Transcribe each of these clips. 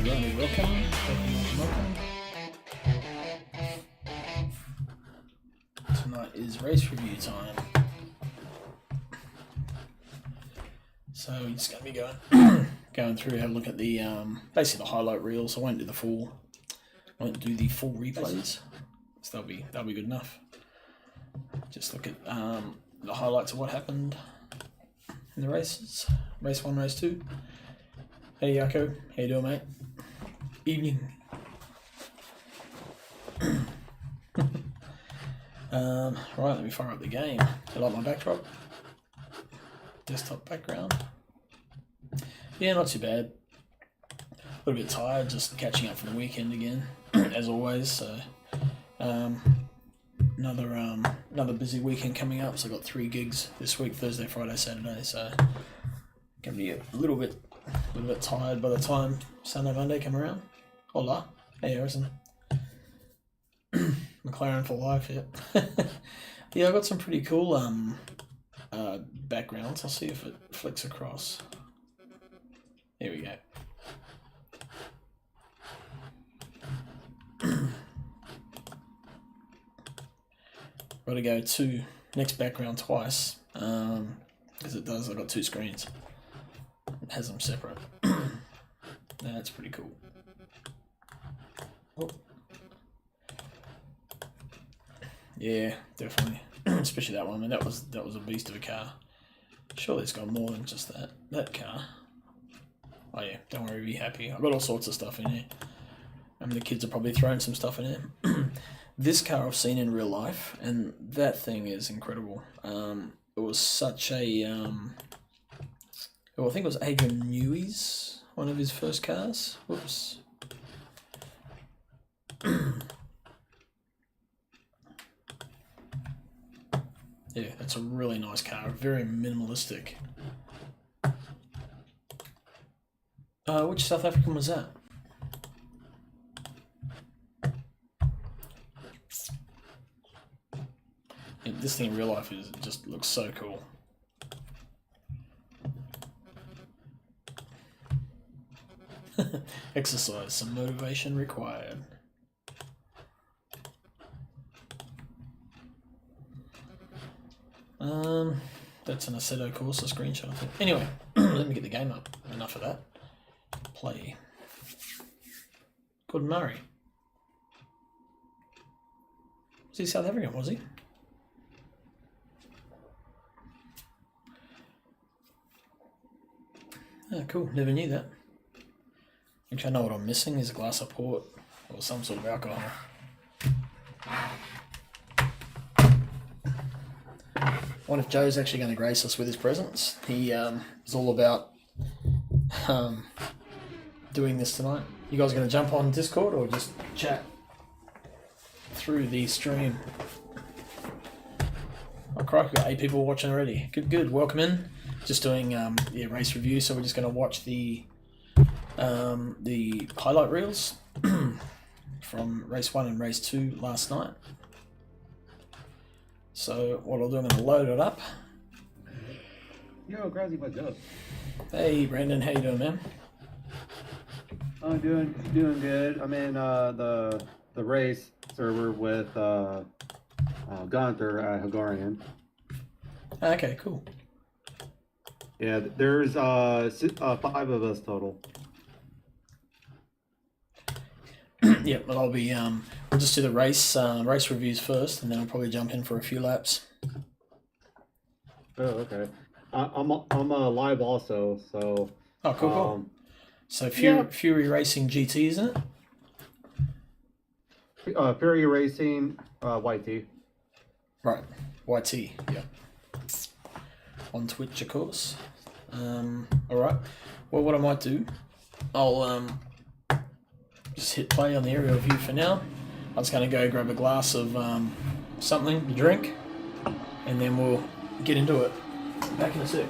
Kyalami, welcome. Welcome. Tonight is race review time. So we're just going to be going through, have a look at the basically the highlight reels. I won't do the full replays. So that'll be good enough. Just look at the highlights of what happened in the races. Race 1, race 2. Hey Yako, how you doing, mate? Evening. Right, let me fire up the game. I like my backdrop. Desktop background. Yeah, not too bad. A little bit tired, just catching up from the weekend again, as always. So, another busy weekend coming up. So I got 3 gigs this week: Thursday, Friday, Saturday. So gonna be a little bit tired by the time Sunday, Monday come around. Hola, hey Harrison. McLaren for life, yeah. Yeah, I got some pretty cool backgrounds. I'll see if it flicks across. Here we go. Got to go to next background twice because it does. I've got 2 screens. It has them separate. That's pretty cool. Oh. Yeah, definitely. Especially that one. I mean, that was a beast of a car. Surely it's got more than just that car. Oh yeah, don't worry, be happy. I've got all sorts of stuff in here. I mean, the kids are probably throwing some stuff in here. This car I've seen in real life, and that thing is incredible. It was such a... well, I think it was Adrian Newey's, one of his first cars. Whoops. Yeah, that's a really nice car. Very minimalistic. Which South African was that? Yeah, this thing in real life just looks so cool. Exercise, some motivation required. That's an Assetto Corsa screenshot, I think. Anyway, let me get the game up. Enough of that. Play. Gordon Murray. Was he South African, was he? Oh, cool. Never knew that. Actually, I know what I'm missing is a glass of port or some sort of alcohol. I wonder if Joe's actually going to grace us with his presence. He is all about doing this tonight. You guys are going to jump on Discord or just chat through the stream? Oh, crikey, we've got 8 people watching already. Good. Welcome in. Just doing race review, so we're just going to watch the highlight reels from race 1 and race 2 last night. So what I'll do, I'm going to load it up. Yo, Krause, what's up? Hey Brandon, how you doing, man? I'm doing good. I'm in the race server with Gunther at Hungarian. Okay, cool. Yeah, there's 5 of us total. Yeah, but I'll be we'll just do the race reviews first, and then I'll probably jump in for a few laps. Oh, okay. I'm live also, so. Oh, cool. So Fury Racing GT, isn't it? Fury Racing YT. Right, YT. Yeah. On Twitch, of course. All right. Well, what I might do, I'll just hit play on the aerial view for now. I'm just going to go grab a glass of something to drink, and then we'll get into it. Back in a sec.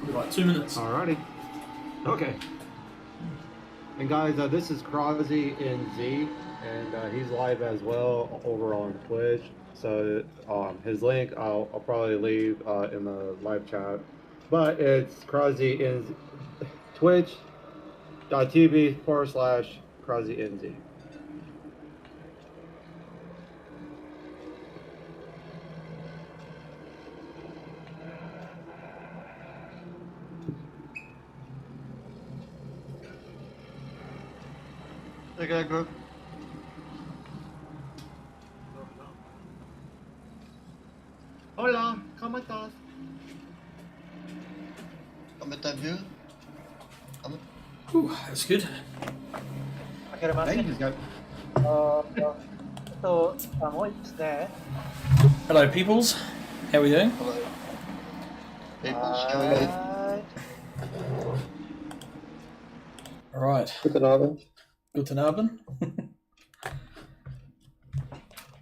Like 2 minutes. Alrighty. Okay. And guys, this is Krause in Z, and he's live as well over on Twitch. So his link I'll probably leave in the live chat. But it's Krause in Twitch, twitch.tv/CrazyNZ. Okay, group. Hola, ¿cómo estás? I'm at that view. Whew, that's good. Okay, Thank you, Martin. Scott. What's there? Hello, peoples. How are we doing? Hello. People, shall we go? All right. Guten Abend. Guten Abend.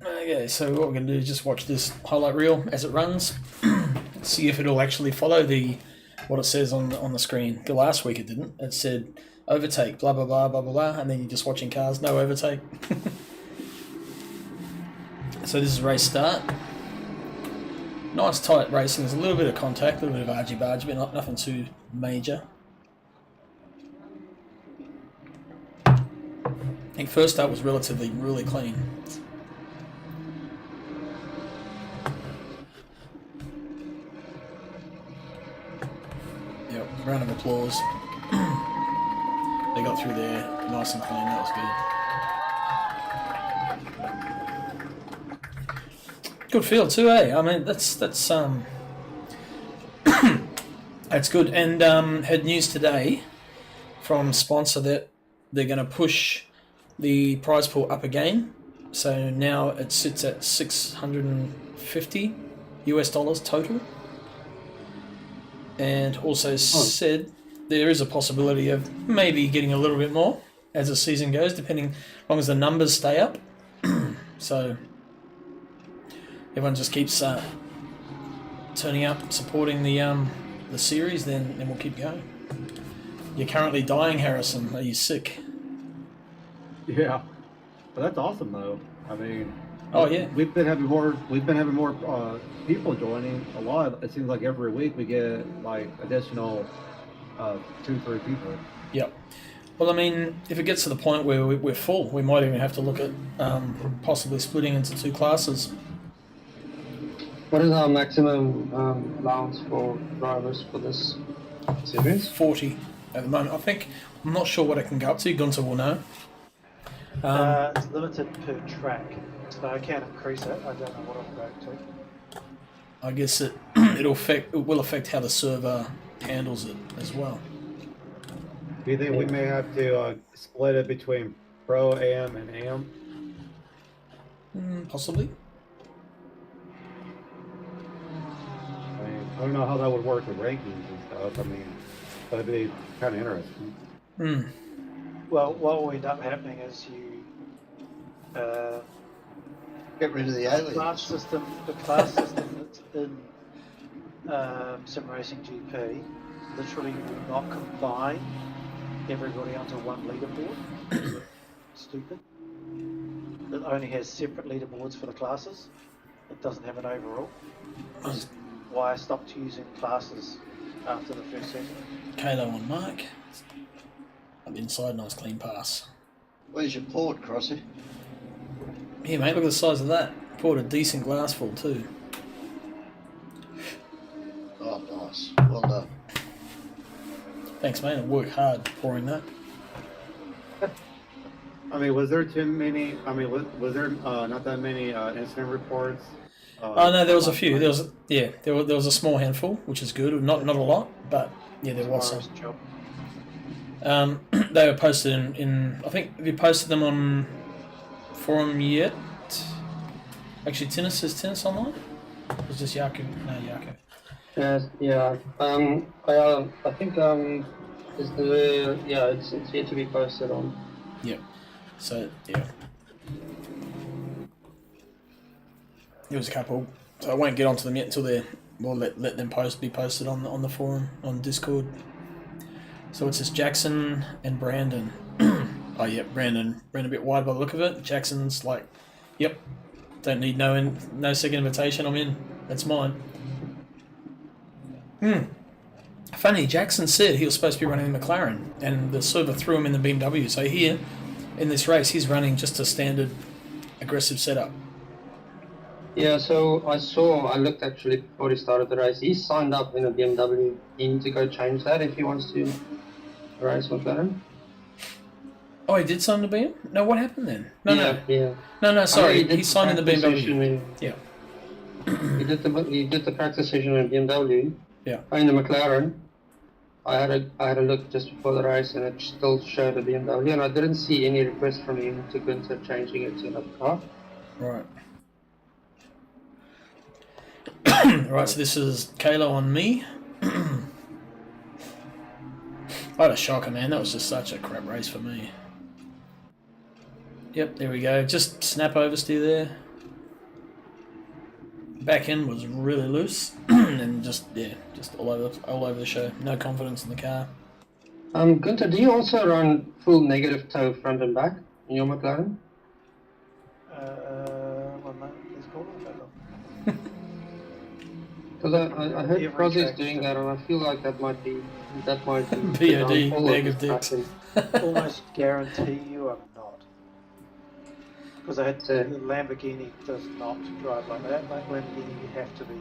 Okay, so what we're going to do is just watch this highlight reel as it runs. See if it'll actually follow what it says on the screen. The last week it didn't. It said overtake, blah blah blah blah blah blah, and then you're just watching cars, no overtake. So this is race start. Nice tight racing. There's a little bit of contact, a little bit of argy-bargy, but nothing too major. I think first start was really clean. Yep, round of applause. They got through there nice and clean. That was good. Good field too, eh? I mean, that's that's good. And had news today from sponsor that they're going to push the prize pool up again. So now it sits at $650 total. And also said there is a possibility of maybe getting a little bit more as the season goes, depending, as long as the numbers stay up. So everyone just keeps turning up, supporting the series, then we'll keep going. You're currently dying, Harrison. Are you sick? Yeah, but that's awesome though. I mean, Oh yeah. we've been having more people joining a lot. It seems like every week we get like additional 2-3 people. Yep. Well, I mean, if it gets to the point where we're full, we might even have to look at possibly splitting into two classes. What is our maximum allowance for drivers for this series? 40 at the moment, I think. I'm not sure what it can go up to. Gunter will know. It's limited per track, so I can increase it. I don't know what I'll go to. I guess it will affect how the server handles it as well. Do you think we may have to split it between Pro, AM, and AM? Possibly. I mean, I don't know how that would work with rankings and stuff. I mean, that'd be kind of interesting. Well, what will end up happening is you Get rid of the the aliens. class system that's in Sim Racing GP literally will not combine everybody onto one leaderboard. Stupid. It only has separate leaderboards for the classes. It doesn't have an overall. Which is why I stopped using classes after the first season. Kalo on Mark. Up inside, nice clean pass. Where's your port, Crossy? Here, mate, look at the size of that. Poured a decent glass full too. Oh, nice. Well done. Thanks, mate. I worked hard pouring that. I mean, was there too many? I mean, was there not that many incident reports? Oh no, there was a few. There was a small handful, which is good. Not a lot, but yeah, there was some. Job. They were posted in I think, have you posted them on forum yet? Actually, Tinnis, is Tinnis online? Or is this Yaku? No, Yaku. Yeah. I think it's yet to be posted on. Yep. So yeah, there was a couple. So I won't get onto them yet until we'll let them be posted on the forum on Discord. So it's just Jackson and Brandon. Oh yeah, Brandon ran a bit wide by the look of it. Jackson's like, yep, don't need no second invitation. I'm in. That's mine. funny, Jackson said he was supposed to be running the McLaren, and the server threw him in the BMW. So here, in this race, he's running just a standard aggressive setup. Yeah, so I looked actually before he started the race. He signed up in a BMW. He needs to go change that if he wants to race McLaren. Oh, he did sign the BMW? No, what happened then? Yeah. No, sorry. He He signed in the practice BMW. session Yeah. He did the practice session in BMW. Yeah. In the McLaren. I had a look just before the race, and it still showed a BMW, and I didn't see any request from him to consider changing it to another car. Right. Right, so this is Kayla on me. I had a shocker, man. That was just such a crap race for me. Yep, there we go. Just snap oversteer there. Back end was really loose, and just all over the show. No confidence in the car. Gunther, do you also run full negative toe front and back in your McLaren? 1 moment, please call it. Because I heard Every Crosby's track doing still. that, and I feel like that might be BOD, all bag of of his dicks. tracking. Almost guarantee you I'm not. Because So- the Lamborghini does not drive like that. Like Lamborghini, you have to be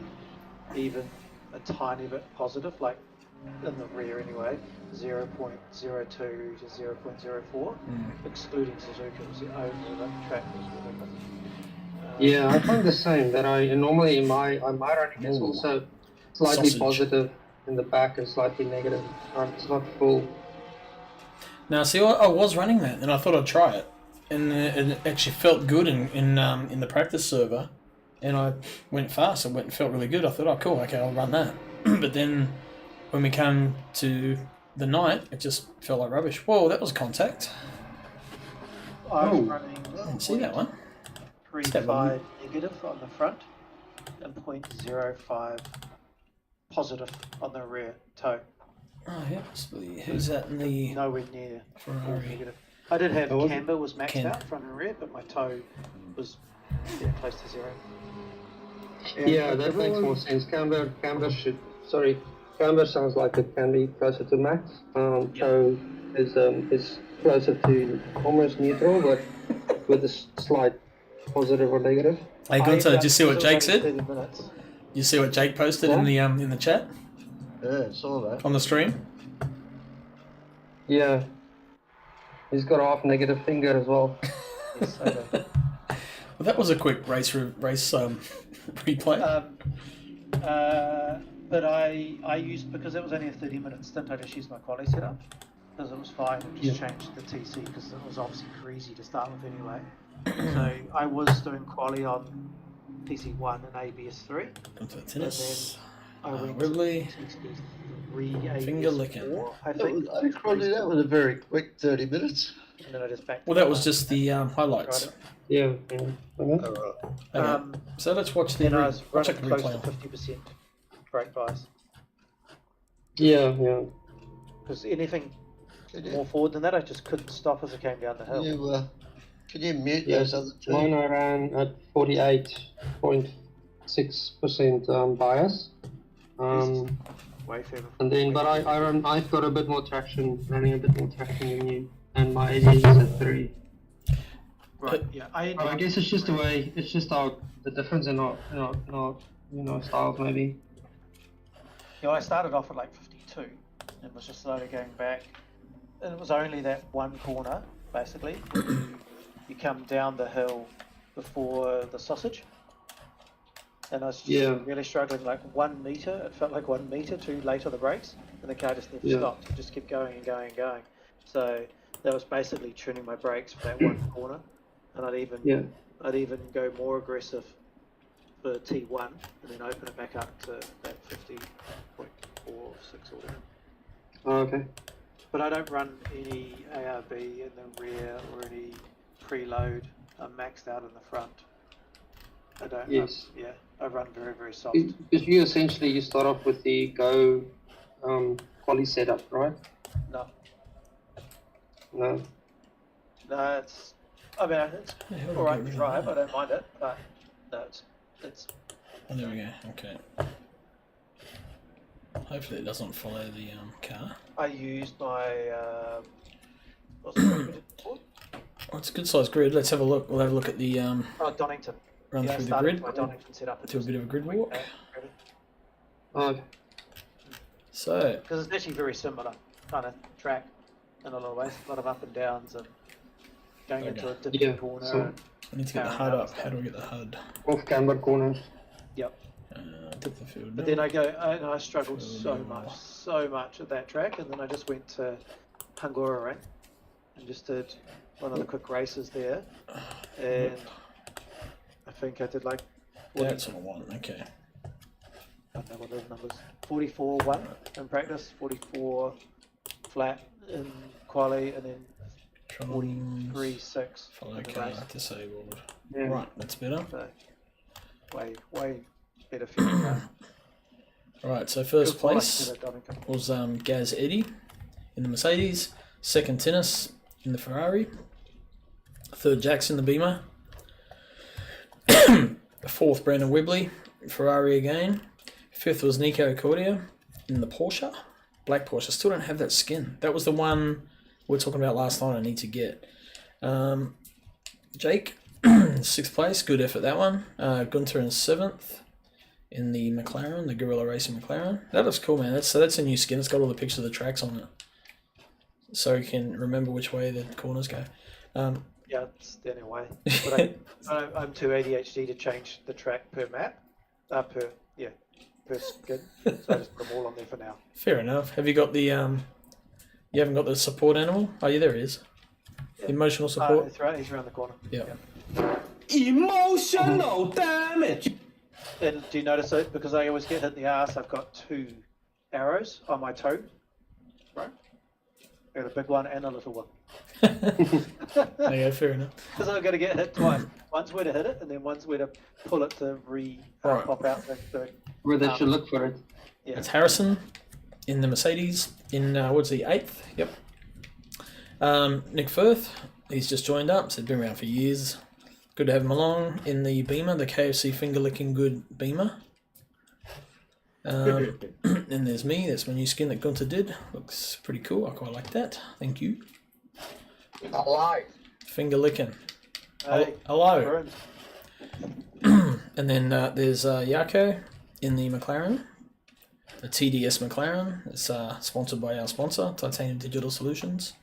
even a tiny bit positive, like in the rear anyway, 0.02 to 0.04, excluding Suzuka. It was the only track that was ridiculous. Yeah, I find the same. That I normally in my running is Ooh. also slightly Sausage. positive in the back and slightly negative. It's not full. Now, see, I was running that, and I thought I'd try it, and it actually felt good in the practice server, and I went fast. It felt really good. I thought, oh, cool, okay, I'll run that. But then when we came to the night, it just felt like rubbish. Whoa, that was contact. I was Oh. running I didn't see that one. 0.35 negative on the front and 0.05 positive on the rear toe. Oh, yeah, possibly. Who's that in the Nowhere near full Ferrari? negative. I did have Oh, was it? camber was maxed Ken. out front and rear, but my toe was close to zero. Yeah, that makes more sense. Camber sounds like it can be closer to max. So is closer to almost neutral, but with a slight positive or negative. Hey, Gunther, did you see what Jake said? 30 minutes. You see what Jake posted in the chat Yeah, saw that. on the stream? Yeah, he's got a half negative finger as well. Yes, I do. Well, that was a quick race replay. But I used, because it was only a 30-minute stint, I just used my quality setup because it was fine. I just changed the TC because it was obviously greasy to start with anyway. So I was doing quality on TC1 and ABS3. Gunther Tennis. I went Ridley. to TC3 Finger licking. ABS4, I That think. was, Crosby, that was a very quick 30 minutes. And then I just backed. Well, that was just the highlights. Yeah. All right. Okay. So let's watch the Then I was watch running the close replay. to 50% brake bias. Yeah. Because anything Can more you, forward than that, I just couldn't stop as I came down the hill. can you mute Yeah, those other two? mine I ran at 48.6% bias. Way further. And then, but I've got a bit more traction, running a bit more traction than you, and my AD is at 3. Right, yeah. I guess it's just the way, it's just the difference in our styles maybe. Yeah, I started off at like 52 and was just slowly going back. And it was only that one corner, basically, where you come down the hill before the sausage. And I was just really struggling, like 1 meter. It felt like 1 meter too late on the brakes, and the car just never stopped. It just kept going and going and going. So that was basically tuning my brakes for that one corner. And I'd even go more aggressive for T1 and then open it back up to that 50.46 or whatever. Oh, okay. But I don't run any ARB in the rear or any preload. I'm maxed out in the front. I don't. Yes. I run very, very soft. Because you essentially start off with the Go quali setup, right? No, No. it's. I mean, it's all right to drive. I don't mind it, but no, it's. Oh, there we go. Okay. Hopefully it doesn't follow the car. I used my what's the one we did before? Oh, it's a good sized grid. Let's have a look. We'll have a look at the Donington. run Yeah, I through the started grid. my Donington setup. Do a bit of a grid walk. Oh, So Because it's actually very similar kind of track in a lot of ways. A lot of up and downs and going into a different Yeah, corner. so- And, I need to get the HUD up. How do I get the HUD? off camber corners. yep. Depth of field. But then I struggled so much at that track, and then I just went to Hungura and just did one of the quick races there, and I think I did like 40, That's what I want. Okay. I don't know what those numbers. 44-1 in practice, 44 flat in quali, and then 43-6 Follow in the car race. disabled. Yeah. Right, that's better. So way better feeling now. Alright, so first Good quality place at Donington. was Gaz Eddy in the Mercedes, second Tennis in the Ferrari, third Jackson the Beamer, fourth Brandon Webley, Ferrari again, fifth was Nico Cordia in the Porsche, black Porsche. Still don't have that skin. That was the one we were talking about last night I need to get. Jake, sixth place, good effort that one. Gunter in seventh in the McLaren, the Gorilla Racing McLaren. That looks cool, man. That's a new skin. It's got all the pictures of the tracks on it, so you can remember which way the corners go. Yeah, it's the only way. But I'm too ADHD to change the track per map, per skin. So I just put them all on there for now. Fair enough. Have you got the you haven't got the support animal? Oh yeah, there it is. Yeah. Emotional support. He's around the corner. Yeah. Emotional damage. And do you notice it? Because I always get hit in the ass, I've got two arrows on my toe. Right? I got a big one and a little one. Yeah, fair enough. Because I'm going to get hit twice. One's where to hit it, and then one's where to pull it to Right. pop out the Where they should look for it. yeah. It's Harrison in the Mercedes in what's he, 8th? Yep. Nick Firth, he's just joined up, so he's been around for years. Good to have him along in the Beamer, the KFC finger licking good Beamer. And there's me, that's my new skin that Gunter did. Looks pretty cool, I quite like that. Thank you. Hello. Finger licking. Hey, Hello. Bruins. And then there's Yako in the McLaren, the TDS McLaren. It's sponsored by our sponsor, Titanium Digital Solutions.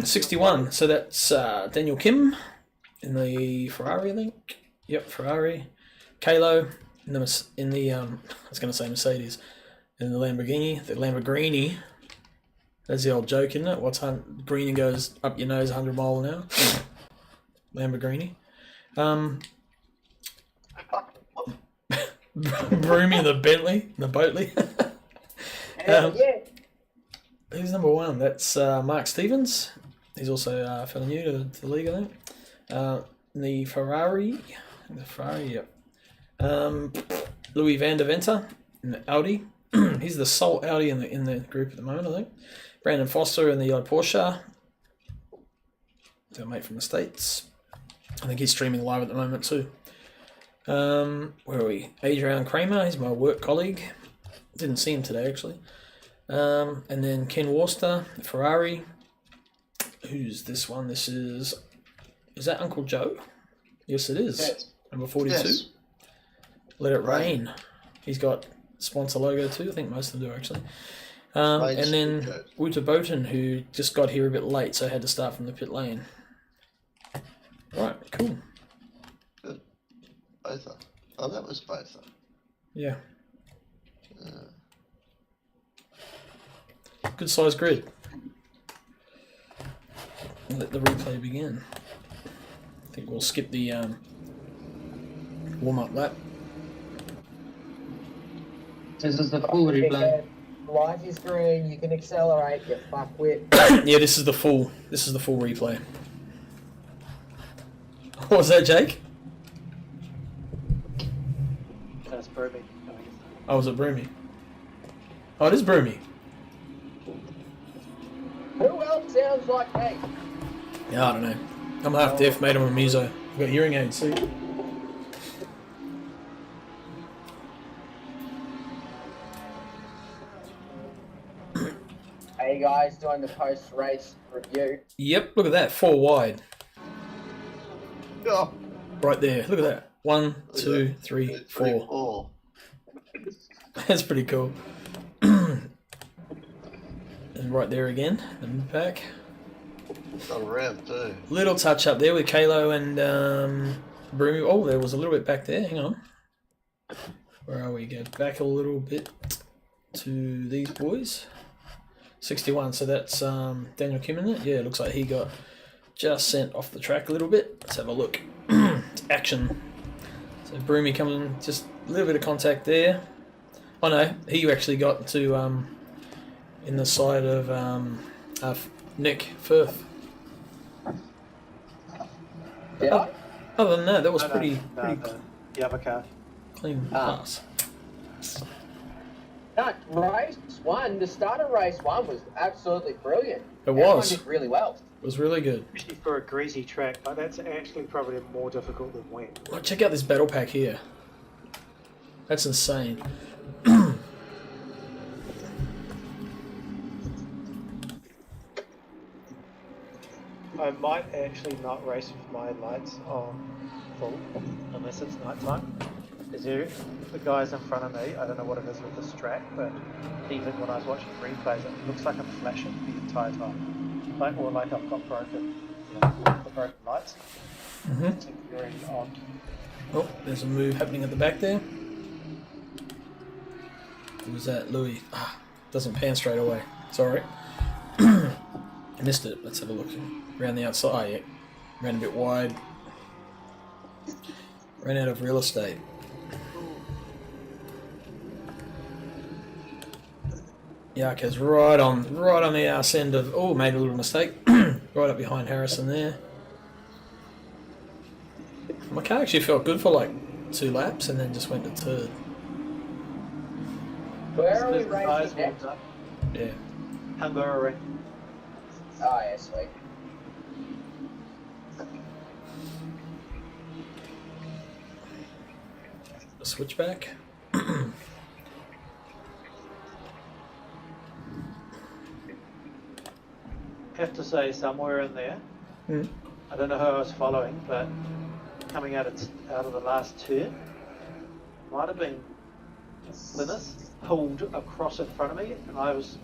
61. So that's Daniel Kim in the Ferrari, I think. Yep, Ferrari. Kalo in the I was going to say Mercedes, in the Lamborghini. That's the old joke, isn't it? What's green goes up your nose 100 mile an hour? Lamborghini. Broomy the Bentley, the Boatley. Yeah. Who's number one? That's Mark Stevens. He's also fairly new to the league, I think. The Ferrari, yep. Louis Van der Venter in the Audi. He's the sole Audi in the group at the moment, I think. Brandon Foster in the Porsche. He's a mate from the States. I think he's streaming live at the moment too. Where are we? Adrian Kramer, he's my work colleague. Didn't see him today actually. And then Ken Worcester, Ferrari. Who's this one? This is that Uncle Joe? Yes, it is. Yes. Number 42. Yes. Let It Rain. He's got sponsor logo too. I think most of them do actually. And then Wouter Boten, who just got here a bit late, so I had to start from the pit lane. Right, cool. Good. Both are. Oh, that was both are. Yeah. Good size grid. Let the replay begin. I think we'll skip the warm-up lap. This is the full replay. Life is green, you can accelerate, you fuckwit. Yeah, this is the full replay. What was that, Jake? That's Broomy. Oh, was it Broomy? Oh, it is Broomy. Who else sounds like me? Yeah, I don't know. I'm half deaf, mate. I'm a muso. I've got hearing aids, see? guys doing the post-race review. Yep, look at that, 4 wide. Oh, Right there, look at that. 1, look at 2, that. 3, It's pretty 4. cool. That's pretty cool. And right there again, the mid-pack. It's on round 2. Little touch up there with Kalo and Broomy. Oh, there was a little bit back there. Hang on. Where are we? Go back a little bit to these boys. 61. So that's Daniel Kim in it. Yeah, it looks like he got just sent off the track a little bit. Let's have a look. Action. So Broomy coming, just a little bit of contact there. Oh no, he actually got to in the side of Nick Firth. Yeah. Other than that, that was No, pretty the other car. clean pass. No, race 1, the start of race 1 was absolutely brilliant. It Everyone was. did really well. It was really good. Especially for a greasy track, but that's actually probably more difficult than wet. Oh, check out this battle pack here. That's insane. I might actually not race with my lights on full unless it's night time. Is there the guys in front of me? I don't know what it is with this track, but even when I was watching replays, it looks like I'm flashing the entire time, like I've got broken, the broken lights. Mm-hmm. Very odd. Oh, there's a move happening at the back there. Who was that? Louis. Ah, doesn't pan straight away. Sorry. I missed it. Let's have a look. Around the outside. Oh, yeah. Ran a bit wide. Ran out of real estate. Yaka's right on the arse end of. Oh, made a little mistake. Right up behind Harrison there. My car actually felt good for like 2 laps and then just went to third. Where are we There's the guys racing next? warmed up. Yeah. Hungary. Oh, yeah, sweet. The switchback. Have to say somewhere in there, Mm. I don't know who I was following, but coming out of the last turn, might have been Linus pulled across in front of me, and I was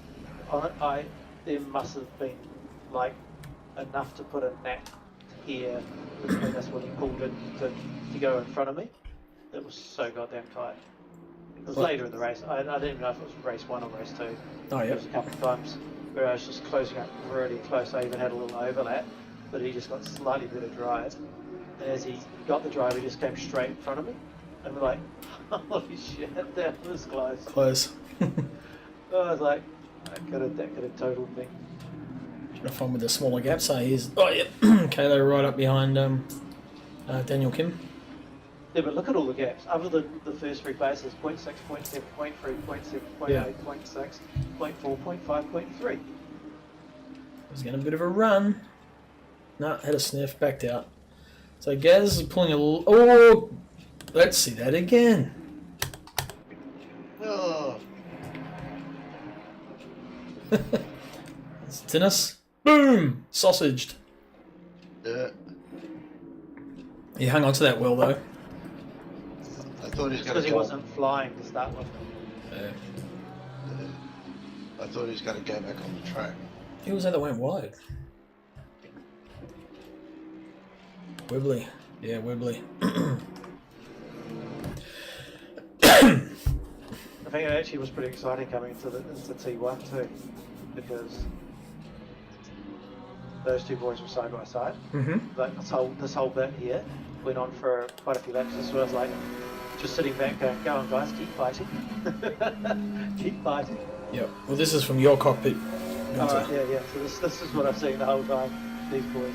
on it. There must have been like enough to put a net here between us when he pulled in to go in front of me. It was so goddamn tight. It was What? later in the race. I didn't even know if it was race 1 or race 2. Oh, There yeah. was a couple of times where I was just closing up really close. I even had a little overlap, but he just got slightly better drive. And as he got the drive, he just came straight in front of me. And we're like, holy shit, that was close. Close. I was like, that could have totaled me. Trying to find with the smaller gaps. So here's. Oh, yeah. Kalo right up behind Daniel Kim. Yeah, but look at all the gaps. Other than the first 3 places, 0.6, 0.7, 0.3, 0.7, 0.8, Yeah. 0.6, 0.4, 0.5, 0.3. He's getting a bit of a run. No, had a sniff, backed out. So Gaz is pulling a little. Oh! Let's see that again. Oh, It's tennis. Boom! Sausaged. yeah. He hung on to that well, though. I thought he was Just going because to he go. wasn't flying to start with. I thought he was going to go back on the track. Who was that went wide? Wibbly. Yeah, Wibbly. I think it actually was pretty exciting coming into T1 too, because those 2 boys were side by side. Mm-hmm. Like this whole bit here went on for quite a few laps. So I was like, just sitting back going, go on guys, keep fighting. Keep fighting. Yep. Well, this is from your cockpit. Alright, yeah. So this is what I've seen the whole time, these boys.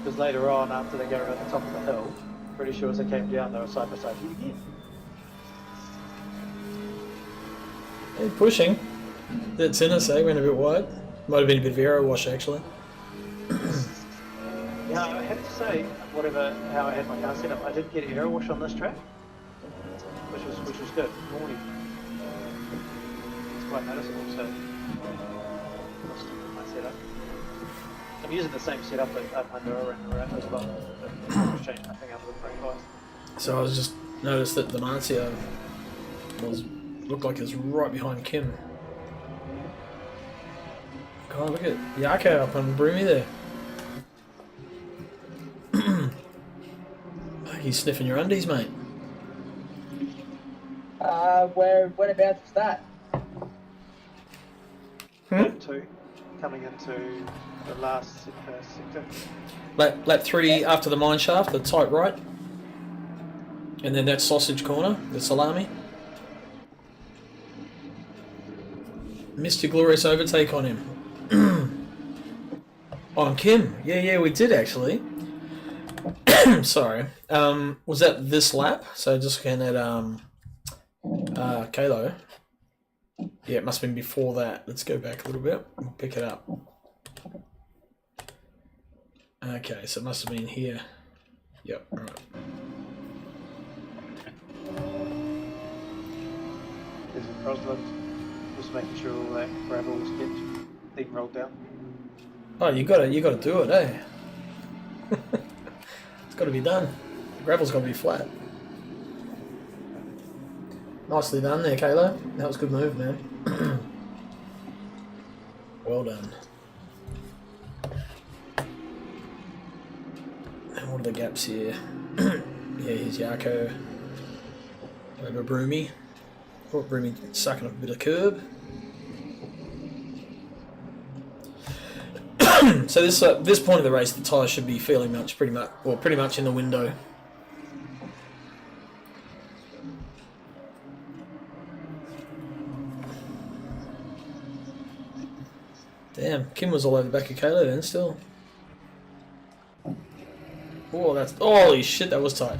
Because later on, after they go around the top of the hill, pretty sure as they came down, they were side by side again. Hey, pushing. That tennis, went a bit wide. Might have been a bit of aero wash, actually. Yeah, I have to say, how I had my car set up, I did get aero wash on this track, which was good. Normally, it's quite noticeable. So My setup. I'm using the same setup at Mandora and around as well. But I've changed nothing other than frame wise. So I was just noticed that the Marcia looked like it was right behind Kim. God, look at Yako up on Broomy there. He's sniffing your undies, mate. Whereabouts was that? Lap 2, coming into the last sector. Lap 3 after the mine shaft, the tight right. And then that sausage corner, the salami. Missed your glorious overtake on him. On Kim. Yeah, we did actually. Sorry. Was that this lap? So just looking at Kalo. Yeah, it must have been before that. Let's go back a little bit. We'll pick it up. Okay, so it must have been here. Yep, alright. There's a crossroads. Just making sure all that gravel was being rolled down. Oh, you gotta do it, eh? It's gotta be done. The gravel's gotta be flat. Nicely done there, Kalo. That was a good move, man. Well done. And what are the gaps here? Yeah, here's Yako. Over Broomy. Oh, Broomy sucking up a bit of curb. So this point of the race, the tyre should be pretty much in the window. Damn, Kim was all over the back of Kalo then still. Oh, that's holy shit, that was tight.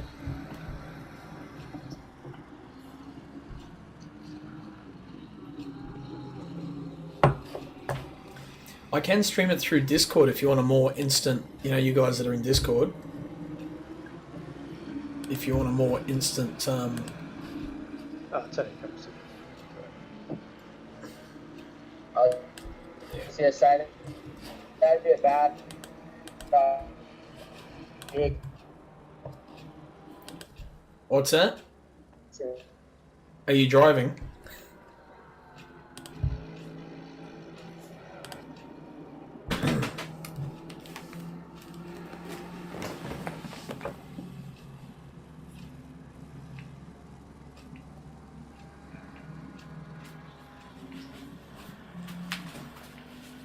I can stream it through Discord if you want a more instant, you guys that are in Discord. If you want a more instant, It's only a couple seconds. See a sign. That'd be a bad. Big. What's that? Are you driving?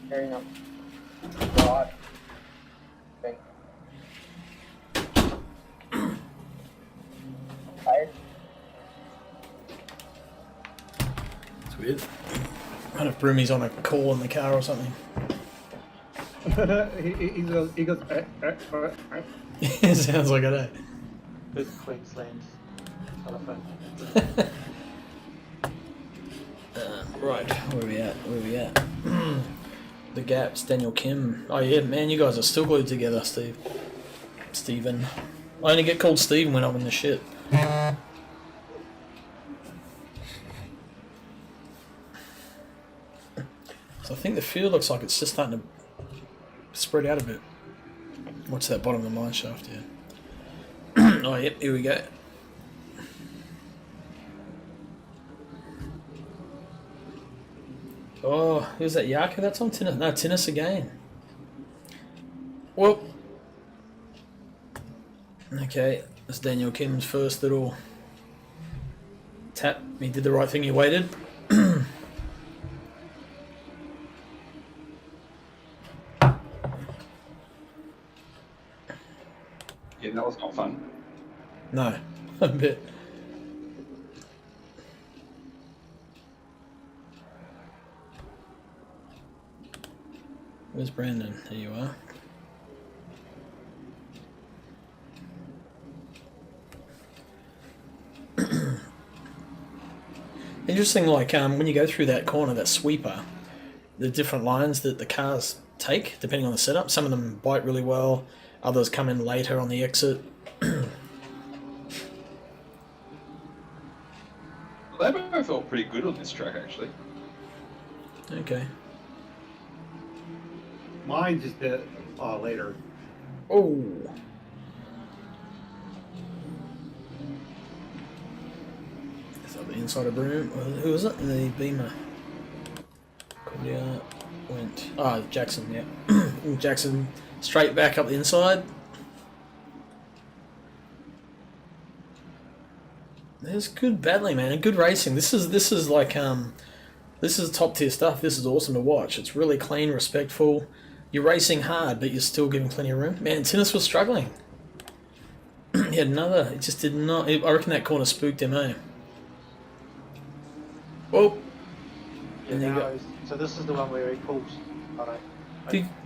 Carrying up. God. Thing. Tired? It's weird. I wonder if Broomy's on a call in the car or something. he goes. It sounds like it, eh? Good Queensland telephone. Right, where we at? The gaps, Daniel Kim. Oh yeah, man, you guys are still glued together, Steven. I only get called Steven when I'm in the shit. So I think the field looks like it's just starting to spread out a bit. What's that bottom of the mine shaft here? Oh yep, here we go. Oh, who's that? Yako? That's on Tinnis. No, Tinnis again. Well, okay. That's Daniel Kim's first little tap. He did the right thing. He waited. Yeah, that was not fun. No, a bit. Where's Brandon? There you are. Interesting, like when you go through that corner, that sweeper, the different lines that the cars take, depending on the setup. Some of them bite really well, others come in later on the exit. They both felt pretty good on this track, actually. Okay. Mine just did later. Oh. Is that the inside of Broom? Who was it? The Beamer. Cordia went. Ah, Jackson, yeah. Jackson straight back up the inside. There's good battling, man, and good racing. This is like this is top tier stuff. This is awesome to watch. It's really clean, respectful. You're racing hard, but you're still giving plenty of room. Man, Tinnis was struggling. He had another. It just did not. I reckon that corner spooked him, eh? Oh. Yeah, And you now got- he's- so this is the one where he pulls.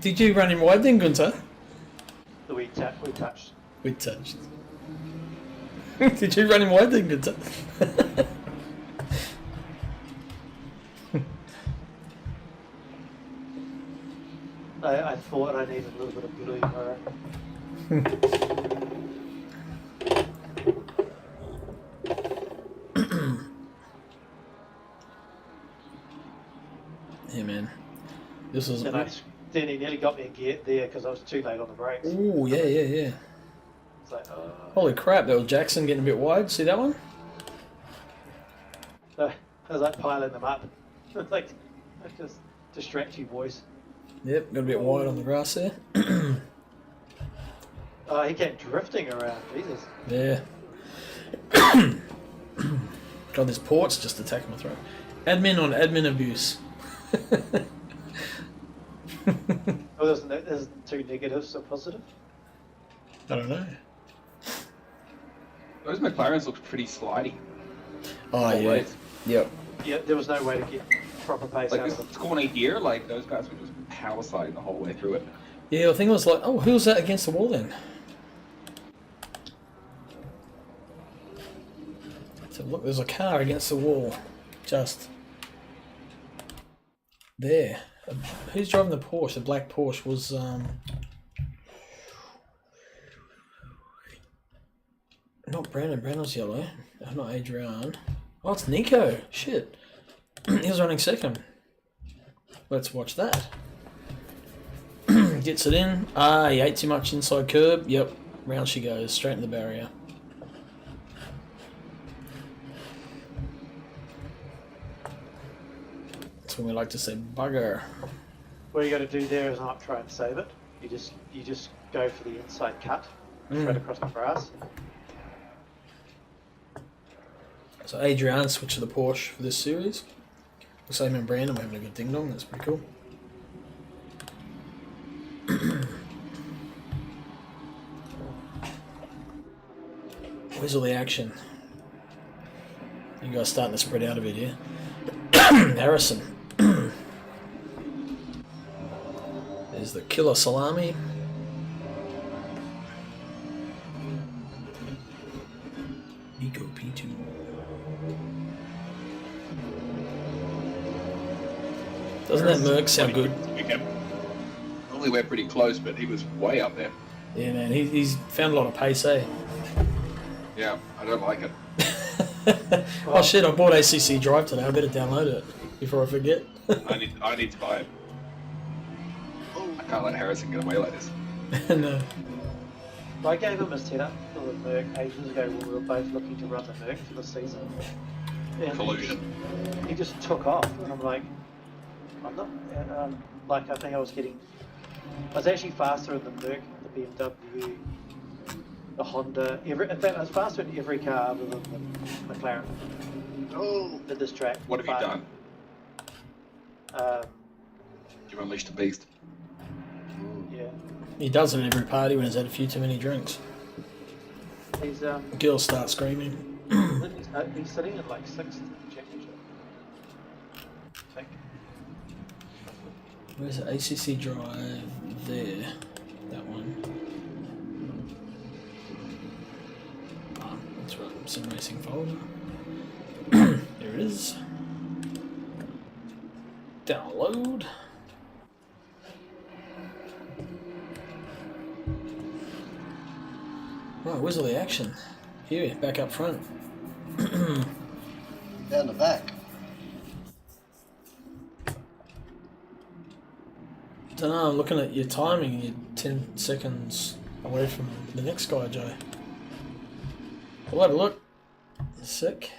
Did you run him wide then, Gunter? We touched. We touched. Did you run him wide then, Gunter? I thought I needed a little bit of blue. Yeah, man. This is. Then he nearly got me a gear there because I was too late on the brakes. Ooh, yeah. It's like, Holy crap! That was Jackson getting a bit wide. See that one? I was like piling them up. Like, I just distract you boys. Yep, got a bit wide on the grass there. Oh, he came drifting around. Jesus. Yeah. God, this port's just attacking my throat. Admin on admin abuse. Oh, there's two negatives, a positive. I don't know. Those McLarens look pretty slidey. Oh, yeah. Always. Yep. Yeah, there was no way to get proper pace Like out this of them. corner here, like those guys were just power sliding the whole way through it. Yeah, I think it was like, oh, who was that against the wall then? So look, there's a car against the wall. Just there. Who's driving the Porsche? The black Porsche was not Brandon. Brandon's yellow. Not Adrian. Oh, it's Nico. Shit. He was running second. Let's watch that. Gets it in. Ah, he ate too much inside curb. Yep. Round she goes. Straight in the barrier. That's when we like to say bugger. What you got to do there is not try and save it. You just go for the inside cut, straight across the grass. So Adrian switched to the Porsche for this series. Looks like him and Brandon were having a good ding dong. That's pretty cool. Where's all the action? You guys starting to spread out a bit here. Harrison. There's the killer salami. Nico P2. Doesn't that Merc sound good? Normally we're pretty close, but he was way up there. Yeah, man, he's found a lot of pace, eh? Yeah, I don't like it. Oh shit, I bought ACC Drive today. I better download it before I forget. I need to buy it. I can't let Harrison get away like this. No. I gave him a setup for the Merc ages ago when we were both looking to run the Merc for the season. And Collusion. He just took off, and I'm like, I'm not. Like I think I was actually faster in the Merc, the BMW, the Honda. In fact, I was faster in every car other than the McLaren. Oh, At this track. What have you done? You unleashed a beast. Yeah. He does it at every party when he's had a few too many drinks. He's Girls start screaming. he's sitting at like 6th in the championship. I think. Where's the ACC Drive? There. That one. Ah, that's right. Sim Racing folder. There it is. Download. Right, where's all the action? Here, back up front. down the back. Don't know. I'm looking at your timing, and you're 10 seconds away from the next guy, Joe. We'll have a look. Sick.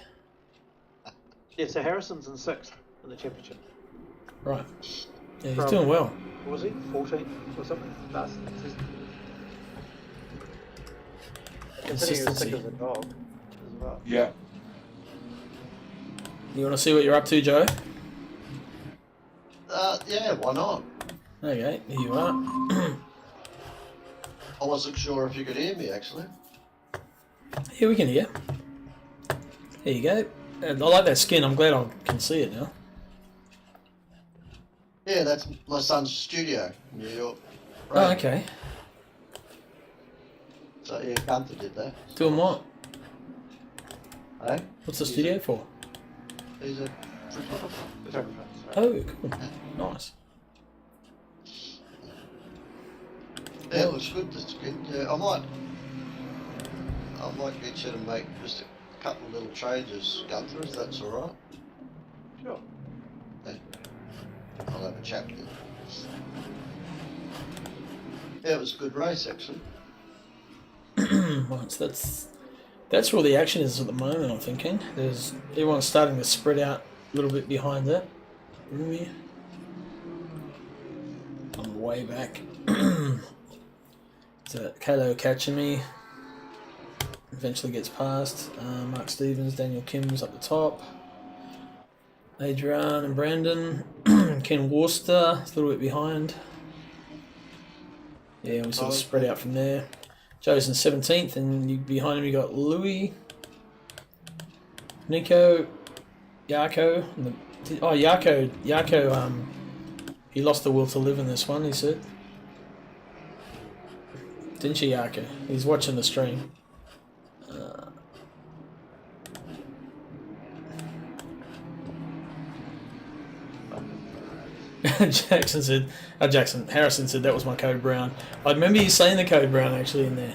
Yeah, so Harrison's in 6th in the championship. Right. Yeah, he's From- doing well. What was he? 14 or something? Last season. Considering he was sick Consistency. as a dog as well. Yeah. You want to see what you're up to, Joe? Yeah, why not? Okay, here you are. I wasn't sure if you could hear me, actually. Here we can hear. There you go. I like that skin. I'm glad I can see it now. Yeah, that's my son's studio in New York. Oh, okay. So, yeah, Gunther did that. Doing what? Eh? What's the studio for? He's a Photographer, sorry. Oh, cool. Nice. Yeah, it looks good, the skin. Yeah, I might get you to make just a couple of little changes, Gunther, if that's alright. Sure. I'll have a chat with you. Yeah, it was a good race, actually. Well, so that's where all the action is at the moment. I'm thinking there's everyone's starting to spread out a little bit behind that. Rumi. I'm way back. So Kalo Kyalami eventually gets past. Mark Stevens, Daniel Kim's up the top. Adrian and Brandon. Ken Worcester is a little bit behind. Yeah, we sort of spread out from there. Joe's in 17th, and behind him you got Louis, Nico, Yarko. Yarko. He lost the will to live in this one. He said, didn't you, Yarko? He's watching the stream. Harrison said that was my code brown. I remember you saying the code brown actually in there.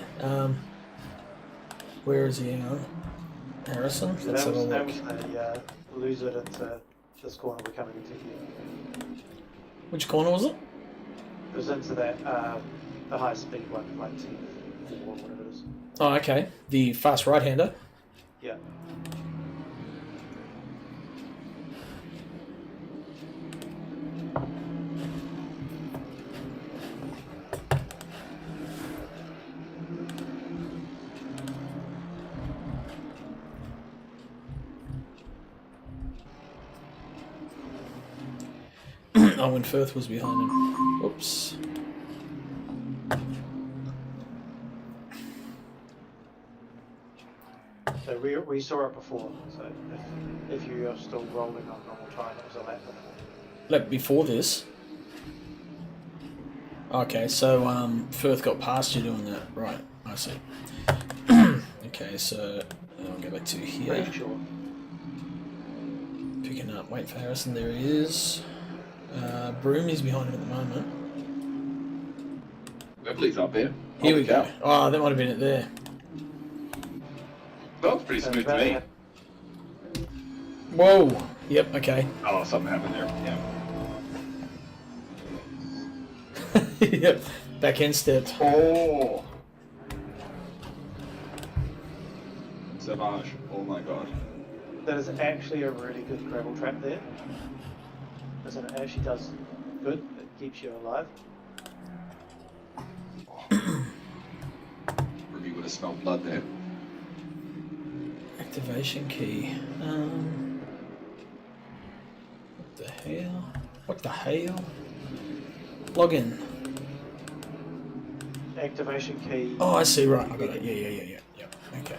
Where is he? Hang on. Harrison? So Let's that have a was, look. the loser into this corner we're coming into here. Which corner was it? It was into that, the high speed one, like T4 or whatever it is. Oh, okay. The fast right-hander. Yeah. Owen Firth was behind him. Oops. So we saw it before, so if you are still rolling on normal time, it was a lap before. Lap before this. Okay, so Firth got past you doing that. Right, I see. Okay, so I'll go back to here. Pretty sure. Picking up. Wait for Harrison. There he is. Broom is behind him at the moment. Beverly's up there. Here Holy we go. cow. Oh, that might have been it there. That was pretty smooth to me. Whoa. Yep. Okay. Oh, something happened there. Yeah. Yep. Back end stepped. Oh. Savage. Oh my god. That is actually a really good gravel trap there. Listen, it actually does good. It keeps you alive. Ruby would have smelled blood there. Activation key. What the hell? What the hell? Login. Activation key. Oh, I see. Right. I got it. Yeah. Okay.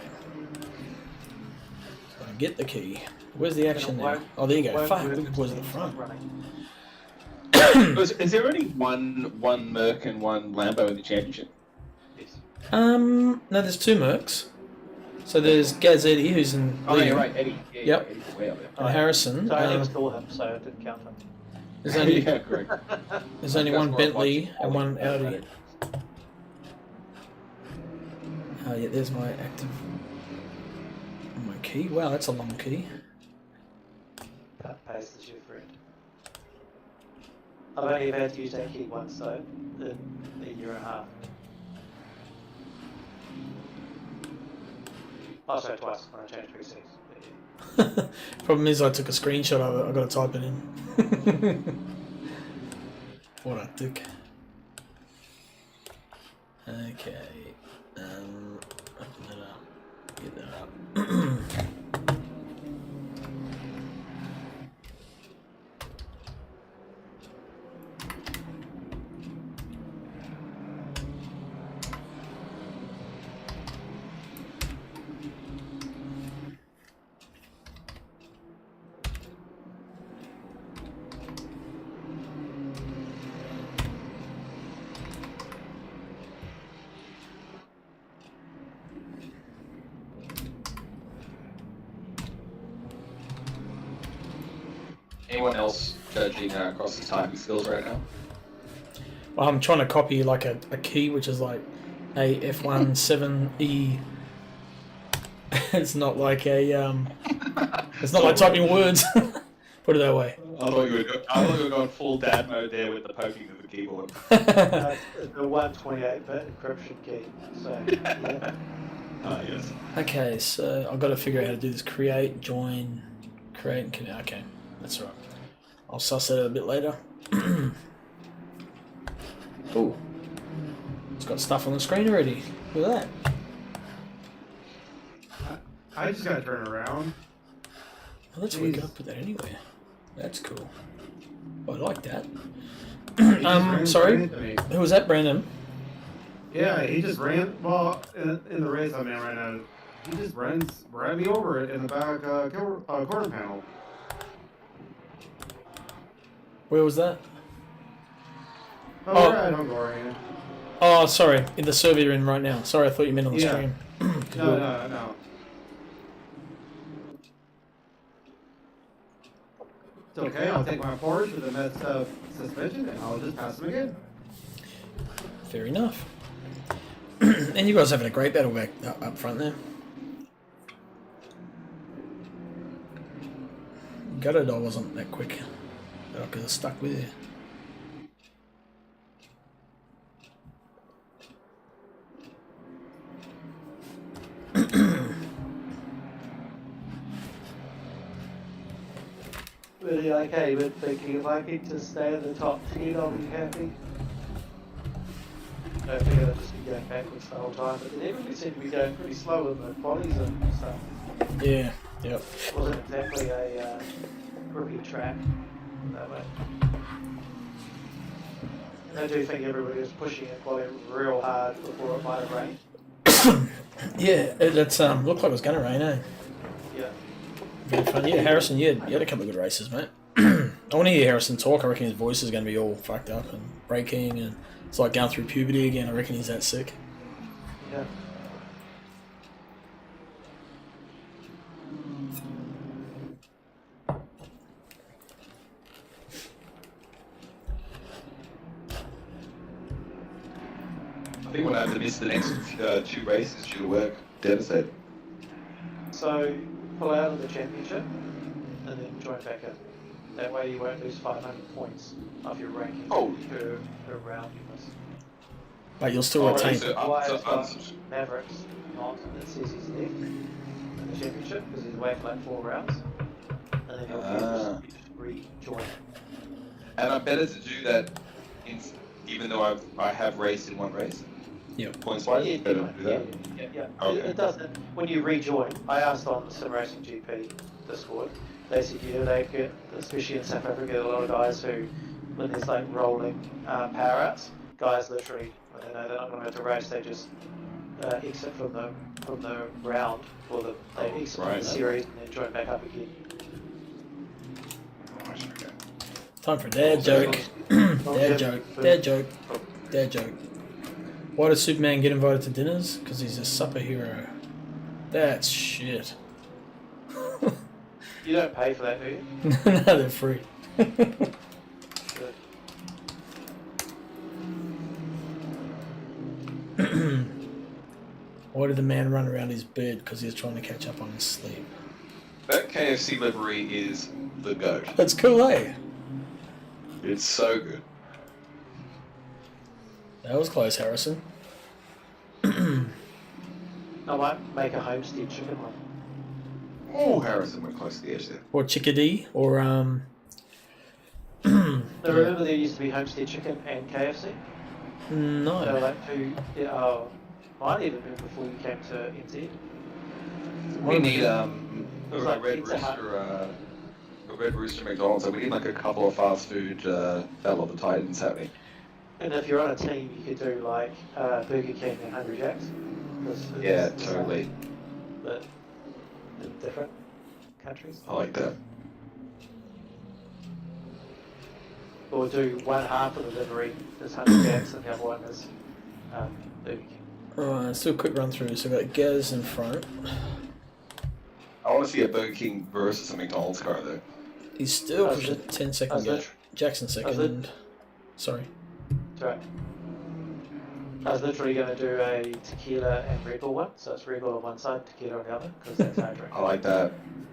So I get the key. Where's the action now? Oh, there you go. Fuck. Look at the boys at the front. Is there only one Merc and one Lambo in the championship? Yes. No, there's two Mercs. So there's Gazzetti, who's in Oh, yeah, lead, right, Eddie. Yeah, Yep. Eddie's way up there. and Harrison. So I next door him, so it didn't count him. There's only Yeah, correct. there's only That's one more a Bentley bunch of and one Ollie. Audi. Oh yeah, there's my active. My key. Wow, that's a long key. That passes your friend. I've only ever had to use that key once though, in a year and a half. Oh, sorry, twice when I changed PCs. Problem is, I took a screenshot of it. I got to type it in. What a dick. Okay. Open that up. Get that up. Anyone else judging Cross's typing skills right now? Well, I'm trying to copy like a key, which is like a F17E. It's not like a it's not like typing words. Put it that way. I thought you were going full dad mode there with the poking of the keyboard. The 128-bit encryption key. So yeah. Yes. Okay, so I've got to figure out how to do this. Create, join, create, and connect. Okay, that's right. I'll suss that out a bit later. Oh, it's got stuff on the screen already. Look at that. I just gotta turn around. Well, let's Jeez. wake up with that anyway. That's cool. I like that. He just ran Sorry, into me. who was that, Brandon? Yeah, he just ran. Well, in the race I'm in right now, he just ran me over in the back quarter panel. Where was that? Oh, Oh. right, I'm going. Oh, sorry, in the server you're in right now. Sorry, I thought you meant on the Yeah. stream. No. It's okay, I'll take my Porsche with a messed up suspension and I'll just pass him again. Fair enough. And you guys having a great battle back up front there. Gutted I wasn't that quick. But I could have stuck with you. Really okay with thinking if I could just stay in the top 10, I'll be happy. I think I'll just be going backwards the whole time, but everybody seemed to be going pretty slow in the bodies and stuff. Yeah, yep. It wasn't exactly a grippy track that way. I do think everybody was pushing it quite real hard before it might have rained. Yeah, it looked like it was going to rain, eh? Yeah. Very fun. Yeah, Harrison, you had a couple of good races, mate. I want to hear Harrison talk. I reckon his voice is going to be all fucked up and breaking, and it's like going through puberty again. I reckon he's that sick. Yeah. I think we'll have to miss the next 2 races due to work. Devastated. So pull out of the championship and then join back in. That way you won't lose 500 points off your ranking per round you miss. But you'll still retain. So, Wyatt's got Maverick's not, it says he's left in the championship because he's away for like 4 rounds. And then he'll rejoin. and I'm better to do that even though I have raced in one race. Yep. Points wise, Yeah, better to do that. Yeah. Okay. It doesn't. When you rejoin, I asked on the Sim Racing GP Discord, they said, yeah, they get, especially in South Africa, a lot of guys who, when there's like rolling power outs, guys literally, when they know they're not going to have to race, they just exit from the round, or they exit from the series and then join back up again. Time for dad joke. Dad joke. Why does Superman get invited to dinners? Because he's a supper hero. That's shit. You don't pay for that, do you? No, they're free. Good. Why did the man run around his bed? Because he was trying to catch up on his sleep. That KFC livery is the goat. That's cool, eh? Yeah. It's so good. That was close, Harrison. I might make a homestead chicken one. Oh, Harrison went close to the edge there. Or chickadee, or Now, remember there used to be homestead chicken and KFC? They were no. like two, might even been before you came to NZ. We need It was a like red Pizza Hut. rooster, a red rooster McDonald's. So we need like a couple of fast food Battle of the Titans happening. And if you're on a team, you could do like Burger King and Hungry Jack's. Yeah, It's totally. But in different countries. I like that. Or do one half of the delivery is Hungry Jack's and the other one is Burger King. Alright, let's do a quick run through. So we've got Gaz in front. I want to see a Burger King versus a McDonald's car though. He's still I was pushing lit- 10 I second was gap. lit- Jackson lit- second. Sorry. That's right. I was literally going to do a tequila and Red Bull one, so it's Red Bull on one side, tequila on the other, because that's how I drink. I like that.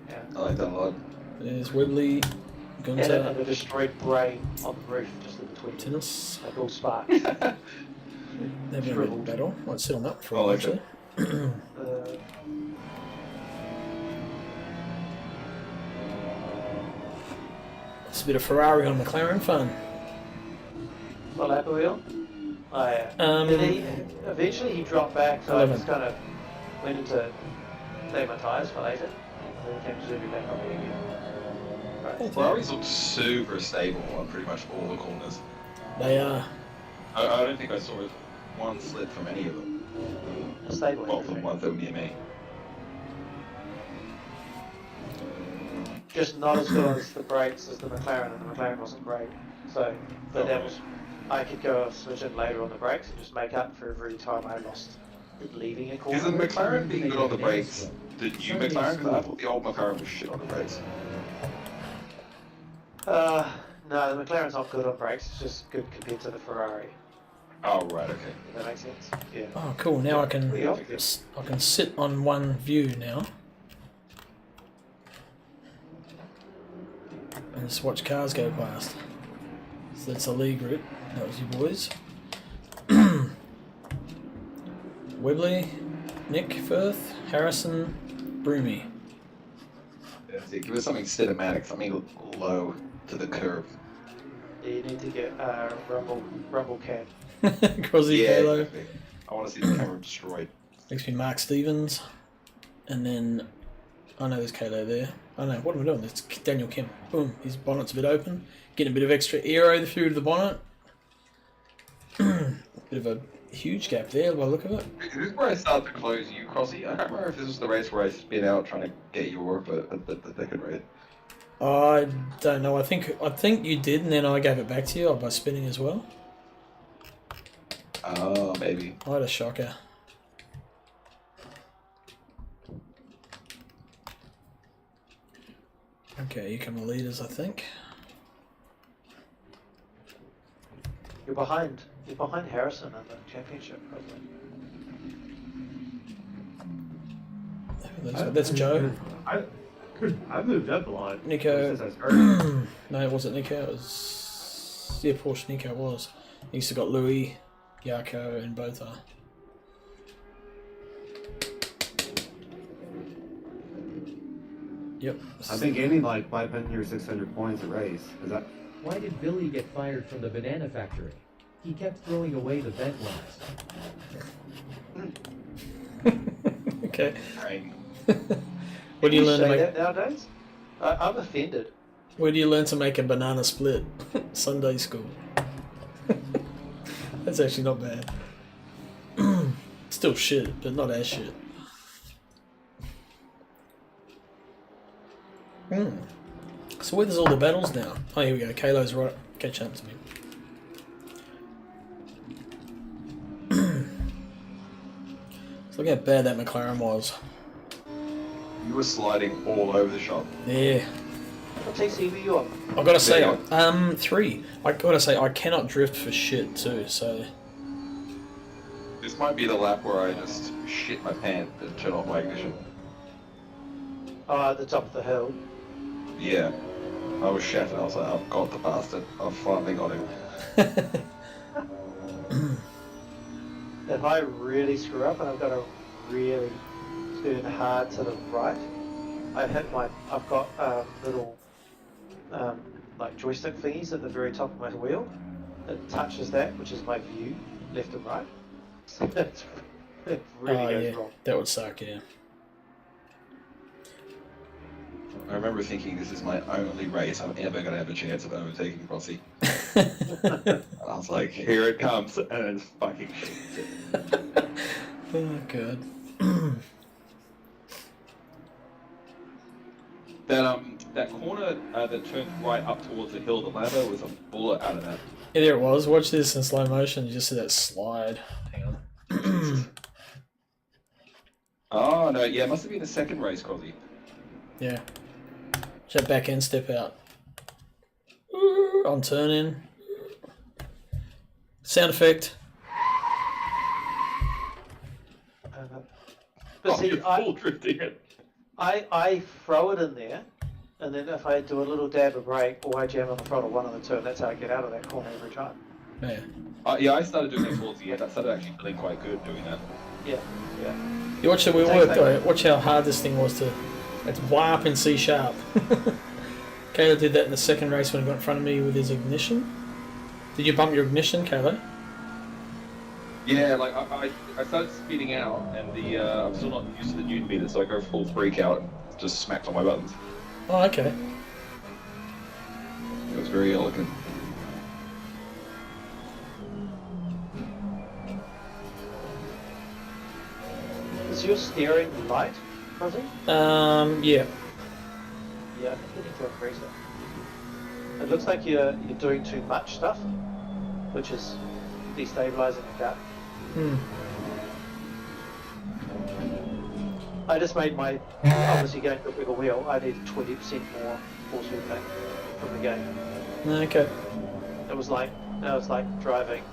Yeah. I like that a lot. There's Wibbly, And Gunter, a destroyed brain on the roof, just in between. Tennis. Like all sparks. They've been a bit battle. Might sit on that for a I while like actually. It's a bit of Ferrari on McLaren fun. What lap are we on? Oh yeah. Um, Eventually he dropped back, so 11. I just kind of went into save my tyres for later. And then came to zoom back on me again. Right. Ferraris look super stable on pretty much all the corners. They are. I don't think I saw one slip from any of them. Stable Well, from everything. ones that were near me. Just not as good as the brakes as the McLaren, and the McLaren wasn't great. So, but that was, I could go a smidgen later on the brakes and just make up for every time I lost leaving a corner. Is the McLaren being good on the brakes the new McLaren? Because I thought the old McLaren was shit on the brakes. No, the McLaren's not good on brakes. It's just good compared to the Ferrari. Oh, right, okay. If that makes sense. Yeah. Oh, cool. Now I can Yeah. I can sit on one view now and just watch cars go past. So that's a league route. That was you boys. Wibbly, Nick Firth, Harrison, Broomy. That's it. Give us something cinematic, something low to the curb. Yeah, you need to get rumble cam. Crosby Kalo. Exactly. I want to see the camera destroyed. Next be Mark Stevens. And then I know there's Kalo there. I know, what am I doing? It's Daniel Kim. Boom, his bonnet's a bit open. Getting a bit of extra aero through to the bonnet. Bit of a huge gap there by the look of it. Is this where I start to close you, Crossy? I can't remember if this was the race where I spin out trying to get you off the second race. I don't know. I think you did, and then I gave it back to you by spinning as well. Oh, maybe. I had a shocker. Okay, here come the leaders, I think. You're behind Harrison in the championship, probably. That's Joe. I moved up a lot. Nico. Since I started. No, it wasn't Nico. It was Porsche. Nico was. He's still got Louis, Yarko, and Botha. Yep. I think gaining like 500 or 600 points a race. Is that? Why did Billy get fired from the banana factory? He kept throwing away the bent ones. Okay. Right. Where do you learn to say make? that nowadays? I'm offended. Where do you learn to make a banana split? Sunday school. That's actually not bad. Still shit, but not as shit. So where there's all the battles now? Oh, here we go. Kalo's right. Catch up to me. So look how bad that McLaren was. You were sliding all over the shop. Yeah. What TC were you on? I gotta say, Yeah. 3. I gotta say, I cannot drift for shit too. So This might be the lap where I just shit my pants and turn off my ignition. Oh, at the top of the hill. Yeah. I was chefing. I was like, I've got the bastard. I've finally got him. If I really screw up and I've got to really turn hard to the right, I've got little like joystick thingies at the very top of my wheel. It touches that, which is my view, left and right. So it really goes wrong. That would suck, yeah. I remember thinking this is my only race I'm ever going to have a chance of overtaking Rossi. I was like, here it comes, and it's fucking shit. Oh, God. That corner that turned right up towards the hill, the ladder was a bullet out of that. Yeah, there it was. Watch this in slow motion. You just see that slide. Hang on. Oh, no, yeah, it must have been the second race, Crosby. Yeah. That back end step out. On turn in. Sound effect. But see, you're full drifting it. I throw it in there, and then if I do a little dab of brake or I jam on the throttle one on the turn, that's how I get out of that corner every time. Yeah. Yeah, I started doing that towards the end. I started actually feeling quite good doing that. Yeah, yeah. You watch the we worked though. Watch how hard this thing was to. It's way up in C sharp. Kayla did that in the second race when he got in front of me with his ignition. Did you bump your ignition, Kayla? Yeah, like I started speeding out, and I'm still not used to the Newton meter, so I go full freak out, just smacked on my buttons. Oh, okay. It was very elegant. Is your steering light, Rosie? Yeah. Yeah, I think you need to increase it. It looks like you're doing too much stuff, which is destabilizing the car. I just made my, obviously going to a bigger wheel, I need 20% more force feedback from the game. Okay. It was like driving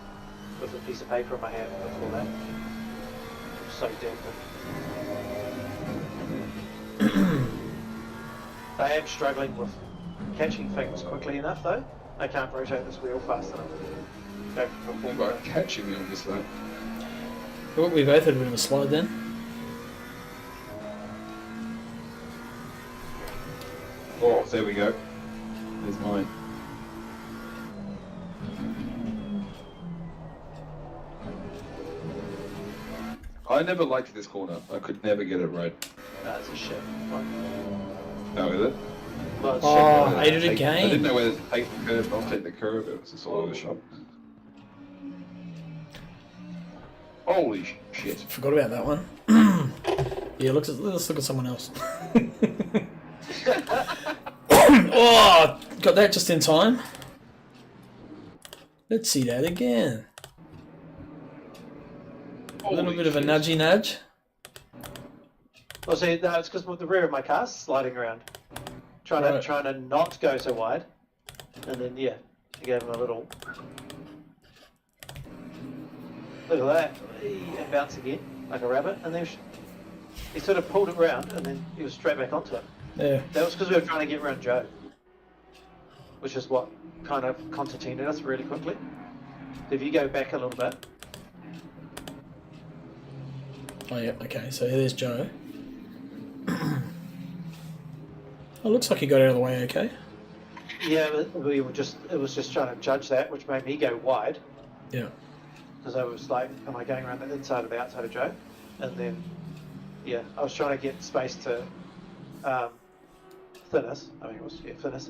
with a piece of paper in my hand before that. It was so dead. I am struggling with catching things quickly enough though. I can't rotate this wheel fast enough. Go from What about catching me on this though? Well, we both had a bit of a slide then. Oh, there we go. There's mine. I never liked this corner. I could never get it right. That's a shit. Oh, is it? Well, it's Oh, shit. I did it I again. didn't know whether to take the curve or not take the curve. It was just all over the shop. Holy shit. Forgot about that one. Yeah, let's look at someone else. Oh, got that just in time. Let's see that again. A little bit of a nudgy nudge. Well, see, no, it's because the rear of my car's sliding around, trying to not go so wide, and then yeah, I gave him a little. Look at that, and bounce again like a rabbit, and then he sort of pulled it round, and then he was straight back onto it. Yeah. That was because we were trying to get around Joe, which is what kind of concertinaed us really quickly. If you go back a little bit. Oh yeah, okay, so there's Joe. Oh, looks like he got out of the way okay. Yeah, it was just trying to judge that, which made me go wide. Yeah. Because I was like, am I going around the inside or the outside of Joe? And then, yeah, I was trying to get space to thinness. I mean, it was, yeah, thinness.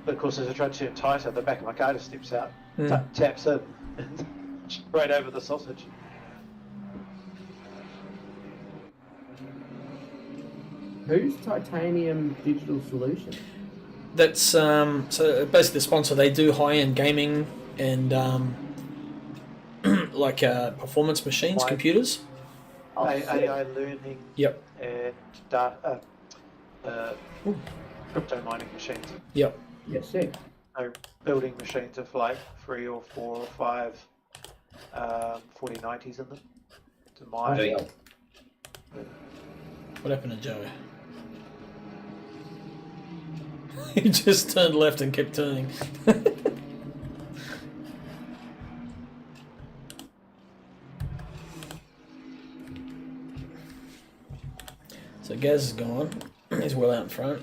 But of course, as I tried to turn tighter, the back of my car just steps out, taps in, right over the sausage. Who's Titanium Digital Solutions? That's so basically the sponsor. They do high-end gaming and like performance machines, computers. AI learning. Yep. And data, crypto mining machines. Yep. Yes, sir. So building machines of like 3 or 4 or 5 4090s in them to mine. What happened to Joe? He just turned left and kept turning. So Gaz is gone. He's well out in front.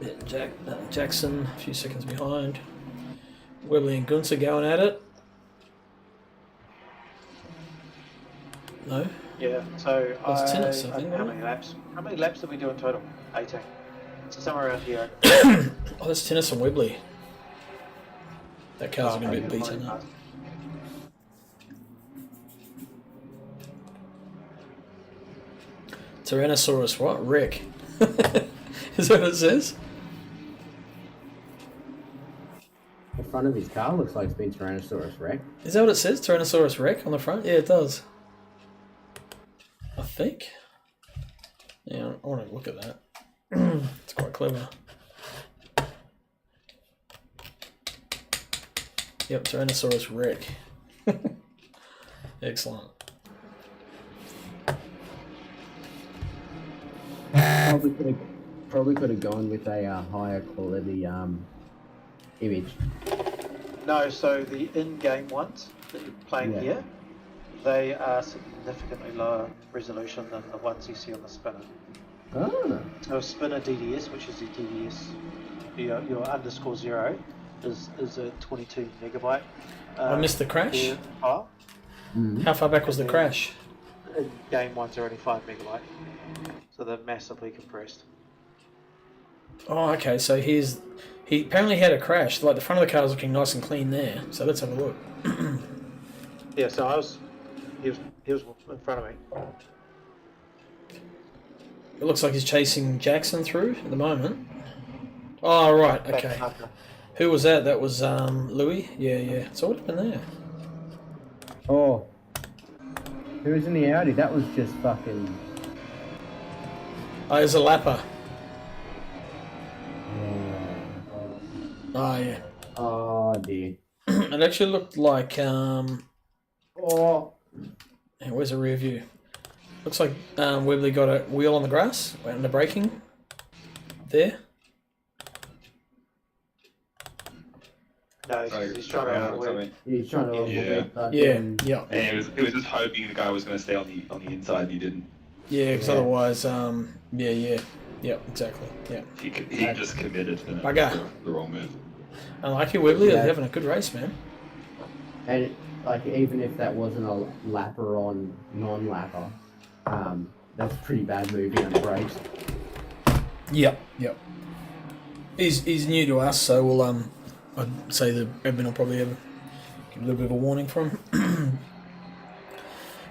Yeah, Jackson a few seconds behind. Webley and Gunther going at it. No? Yeah, so That's tennis, I think, how wasn't many laps? How many laps did we do in total? 18. So somewhere around here. Oh, that's tennis and Webley. That car's going to be beaten up. Tyrannosaurus, what? Wreck. Is that what it says? The front of his car looks like it's been Tyrannosaurus Rex. Is that what it says? Tyrannosaurus Rex on the front? Yeah, it does. I think. Yeah, I want to look at that. It's quite clever. Yep, Tyrannosaurus Rex. Excellent. Probably could have gone with a higher quality image. No, so the in-game ones that you're playing Yeah. here, they are significantly lower resolution than the ones you see on the spinner. Oh. So a spinner DDS, which is your DDS, your underscore 0, is a 22 megabyte. I missed the crash. File. How far back was the crash? In-game ones are only 5 megabyte, so they're massively compressed. Oh, okay. So he apparently had a crash. Like the front of the car was looking nice and clean there. So let's have a look. Yeah, so he was in front of me. It looks like he's chasing Jackson through at the moment. Oh, right. Okay. Who was that? That was Louis. Yeah. So what happened there? Oh. Who was in the Audi? That was just fucking... Oh, it was a lapper. Oh, yeah. Oh, dear. It actually looked like... Oh. Hey, where's the rear view? Looks like Webley got a wheel on the grass and the braking. There. No, he's trying to avoid. He's trying to avoid Yeah. And it was just hoping the guy was going to stay on the inside, and he didn't. Yeah, because otherwise, yeah, exactly. Yeah. He just committed to Bugger. the wrong move. Unlucky Webley, they're having a good race, man. And like, even if that wasn't a lapper on non-lapper, that's a pretty bad movie on the brakes. Yep. He's new to us, so we'll I'd say the admin will probably have give a little bit of a warning for him.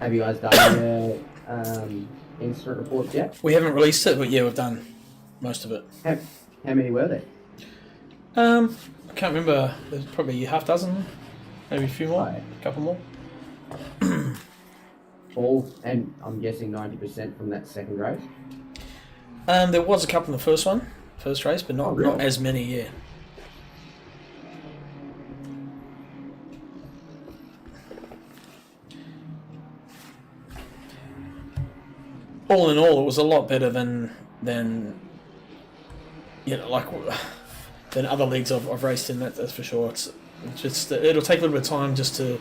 Have you guys done the incident reports yet? We haven't released it, but yeah, we've done most of it. How many were there? I can't remember. There's probably half dozen, maybe a few more, Right. a couple more. All, and I'm guessing 90% from that second race. There was a couple in the first race, but not really? not as many. Yeah. All in all, it was a lot better than than other leagues I've raced in. That's for sure. It's just it'll take a little bit of time just to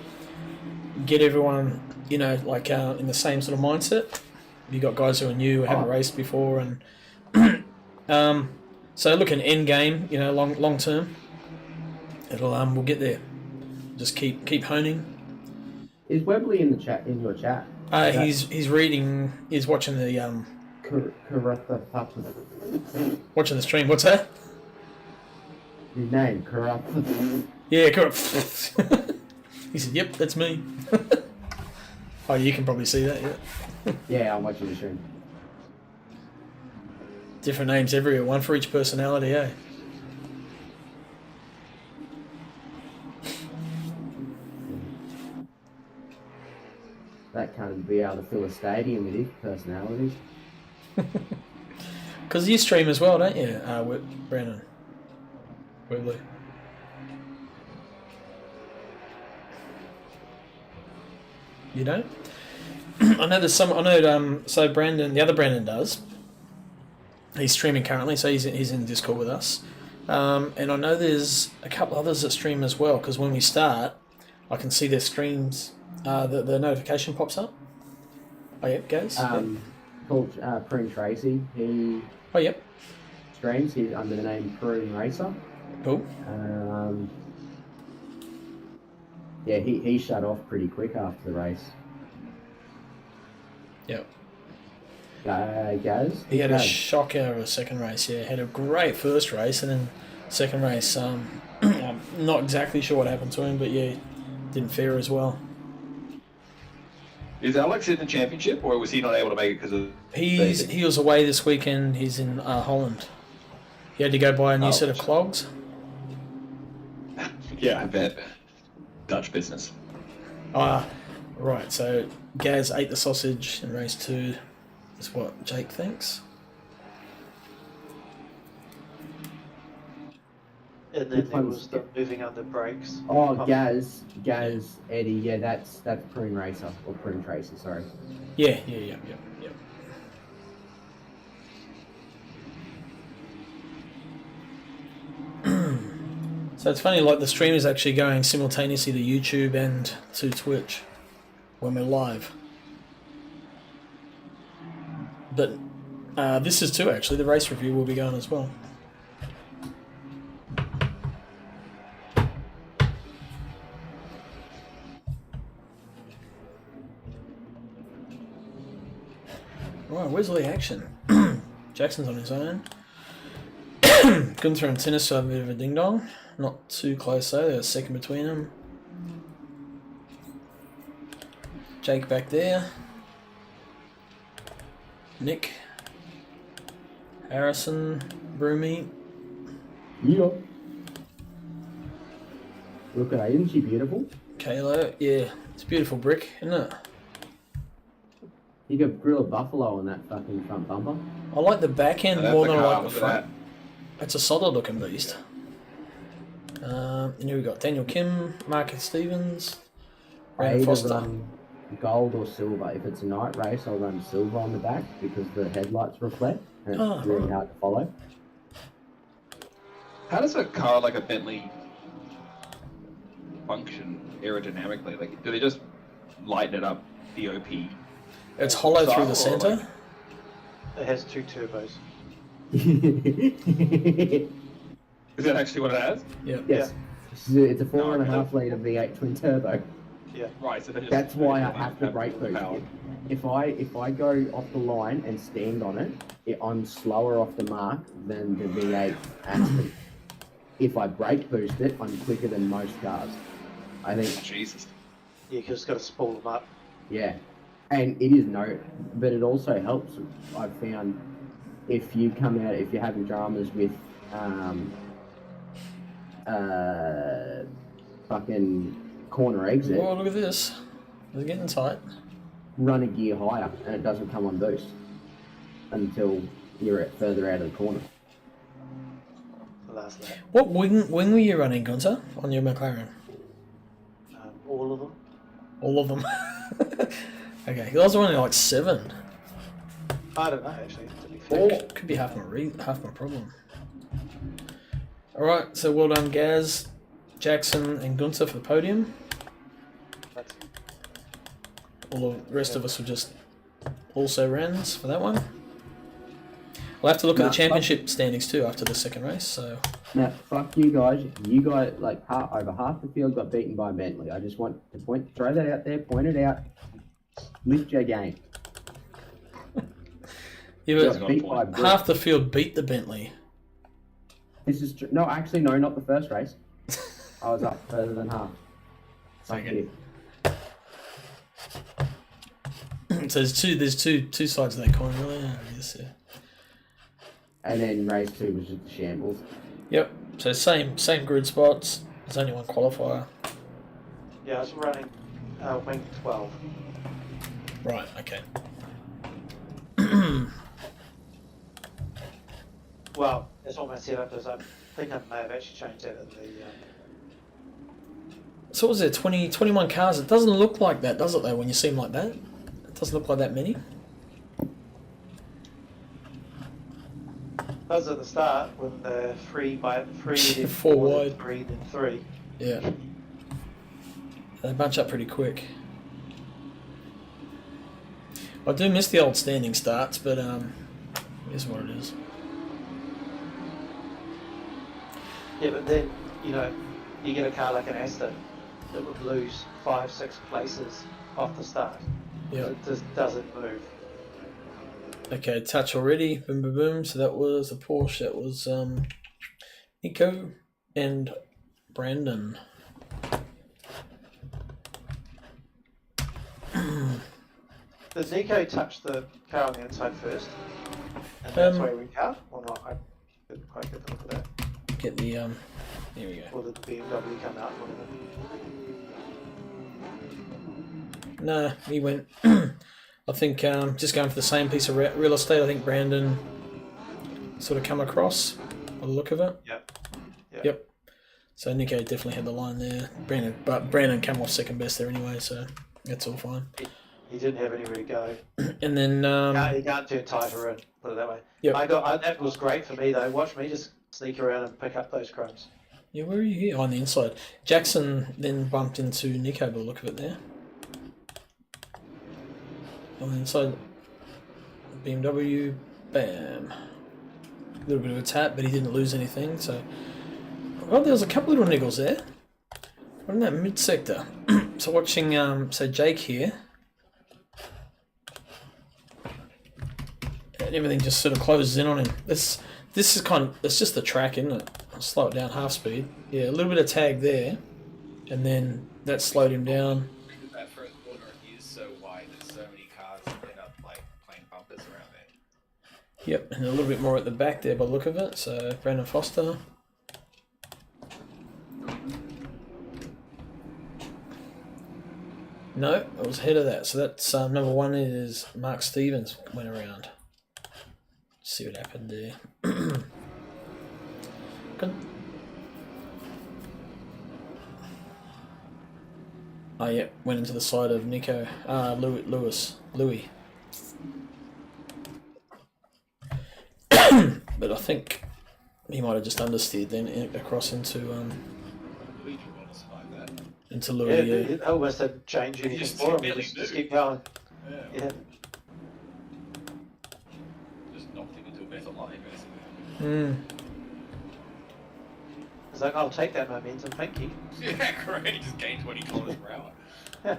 get everyone in the same sort of mindset. You got guys who are new, who haven't raced before, and so looking end game, long term, it'll we'll get there. Just keep honing. Is Webley in the chat? In your chat? He's reading. He's watching the watching the stream. What's that? His name, Karatha. Yeah, correct. He said, "Yep, that's me." Oh, you can probably see that. Yeah. Yeah, I'm watching the stream. Different names everywhere. One for each personality. Eh? That can't be able to fill a stadium with his personalities. Because you stream as well, don't you, Brandon? Webley. You don't? I know there's some. I know. So Brandon, the other Brandon does. He's streaming currently, so he's in Discord with us. And I know there's a couple others that stream as well, because when we start, I can see their streams, the notification pops up. Oh, yep, goes. Called Prune Tracy. He Oh, yep. streams. He's under the name Prune Racer. Cool. Yeah, he shut off pretty quick after the race. Yep. Gaz? He had a shocker of a second race, yeah. Had a great first race, and then second race, I'm not exactly sure what happened to him, but yeah, didn't fare as well. Is Alex in the championship, or was he not able to make it because of? He was away this weekend. He's in Holland. He had to go buy a new set of clogs. Yeah, I bet. Dutch business. Right. So Gaz ate the sausage in race 2. Is what Jake thinks. And then there was the moving under brakes. Oh, Gaz, Eddie, yeah, that's Prune Racer, or Prune Tracer, sorry. Yeah. So it's funny, like the stream is actually going simultaneously to YouTube and to Twitch when we're live. But this is too, actually. The race review will be going as well. Right, where's all the action? Jackson's on his own. Gunther and Tennis have a bit of a ding-dong. Not too close though, there's a second between them. Jake back there. Nick. Harrison. Broomy. Yeah. Look at her, isn't she beautiful? Kayla, yeah. It's a beautiful brick, isn't it? You got grill a buffalo on that fucking front bumper. I like the back end That's more the than I car, like the look at front. It's a solid looking beast. And here we got Daniel Kim, Marcus Stevens, I Ryan either Foster. run gold or silver. If it's a night race, I'll run silver on the back because the headlights reflect and it's really hard to follow. How does a car like a Bentley function aerodynamically? Like, do they just lighten it up, DOP? It's hollow through the Style, or centre. like- It has 2 turbos. Is that actually what it has? Yep. Yes. It's a 4.5 okay. litre V8 twin turbo. Yeah. Right, so they just, That's why I they have to brake boost. power. If I go off the line and stand on it, I'm slower off the mark than the V8 Aston. If I brake boost it, I'm quicker than most cars. I think, Jesus. Yeah, because it's got to spool them up. yeah. And it is but it also helps. I've found if you're having dramas with fucking corner exit, Oh, look at this. They're getting tight. run a gear higher and it doesn't come on boost until you're further out of the corner. Last lap. What wing were you running, Gunther, on your McLaren? All of them. All of them. Okay, I was running like 7. I don't know, actually, to be fair. Could be half my problem. Alright, so well done Gaz, Jackson and Gunther for the podium. That's All the rest of us were just also rans for that one. We'll have to look at the championship standings too after the second race, so... Now, fuck you guys. You guys, like, over half the field got beaten by Bentley. I just want to throw that out there, point it out, lift your game. Yeah, Got but beat by Brett. half the field beat the Bentley. This is true. No, actually, no, not the first race. I was up further than half. Fuck Okay. you. So there's two sides of that coin, really. I guess, yeah. And then race 2 was just a shambles. Yep. So same grid spots. There's only one qualifier. Yeah, I was running wing 12. Right. Okay. Well, that's what my setup is. I think I may have actually changed that at the... So what was there 21 cars? It doesn't look like that, does it? Though, when you see them like that, it doesn't look like that many. That was at the start when the 3 by 3, then 4 4, then wide. 3, then 3. Yeah. They bunch up pretty quick. I do miss the old standing starts, but it is what it is. Yeah, but then, you know, you get a car like an Aston that would lose 5-6 places off the start. Yeah. It just doesn't move. Okay, touch already. Boom, boom, boom. So that was a Porsche. That was Nico and Brandon. Did Nico touch the car on the inside first? And that's why he went out? Or not? I didn't quite get the look of that. Get the here we go. Or did the BMW come out? Nah, he went. I think just going for the same piece of real estate. I think Brandon sort of come across by the look of it. Yep. So Nico definitely had the line there. Brandon came off second best there anyway, so that's all fine. He didn't have anywhere to go. And then He can't turn tighter in, put it that way. Yep. That was great for me though. Watch me just sneak around and pick up those crumbs. yeah, where are you here? Oh, on the inside. Jackson then bumped into Nico by the look of it there. On the inside, BMW, bam. A little bit of a tap, but he didn't lose anything. So, well, there was a couple little niggles there. We're in that mid sector. So watching, so Jake here, and everything just sort of closes in on him. This is it's just the track, isn't it? I'll slow it down half speed. Yeah, a little bit of tag there, and then that slowed him down. That first corner is so wide. There's so many cars that end up like playing bumpers around there. Yep, and a little bit more at the back there by the look of it. So Brandon Foster. No, it was ahead of that. So that's number one is Mark Stevens went around. Let's see what happened there. Good. Oh yeah, went into the side of Nico. Louis. But I think he might have just understeered then across into Louis. Yeah, it almost didn't change anything for him. Just keep going. Yeah. Just knocked him into a better line, basically. It's like, I'll take that momentum, thank you. Yeah, great. He just gained 20 kilometers per hour. Yeah.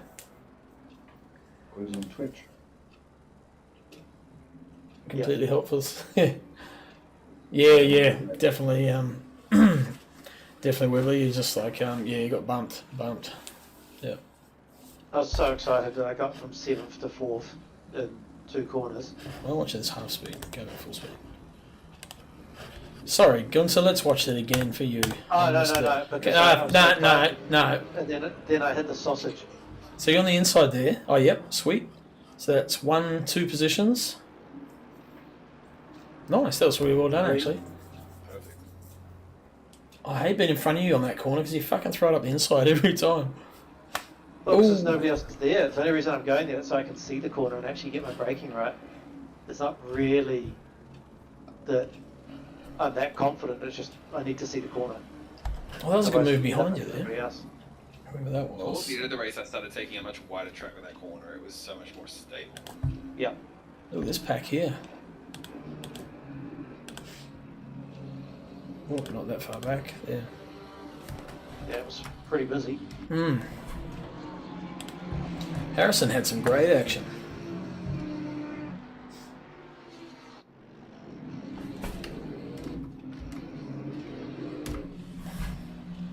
Was on Twitch. Completely helpful. yeah, definitely. Definitely Wibbly. He's just like, he got bumped. Yeah. I was so excited that I got from 7th to 4th in 2 corners. I'll watch this half speed. Go back full speed. Sorry, Gunther, let's watch that again for you. Oh, no. Okay, no. And then I hit the sausage. So you're on the inside there. Oh, yep, sweet. So that's 1, 2 positions. Nice, that was really well done, actually. Perfect. I hate being in front of you on that corner because you fucking throw it up the inside every time. Well, because nobody else is there. It's the only reason I'm going there so I can see the corner and actually get my braking right. It's not really that I'm that confident, it's just I need to see the corner. Well, that was a good Otherwise, move behind you everybody there. else. Whoever that Towards was. the end of the race, I started taking a much wider track with that corner. It was so much more stable. Yeah. Look at this pack here. Oh, not that far back. Yeah. Yeah, it was pretty busy. Harrison had some great action.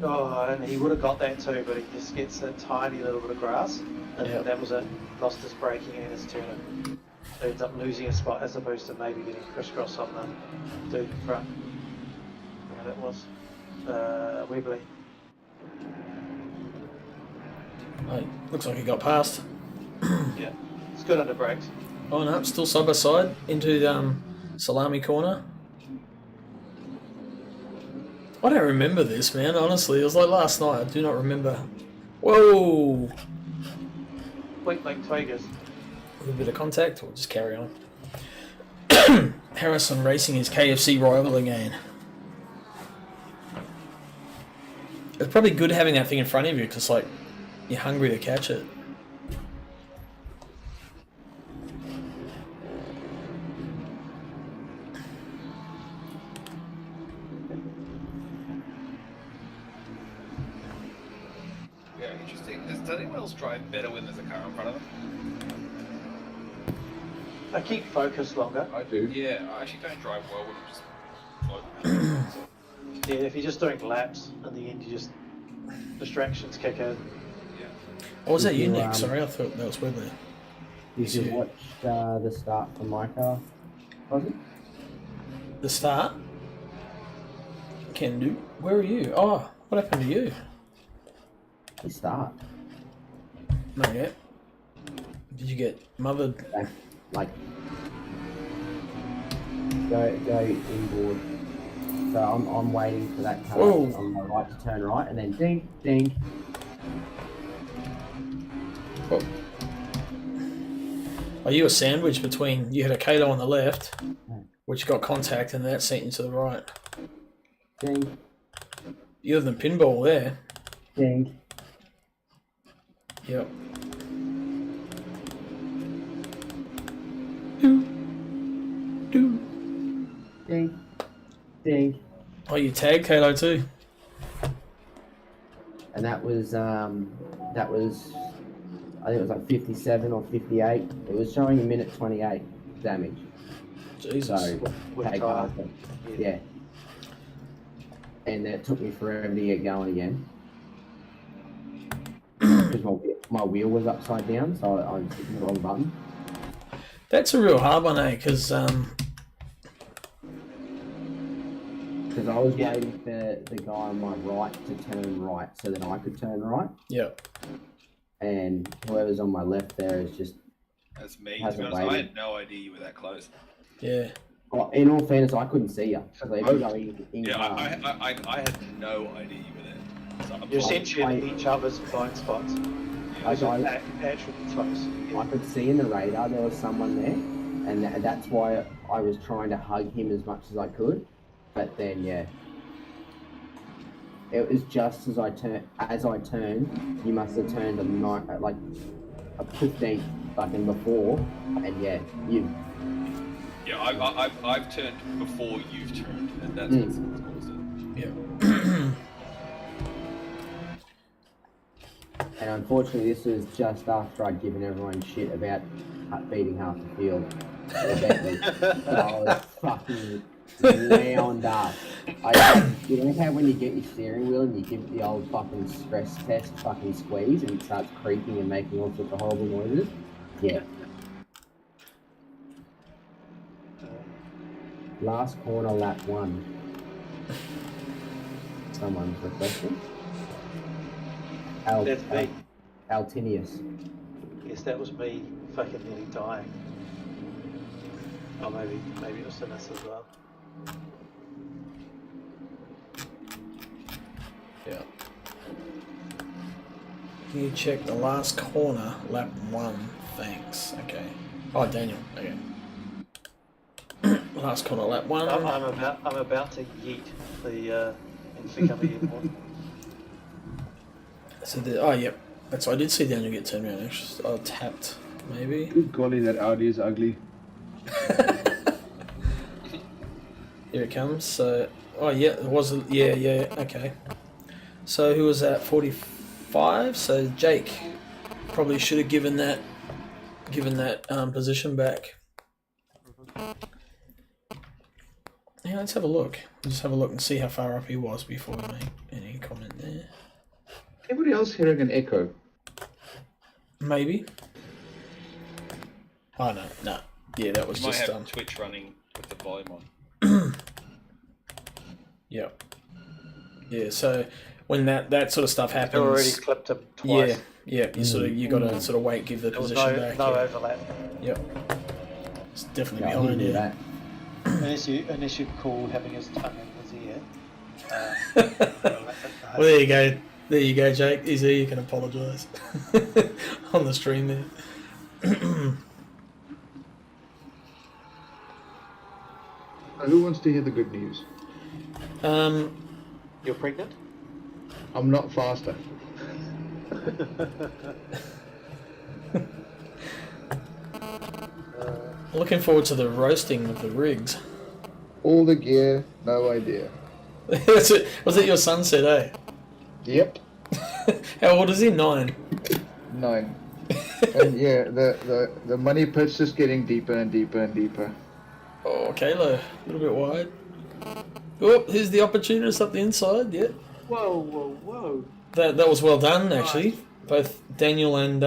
Oh, and he would have got that too, but he just gets a tiny little bit of grass, and Yep. that was it. Lost his braking and his turning. So he ends up losing a spot as opposed to maybe getting crisscross on the dude in front. Yeah, that was Webley. Oh, looks like he got past. Yeah, it's good under brakes. Oh no, still side by side into the Salami corner. I don't remember this, man, honestly. It was like last night. I do not remember. Whoa! Weak like Tigers. A little bit of contact, or just carry on. Harrison Racing is KFC rival again. It's probably good having that thing in front of you because, like, you're hungry to catch it. Yeah, interesting. Does anyone else drive better when there's a car in front of them? I keep focused longer. I do. Yeah, I actually don't drive well when I'm just floating. Yeah, if you're just doing laps, in the end, you just distractions kick in. Yeah. Or was that Did you, you, Nick? Sorry, I thought that was Webley. Did you watch the start from my car? Was it? The start? Can do. Where are you? Oh, what happened to you? The start. Not yet. Did you get mothered? Like, go inboard. So I'm waiting for that car Whoa. on my right to turn right, and then ding, ding. Oh. Are you a sandwich between, you had a Kato on the left, which got contact, and that sent you to the right. Ding, You're the pinball there. ding. Yep. Ding, ding. Oh, you tagged Kato too? And that was I think it was like 57 or 58. It was showing a minute 28 damage. Jesus. So With take car. half it. Yeah. And it took me forever to get going again. Because my wheel was upside down, so I was hitting the wrong button. That's a real hard one, eh? Because I was waiting for the guy on my right to turn right so that I could turn right. Yep. And whoever's on my left there is just That's me. To be hasn't honest, I waited. had no idea you were that close. Yeah. Well, in all fairness, I couldn't see you. So if you go in Yeah, car, I had no idea you were there. So I'm You're like, essentially in each other's blind spots. I, Actually close. I could see in the radar there was someone there, and that's why I was trying to hug him as much as I could. But then, yeah, it was just as I turned. You must have turned like a 15 fucking before, and yeah, you. Yeah, I've turned before you've turned, and that's what's caused it. Yep. And unfortunately, this was just after I'd given everyone shit about beating half the field. So I was fucking wound up. You know how when you get your steering wheel and you give it the old fucking stress test fucking squeeze and it starts creaking and making all sorts of horrible noises? Yeah. Last corner, lap 1. Someone's requesting. That's me. Altinius. Yes, that was me fucking nearly dying. Oh, maybe it was Sinus as well. Yeah. Can you check the last corner, lap 1? Thanks. Okay. Oh, Daniel. Okay. Last corner, lap 1. I'm about to yeet the Kyalami airport. So oh, yep. That's I did see Daniel get turned around. Actually, I tapped maybe. Good golly, that Audi is ugly. Here it comes. So, oh yeah, it was. Yeah. Okay. So who was that? 45. So Jake probably should have given that position back. Yeah, let's have a look. Just have a look and see how far up he was before we make any comment there. Anybody else hearing an echo? Maybe. Oh no. Yeah, that was You might just have Twitch running with the volume on. Yep. Yeah, so when that sort of stuff happens, You already clipped him twice. Yeah. You got to sort of wait, give the There was position back. no Yeah. overlap. Yep. It's definitely No, he behind didn't do you. that. Unless you call having his tongue in his ear. Well, there you go. There you go, Jake. He's here. You can apologise on the stream there. Who wants to hear the good news? You're pregnant? I'm not faster. Looking forward to the roasting of the rigs. All the gear, no idea. Was it your son said, eh? Yep, How old is he? 9. 9. And yeah, the money pit's just getting deeper and deeper and deeper. Oh, Kayla, a little bit wide. Oh, here's the opportunist up the inside, yeah. Whoa, whoa, whoa. That was well done, actually. Both Daniel and,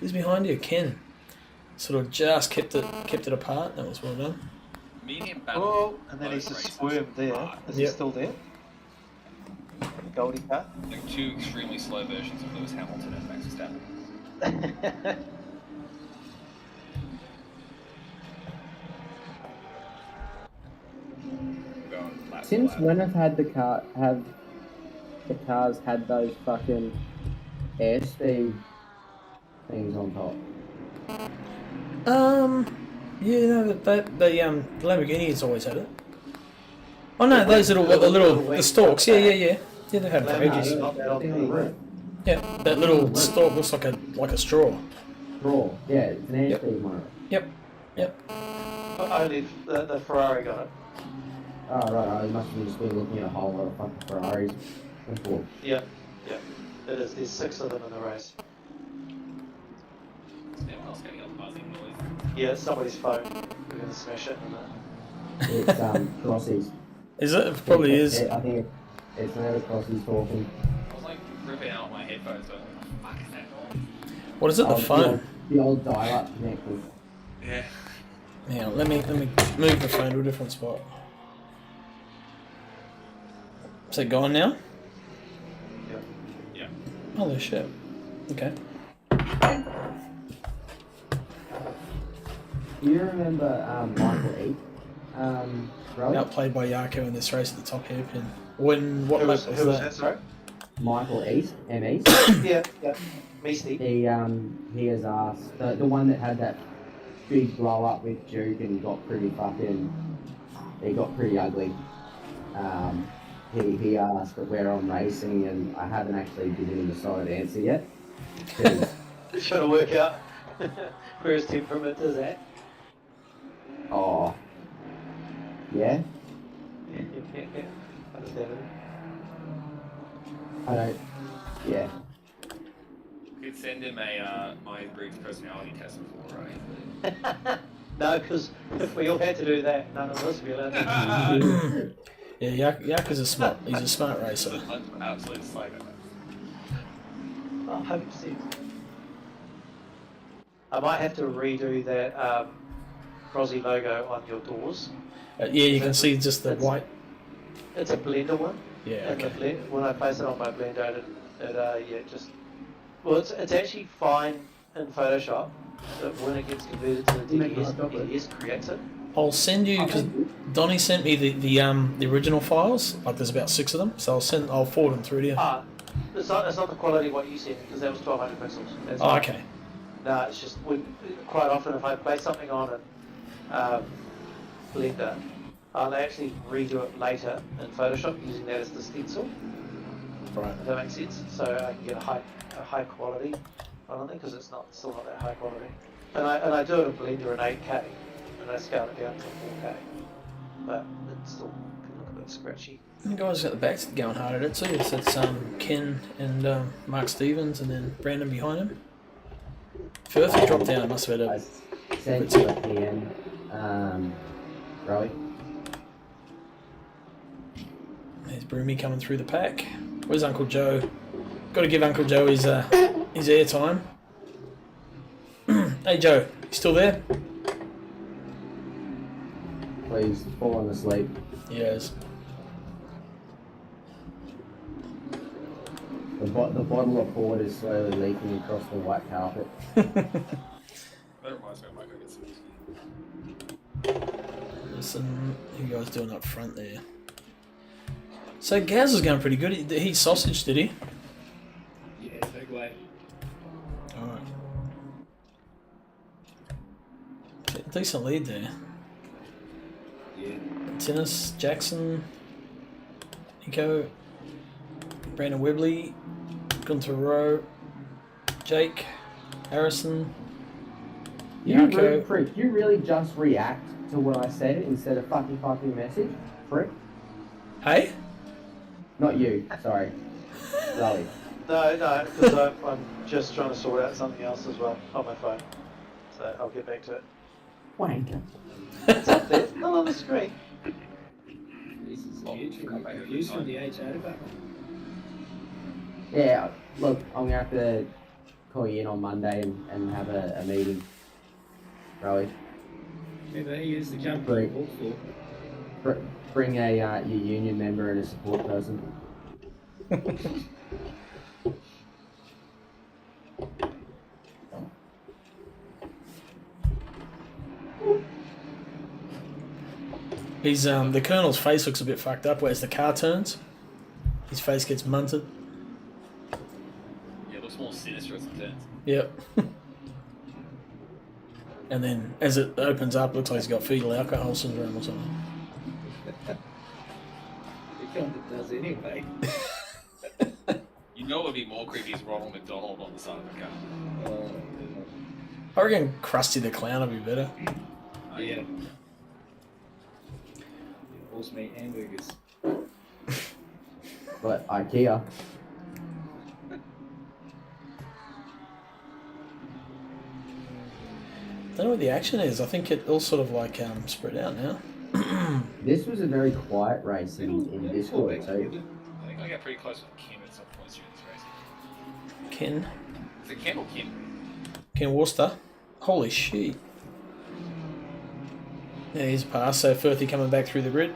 who's behind you? Ken. Sort of just kept it apart. That was well done. Me and him battled. Oh, and then both he's just races. swerved there. Is he Yep. still there? Goldie car? Like 2 extremely slow versions of Lewis Hamilton and Max Verstappen. Going lap to Since lap. when have the cars had those fucking airspeed things on top? Yeah, no, the Lamborghini's always had it. Oh no, those the stalks. Yeah, they've had it for ages. Not that on the roof. Yeah, that little stalk looks like a straw. Raw. Yeah, it's an airspeed motor. Yep. Only the Ferrari got it. Oh, right, I must have just been looking at a whole lot of fucking Ferraris before. Yeah. It is. There's 6 of them in the race. Is anyone else getting a buzzing noise? Yeah, it's somebody's phone. We're gonna smash it in a minute. It's Crossies. Is it? It probably is. I think it's whenever Crossies talking. I was like ripping out my headphones, but what the fuck is that noise? What is it? The phone. The old dial-up connector. Yeah. Yeah, let me move the phone to a different spot. Is it gone now? Yeah. Holy shit. Okay. Do you remember Michael E? Rose? Outplayed by Yarko in this race at the top hairpin. What Who lap was was that, that? sorry? Michael East, M.E. Yeah. Measty. He has asked the one that had that big blow up with Duke and got pretty ugly. He asked where I'm racing, and I haven't actually given him a solid answer yet. 'Cause Trying to work out where his temperament is at. oh, yeah, Understand I don't. Yeah, Could send him a Myers-Briggs personality test before, right? it. No, because if we all had to do that, none of us would be allowed to. Yeah, Yarko's he's a smart racer. Absolute psycho. 100%. I might have to redo that Crosby logo on your doors. Yeah, you can see just the white. It's a blender one. Yeah, And the okay. when I place it on my blender, it's actually fine in Photoshop, but when it gets converted to the DDS creates it. I'll send you because Donnie sent me the original files. Like there's about 6 of them, so I'll forward them through to you. It's not the quality of what you sent because that was 1200 pixels. That's Oh, not- okay. No, it's just quite often if I place something on in Blender, I'll actually redo it later in Photoshop using that as the stencil. Right. If that makes sense. So I can get a high quality on it because it's still not that high quality. And I do it in Blender in 8K and I scale it down to 4K, but it still can look a bit scratchy. The guys at the back's going hard at it too. So it's Ken and Mark Stevens, and then Brandon behind him. Firth dropped down. Must have had I a. sent you a PM, Rowie. There's Broomy coming through the pack. Where's Uncle Joe? Got to give Uncle Joe his airtime. Hey Joe, you still there? Please, falling asleep. Yes. The bottle of port is slowly leaking across the white carpet. That reminds me, I might go get some whiskey. Listen, what you guys doing up front there? So Gaz is going pretty good. He sausage, did he? Yeah, big way. Alright. Decent lead there. Yeah. Tinnis, Jackson, Nico, Brandon Webley, Gunter Rowe, Jake, Harrison, Yarko. Prick, you really just react to what I said instead of fucking message? Prick? Hey? Not you, sorry. Zoe. No, because I'm just trying to sort out something else as well on my phone. So I'll get back to it. Wanker. It's up there, not on the screen. This is views from the HA department. Yeah, look, I'm gonna have to call you in on Monday and have a meeting. Really. Maybe they use the company you work for. Bring a your union member and a support person. He's the Colonel's face looks a bit fucked up. Whereas the car turns, his face gets munted. Yeah, it looks more sinister as it turns. Yep. And then as it opens up, looks like he's got fetal alcohol syndrome or something. It kind of does anyway. You know what would be more creepy is Ronald McDonald on the side of the car. I reckon Krusty the Clown would be better. Yeah. Horse meat hamburgers. But IKEA. I don't know what the action is. I think it all sort of like spread out now. This was a very quiet race in Discord too. I think I got pretty close with Kim at some points during this race. Ken. Is it Ken or Kim? Ken Worcester. Holy shit. Yeah, he's passed. So Firthy coming back through the grid.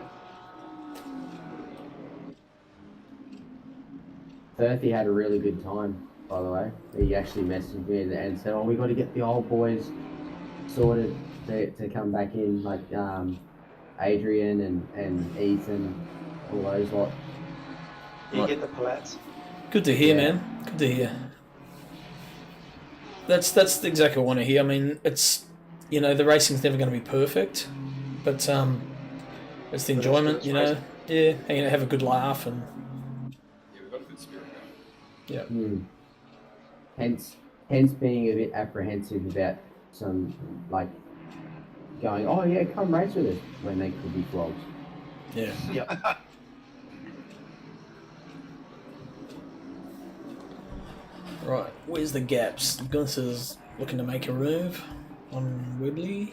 Firthy had a really good time, by the way. He actually messaged me and said, "Oh, we got to get the old boys sorted to come back in, like Adrian and Ethan, all those lot." You get the pallets. Good to hear, man. Good to hear. That's exactly what I want to hear. I mean, it's, you know, the racing's never going to be perfect, but it's the enjoyment, you know. Yeah, and have a good laugh and. Yeah, we've got a good spirit going. Yeah. Hence being a bit apprehensive about some, like, going, "Oh yeah, come race with us," when they could be flogged. Yeah. Yeah. Right, where's the gaps? Gunther's looking to make a move on Webley.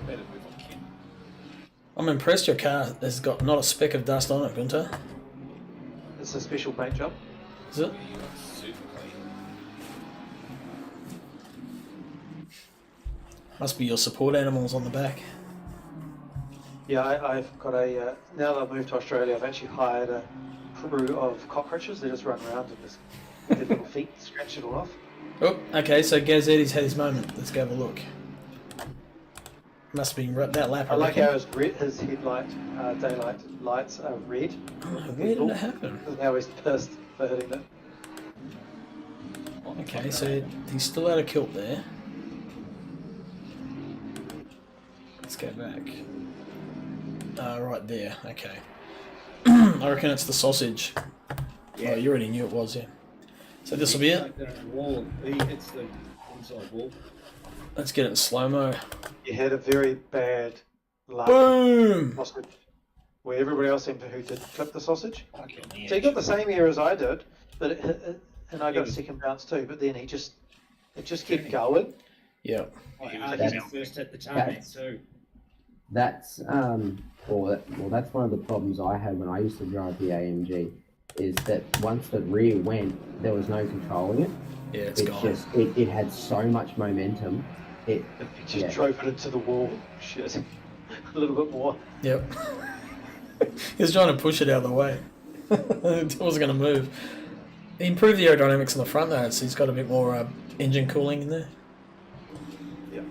Better move on Kim. I'm impressed your car has got not a speck of dust on it, Gunther. It's a special paint job. Is it? You look super clean. Must be your support animals on the back. Yeah, I've got a, now that I've moved to Australia, I've actually hired a crew of cockroaches. They just run around and just with their little feet scratch it all off. Oh, okay, so Gazetti's had his moment. Let's go have a look. Must have been that lap, I like reckon. how his headlight, daylight lights are red. Oh, where did it happen? And now he's pissed for hitting it. Okay, so he's still out of kilt there. Let's go back. Right there, okay. I reckon it's the sausage. Yeah. Oh, you already knew it was, yeah. So this will be it. Like they're on the wall. He hits the inside wall. Let's get it in slow-mo. You had a very bad lap. Boom! Sausage, where everybody else seemed to who did clip the sausage. Okay. So he got the same air as I did, but and I got a second bounce too. But then it just kept going. Yeah. I argued first hit the tarmac too. That's that's one of the problems I had when I used to drive the AMG, is that once the rear went, there was no controlling it. Yeah, it's gone. It had so much momentum. It just drove it into the wall. Shit, a little bit more. Yep. He was trying to push it out of the way. It wasn't going to move. He improved the aerodynamics on the front though, so he's got a bit more engine cooling in there. Yeah.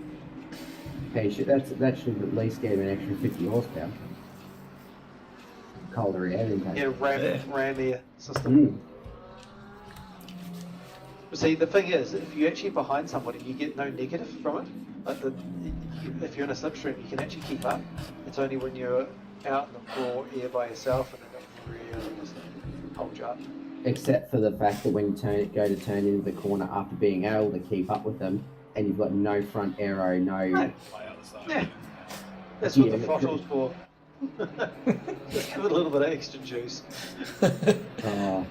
Hey, that should at least give an extra 50 horsepower. Colder air intake. Yeah, ram air system. But see, the thing is, if you're actually behind somebody, you get no negative from it. Like if you're in a slipstream, you can actually keep up. It's only when you're out in the raw air by yourself and then it really just hold you up. Except for the fact that when you go to turn into the corner after being able to keep up with them, and you've got no front aero, no. Yeah. That's what the throttle's for. Just give it a little bit of extra juice. Drive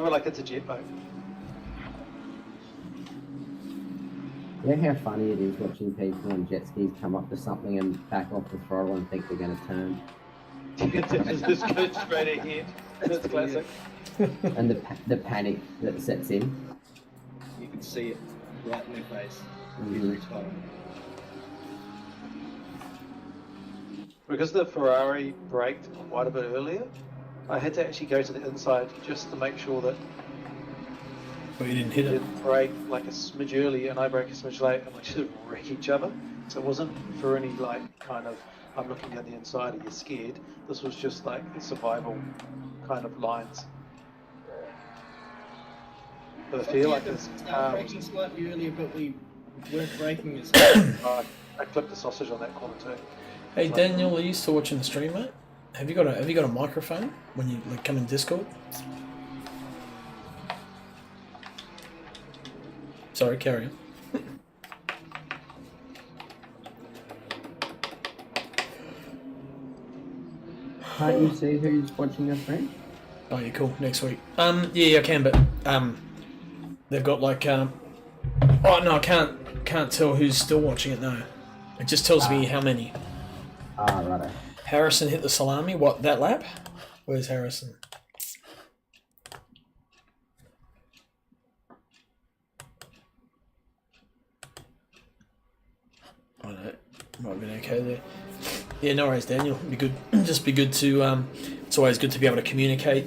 it like it's a jet boat. You know how funny it is watching people on jet skis come up to something and back off the throttle and think they're going to turn. Just go straight ahead. That's classic. And the panic that sets in. You can see it right in their face Mhm. every time. Because the Ferrari braked quite a bit earlier, I had to actually go to the inside just to make sure that But you didn't hit it. didn't brake like a smidge early and I brake a smidge late and we just wreck each other. So it wasn't for any like kind of I'm looking down the inside and you're scared. This was just like survival kind of lines. But I feel like this car was, Braking slightly earlier, but we weren't braking as hard. I clipped the sausage on that corner too. Hey Daniel, are you still watching the stream, mate? Have you got a microphone when you like come in Discord? Sorry, carry on. Can't you see who's watching your stream? Oh yeah, cool. Next week. Yeah, I can, but they've got like oh no, I can't tell who's still watching it. No, it just tells me how many. Righto. Harrison hit the salami. What, that lap? Where's Harrison? Oh no, might have been okay there. Yeah, no worries, Daniel. Be good. Just be good to. It's always good to be able to communicate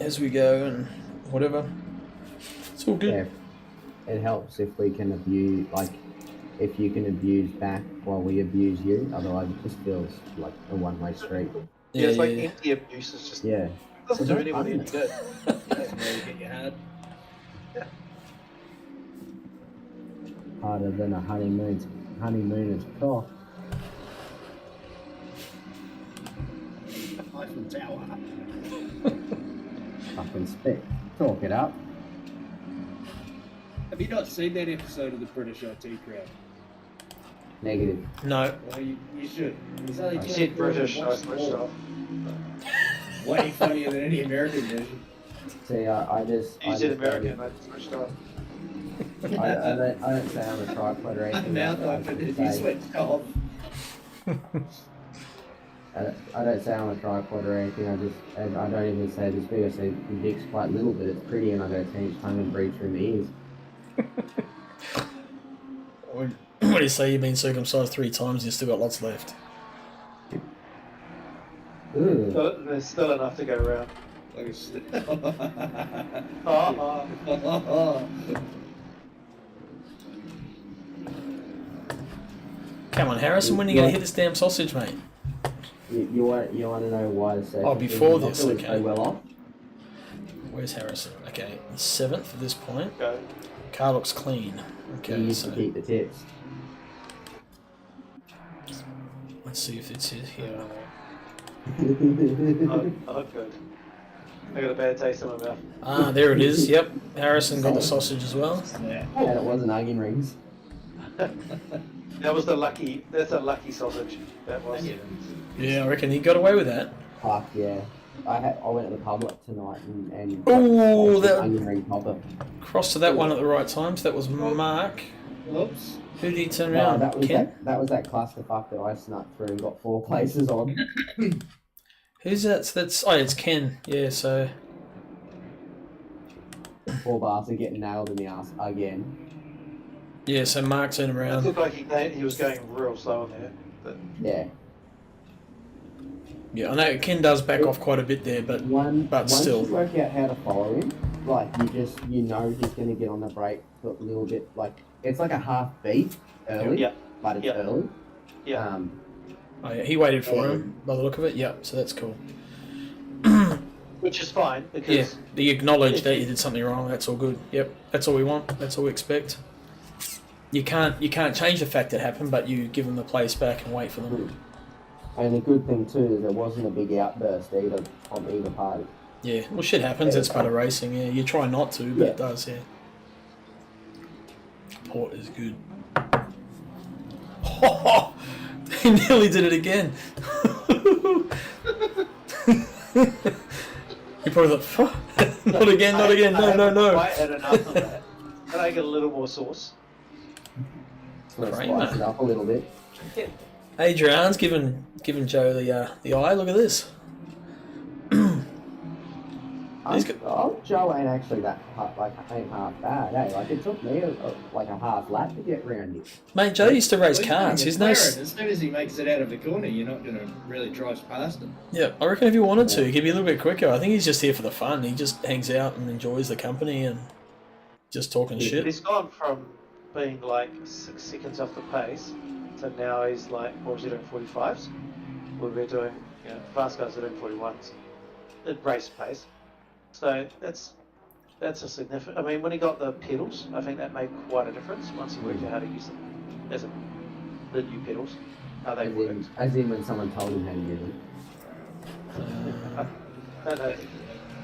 as we go and whatever. It's all good. Yeah, it helps if we can abuse, like, if you can abuse back while we abuse you. Otherwise, it just feels like a one-way street. Yeah, it's like empty abuse. It's just Yeah. doesn't do anybody any good. Doesn't really get you hard. Harder than a honeymooner's cough. Eiffel Tower. Fucking spit. Talk it up. Have you not seen that episode of the British IT Crowd? Negative. No. Well, you should. It's only You said British, I switched off. Way funnier than any American version. See, I just. You I said just American, I switched off. I don't say I'm a tripod or anything. Mouth I open just and you say- switched off. I don't say I'm a tripod or anything. I don't even say this big. I say your dick's quite little, but it's pretty, and I go change tongue and breathe through my ears. What do you say? You've been circumcised 3 times. You still got lots left. Ooh. But there's still enough to go around. Come on, Harrison. When are you going to hit this damn sausage, mate? You want to know why the circus before is not this, doing okay. so well off? Where's Harrison? Okay, 7th at this point. Go. Car looks clean. He Okay, used so to keep the tips. let's see if it's here. Oh, good. I got a bad taste in my mouth. Ah, there it is. Yep, Harrison got the sausage as well. And it wasn't onion rings. That was that's a lucky sausage. That was. Yeah, I reckon he got away with that. Fuck yeah. I went to the public tonight and Ooh, got that- an onion ring popper. Crossed to that one at the right time. So that was Mark. Oops. Who did he turn No, around? that was Ken? that clusterfuck that I snuck through and got 4 places on. Who's that? So that's it's Ken. Yeah, so 4 bars are getting nailed in the ass again. yeah, so Mark turned It around. looked like he was going real slow in there. But Yeah. Yeah, I know Ken does back off quite a bit there, but Once still. you work out how to follow him, like you know he's gonna get on the brake a little bit, like it's like a half beat early, Yeah. but it's Yeah. early. yeah. Oh, yeah, he waited for him by the look of it. Yep, so that's cool. Which is fine because Yeah, he acknowledged that you did something wrong. That's all good. Yep, that's all we want. That's all we expect. you can't change the fact it happened, but you give them the place back and wait for them. And the good thing too is there wasn't a big outburst either on either party. Yeah, well, shit happens. It's part of racing. Yeah, you try not to, but it does. Yeah. Port is good. Oh, he nearly did it again. He probably thought, not again, not again, no. I had enough of that. Can I get a little more sauce? Let's spice it up a little bit. Adrian's giving Joe the eye. Look at this. Joe ain't actually that ain't half bad, eh? Like it took me like a half lap to get round it. Mate, Joe used to race karts. He's no. As soon as he makes it out of the corner, you're not going to really drive past him. Yeah, I reckon if he wanted to, he could be a little bit quicker. I think he's just here for the fun. He just hangs out and enjoys the company and just talking shit. He's gone from being like 6 seconds off the pace to now he's like, what was he doing, 45s? We're doing, fast guys are doing 41s at race pace. So that's a significant. I mean, when he got the pedals, I think that made quite a difference once he worked out how to use them, as in the new pedals, how they worked. As in when someone told him how to use them.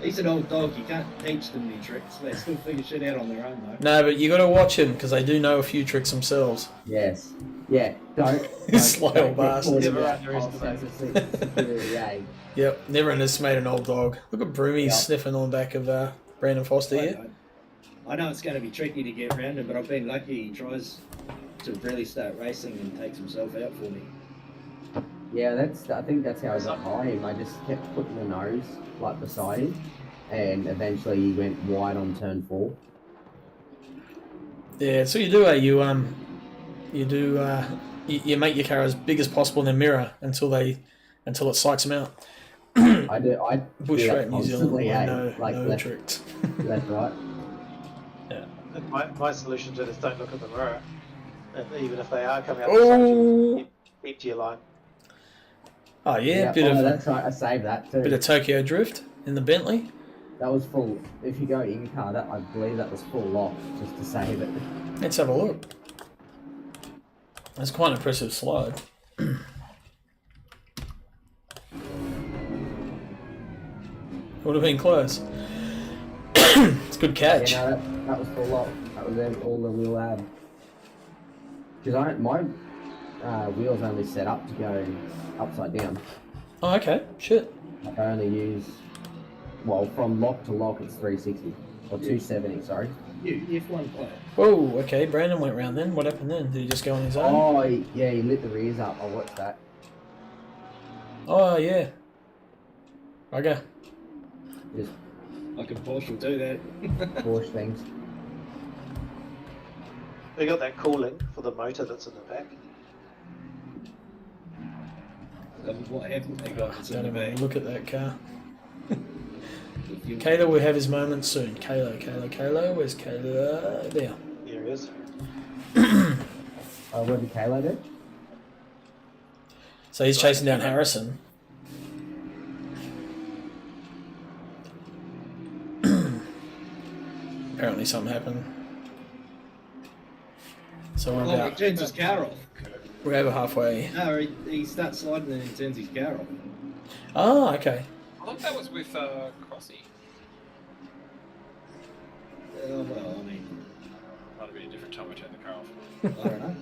He's an old dog. You can't teach them new tricks. They still figure shit out on their own, though. No, but you got to watch him because they do know a few tricks themselves. Yes. Yeah. Don't Slow old bastard. Never underestimate it. Yep, never underestimate an old dog. Look at Broomy sniffing on the back of Brandon Foster here. I know it's going to be tricky to get around him, but I've been lucky he tries to really start racing and takes himself out for me. Yeah, I think that's how I got by him. I just kept putting the nose like beside him, and eventually he went wide on turn 4. Yeah, so you do you make your car as big as possible in the mirror until it psychs them out. I Bush do rate New Zealand, no tricks. That's right. Yeah. And my solution to this: don't look at the mirror, and even if they are coming up, keep to your line. Oh yeah, that's right. I saved that too. Bit of Tokyo Drift in the Bentley. That was full. If you go in car, I believe that was full lock just to save it. Let's have a look. That's quite an impressive slide. Would have been close. It's a good catch. Yeah, no, that was full lock. That was all the wheel had. Because my wheels only set up to go upside down. Oh, okay. Shit. I only use, from lock to lock it's 360 or 270. Sorry. F1 player. Whoa. Okay. Brandon went round then. What happened then? Did he just go on his own? Oh yeah, he lit the rears up. I watched that. Oh yeah. Okay. Just like a Porsche will do that. Porsche things. They got that cooling for the motor that's in the back. What haven't they got that's in the Don't even back? look at that car. Kayla will have his moment soon. Kayla. Where's Kayla? There. Here he is. What did Kayla do? So he's chasing down Harrison. Apparently something happened. So he turns his car off. We're over halfway. No, he starts sliding and he turns his car off. Oh, okay. I thought that was with Crossy. Well, I mean, Might have been a different time I turned the car off. I don't know.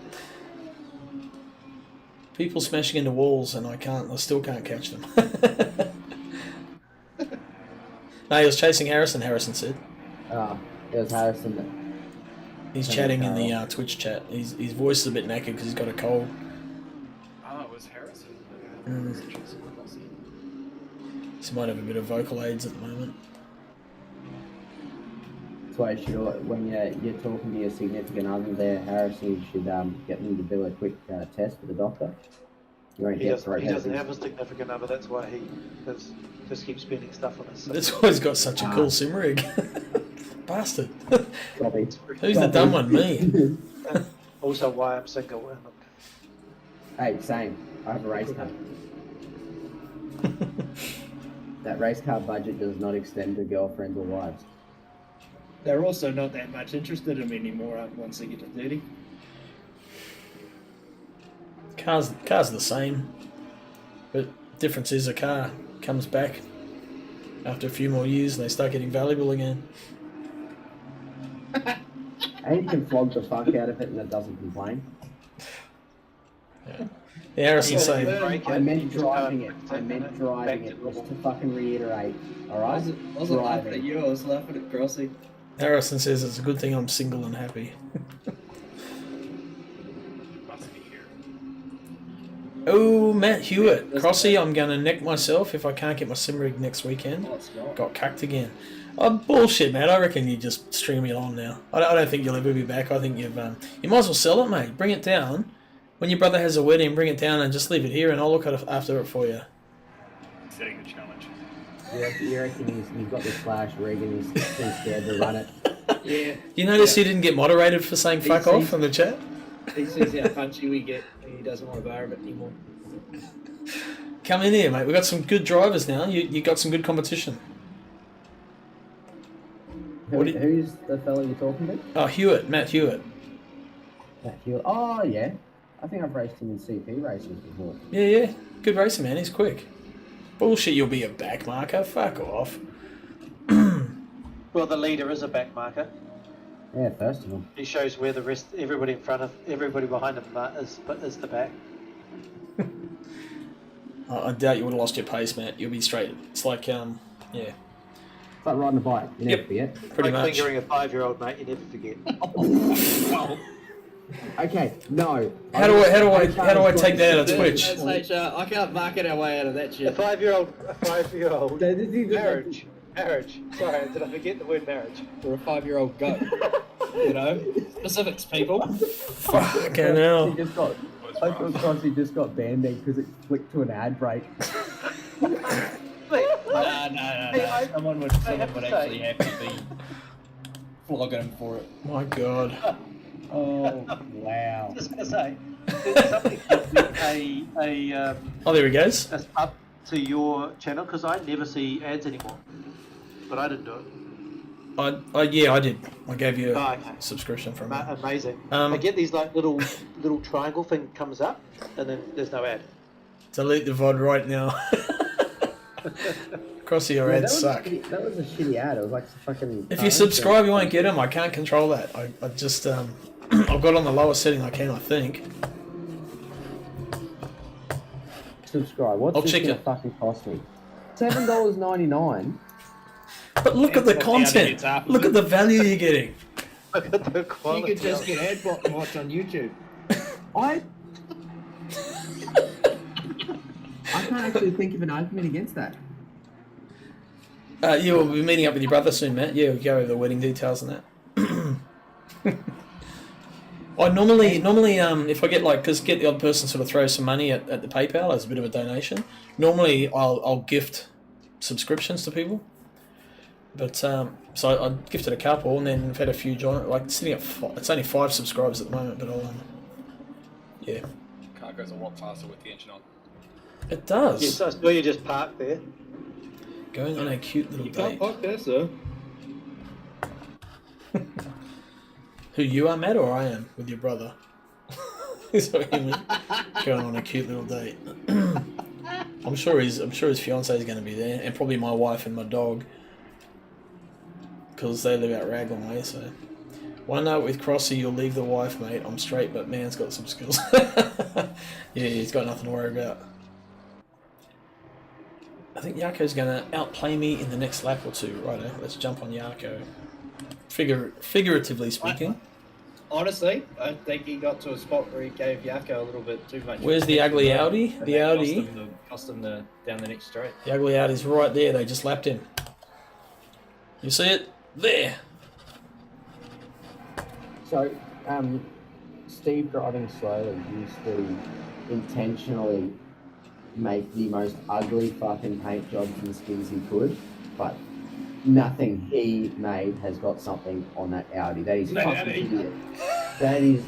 People smashing into walls and I still can't catch them. No, he was chasing Harrison said. It was Harrison that... He's chatting in the Twitch chat. His voice is a bit knackered because he's got a cold. Oh, it was Harrison. So he might have a bit of vocal aids at the moment. That's why when you're talking to your significant other there, Harrison, you should get them to do a quick test with the doctor. You won't He get doesn't have a significant other, that's why he just keeps spending stuff on his... That's why he's got such a cool sim rig. Bastard. Copy. Who's the dumb one? Me. Also why I'm single. Hey, same. I have a race car. That race car budget does not extend to girlfriends or wives. They're also not that much interested in him anymore once they get to 30. Car's the same, but difference is a car comes back after a few more years and they start getting valuable again. And you can flog the fuck out of it and it doesn't complain. Yeah, Harrison's saying. I meant driving it. I meant driving it. Just to fucking reiterate. Alright? I wasn't laughing at you, I was laughing at Crossy. Harrison says it's a good thing I'm single and happy. Must be here. Oh, Matt Hewitt. Crossy, I'm going to neck myself if I can't get my sim rig next weekend. Oh, it's not. Got cucked again. Oh, bullshit, Matt. I reckon you just string me along now. I don't think you'll ever be back. I think you've you might as well sell it, mate. Bring it down. When your brother has a wedding, bring it down and just leave it here and I'll look at it after it for you. Setting the challenge. You reckon he's got this flash rig and he's too scared to run it? Yeah. You notice he didn't get moderated for saying fuck off from the chat? He sees how punchy we get and he doesn't want to borrow it anymore. Come in here, mate. We've got some good drivers now. You got some good competition. Who's the fellow you're talking to? Oh, Hewitt. Matt Hewitt. Matt Hewitt. Oh, yeah. I think I've raced him in CP races before. Yeah. Good racer, man. He's quick. Bullshit, you'll be a back marker. Fuck off. Well, the leader is a back marker. Yeah, first of all. He shows where the rest, everybody in front of, everybody behind him is the back. I doubt you would have lost your pace, Matt. You'll be straight. It's like, yeah. It's like riding a bike. You never forget. Pretty like much. fingering a 5-year-old, mate. You never forget. Okay, no. How do I take that out of Twitch? I can't market our way out of that A shit. 5-year-old Marriage. marriage. Sorry, did I forget the word marriage? Or a 5-year-old goat. You know? Specifics, people. Fucking hell. He just got. I thought Crossy just got banned because it flicked to an ad break. No. Someone would actually have to be flogging him for it. My God. Oh, wow. Just gonna say, did somebody put a Oh, there he goes. up to your channel because I never see ads anymore, but I didn't do it. Yeah, I did. I gave you a Oh, okay. subscription from it. Amazing. I get these like little triangle thing comes up, and then there's no ad. Delete the VOD right now. Crossy, your ads suck. That was a shitty ad. It was like fucking. If you subscribe, you won't get them. I can't control that. I just I've got on the lowest setting I can. I think. Subscribe. What's I'll this check gonna it. fucking cost me? $7.99. But look at the content. Look at the value you're getting. Look at the You quality. could just get ad block and watch on YouTube. I can't actually think of an argument against that. You will be meeting up with your brother soon, Matt. Yeah, we'll go over the wedding details and that. I normally, if I get get the odd person sort of throw some money at the PayPal as a bit of a donation. Normally, I'll gift subscriptions to people. But so I gifted a couple, and then I've had a few join. Like sitting at it's only 5 subscribers at the moment, but I'll yeah. Car goes a lot faster with the engine on. It does. Yes, I saw you just parked there. Going on a cute little date. Fuck that, sir. Who you are, Matt, or I am with your brother? Is that what you mean? Going on a cute little date. I'm sure his fiance is going to be there, and probably my wife and my dog, because they live out Raglan way. So, one note with Crossy, you'll leave the wife, mate. I'm straight, but man's got some skills. Yeah, he's got nothing to worry about. I think Yarko's going to outplay me in the next lap or two. Righto, let's jump on Yarko. Figuratively speaking. Honestly, I think he got to a spot where he gave Yako a little bit too much. Where's the ugly Audi? And The that Audi. cost him down the next straight. The ugly Audi's right there. They just lapped him. You see it? There. So, Steve driving slowly used to intentionally make the most ugly fucking paint jobs and skins he could, but nothing he made has got something on that Audi. That is fucking idiot. That is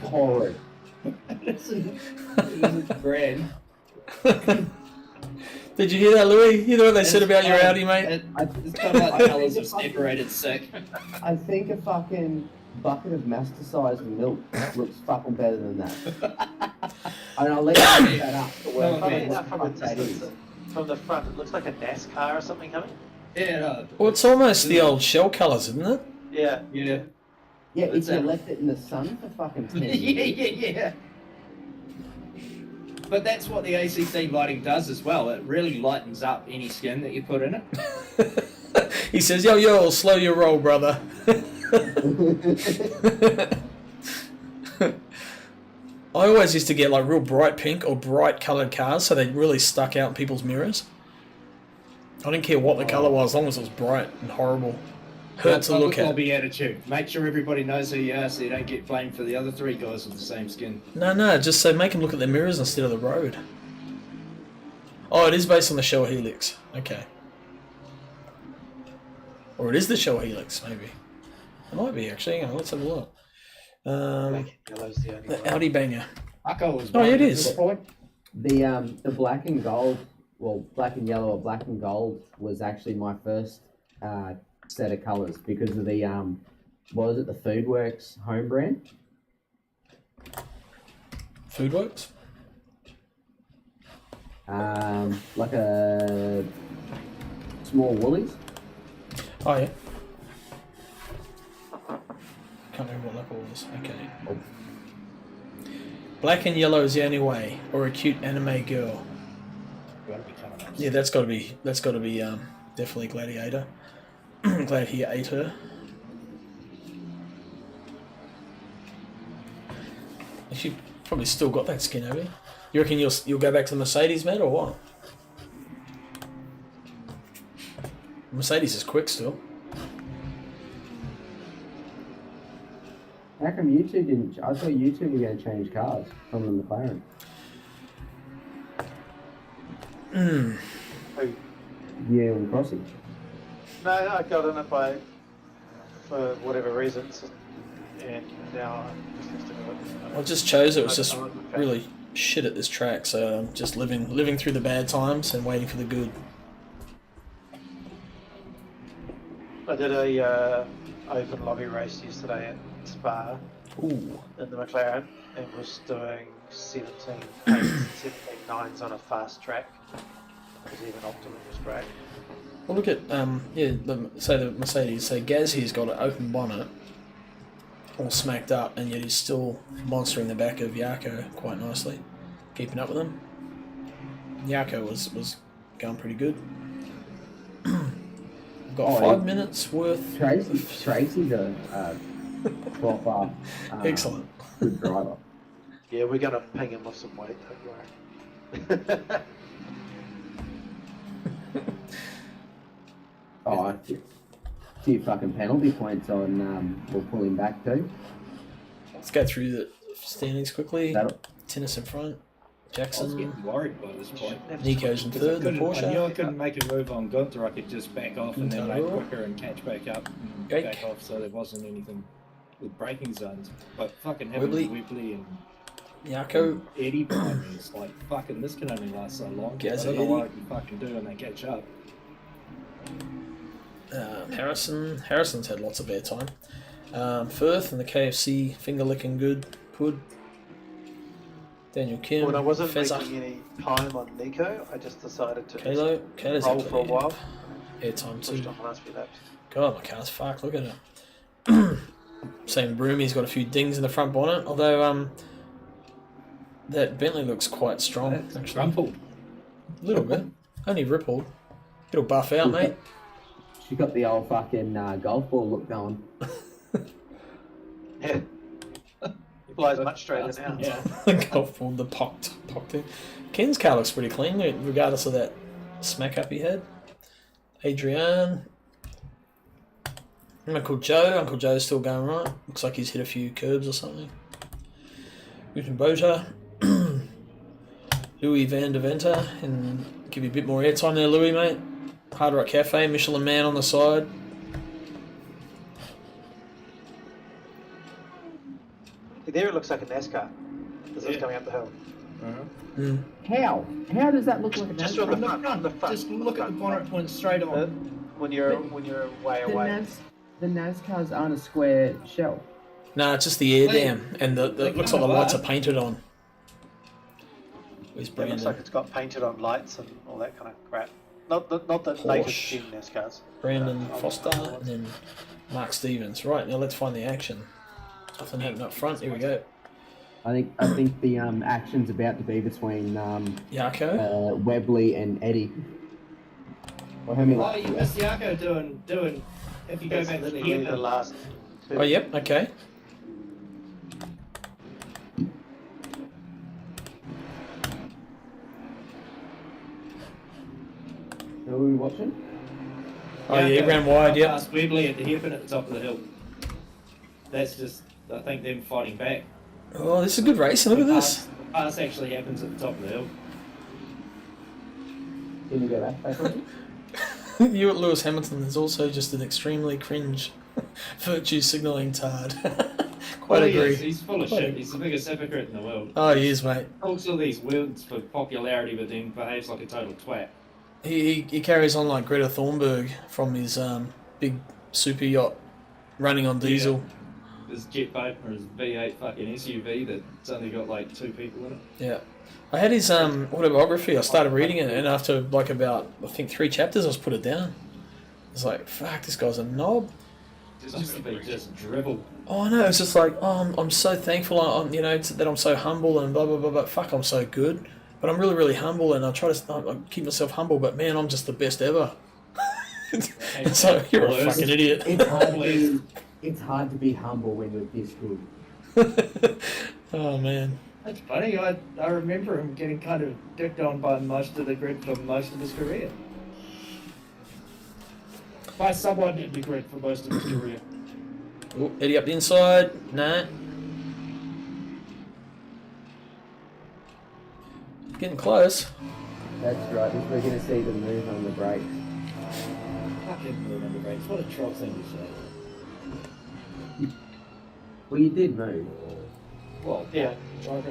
horrid. This is brand. Did you hear that, Louis? You know what they said about your Audi, mate? It's kind of like the colours of separated sick. I think a fucking bucket of master-sized milk looks fucking better than that. And I'll let you pick that up. Well, Funny man, enough, from a that distance, is. from the front, it looks like a NASCAR or something coming. Yeah, no. Well, it's almost the old shell colours, isn't it? Yeah. Yeah. Yeah, if That's you it. left it in the sun for fucking 10 Yeah, years. yeah. But that's what the ACC lighting does as well. It really lightens up any skin that you put in it. He says, yo, slow your roll, brother. I always used to get like real bright pink or bright coloured cars, so they really stuck out in people's mirrors. I didn't care what the colour was, as long as it was bright and horrible. Hurt to look at. Bobby attitude. Make sure everybody knows who you are so you don't get blamed for the other 3 guys with the same skin. No, just so make them look at their mirrors instead of the road. Oh, it is based on the Shell Helix. Okay. Or it is the Shell Helix, maybe. It might be, actually. Hang on, let's have a look. Yellow's the only The one. Audi Banger. Akko was Oh, yeah, it at is. this point. The black and gold, well, black and yellow or black and gold was actually my first set of colours because of the, what was it, the Foodworks home brand? Foodworks? Like a small Woolies. Oh, yeah. Can't remember what that was. Okay. Oh. Black and yellow is the only way, or a cute anime girl. Yeah, that's got to be definitely Gladiator. Gladiator. You probably still got that skin, have you? You reckon you'll go back to the Mercedes, Matt, or what? Mercedes is quick still. How come you two didn't? I thought you two were going to change cars from the McLaren. Who? You and Crossy. No, I got in it for whatever reasons, and now I'm just used to it. I just chose it. It was just I wasn't a fan. really shit at this track, so I'm just living through the bad times and waiting for the good. I did a open lobby race yesterday at Spa Ooh. in the McLaren and was doing 17 9s on a fast track. Because even Optimum was great. Well, look at the Mercedes. So Gaz here's got an open bonnet, all smacked up, and yet he's still monstering the back of Yarko quite nicely, keeping up with him. Yarko was going pretty good. Got 5 minutes worth. Tracy's a proper Excellent. good driver. Yeah, we're going to ping him with some weight, don't worry. Oh, a few fucking penalty points on. We'll pull him back too. Let's go through the standings quickly. That'll- Tennis in front. I was Jackson. getting worried by this point. Nico's in third. The I knew Porsche. I couldn't make a move on Gunther. I could just back off and then make Taro. quicker and catch back up and Jake. back off, so there wasn't anything with braking zones. But fucking Wibbly. having Wibbly and Yarko. Eddie behind me is like, fucking, this can only last so long. Gazzy I don't know Eddie. what I can fucking do when they catch up. Harrison's had lots of airtime. Firth and the KFC finger licking good. Pud. Daniel Kim. When I wasn't Fezza. making any time on Nico, I just decided to Kalo. Kalo's roll had for a while. airtime Pushed too. on the last few laps. God, my car's fucked. Look at it. Same broom. He's got a few dings in the front bonnet. Although that Bentley looks quite strong. Actually. Crumpled. A little bit. Only rippled. It'll buff out, mate. She got the old fucking golf ball look going. Yeah. Flies much straighter now. Yeah. Golf ball, the pocked in. Ken's car looks pretty clean, regardless of that smack up he had. Adrian. Uncle Joe's still going right. Looks like he's hit a few curbs or something. Utenbota. Louis Van de Venter. And give you a bit more airtime there, Louis, mate. Hard Rock Cafe, Michelin Man on the side. There it looks like a NASCAR. This is coming up the hill. How? How does that look like a Just NASCAR? on the front. On the front. Just look at the bonnet point straight on. When you're way The, away. the NASCARs aren't a square shell. No, it's just the air dam, and the looks like the lights are painted on. Where's It Brandon? looks like it's got painted on lights and all that kind of crap. Not the Porsche. latest gen NASCARs. Brandon Foster, and then Mark Stevens. Right, now let's find the action. Nothing happening up front. Here we go. I think the action's about to be between Yarko, Webley and Eddie. Or how many? Oh, you missed Yako doing. If you go back to the Really the hairpin. last. Oh, yep. Okay. Who are we watching? Oh yeah, ran wide. Yep. Past Webley at the hairpin at the top of the hill. That's just, I think, them fighting back. Oh, this is good racing. Look at this. The pass actually happens at the top of the hill. Can you go back? You at Lewis Hamilton is also just an extremely cringe virtue signalling tard. Quite agree. He's full of shit. He's the biggest hypocrite in the world. Oh, he is, mate. Talks all these words for popularity, but then behaves like a total twat. He carries on like Greta Thunberg from his big super yacht running on diesel. Yeah. His jet boat or his V8 fucking SUV that's only got like 2 people in it. Yeah. I had his autobiography. I started reading it, and after like about, I think, 3 chapters, I just put it down. It's like, fuck, this guy's a knob. Just dribble. Oh no, it's just like, oh, I'm so thankful, that I'm so humble and blah blah blah. But fuck, I'm so good. But I'm really, really humble, and I try to I keep myself humble. But man, I'm just the best ever. So you're a fucking idiot. It's hard to be humble when you're this good. Oh man. That's funny. I remember him getting kind of dicked on by most of the grid for most of his career. By someone in the grid for most of his career. Ooh, Eddie up the inside. Nah. Getting close. That's right. We're going to see the move on the brakes. Fucking move on the brakes. What a troll thing to say. Well, you did move. Well, Yeah,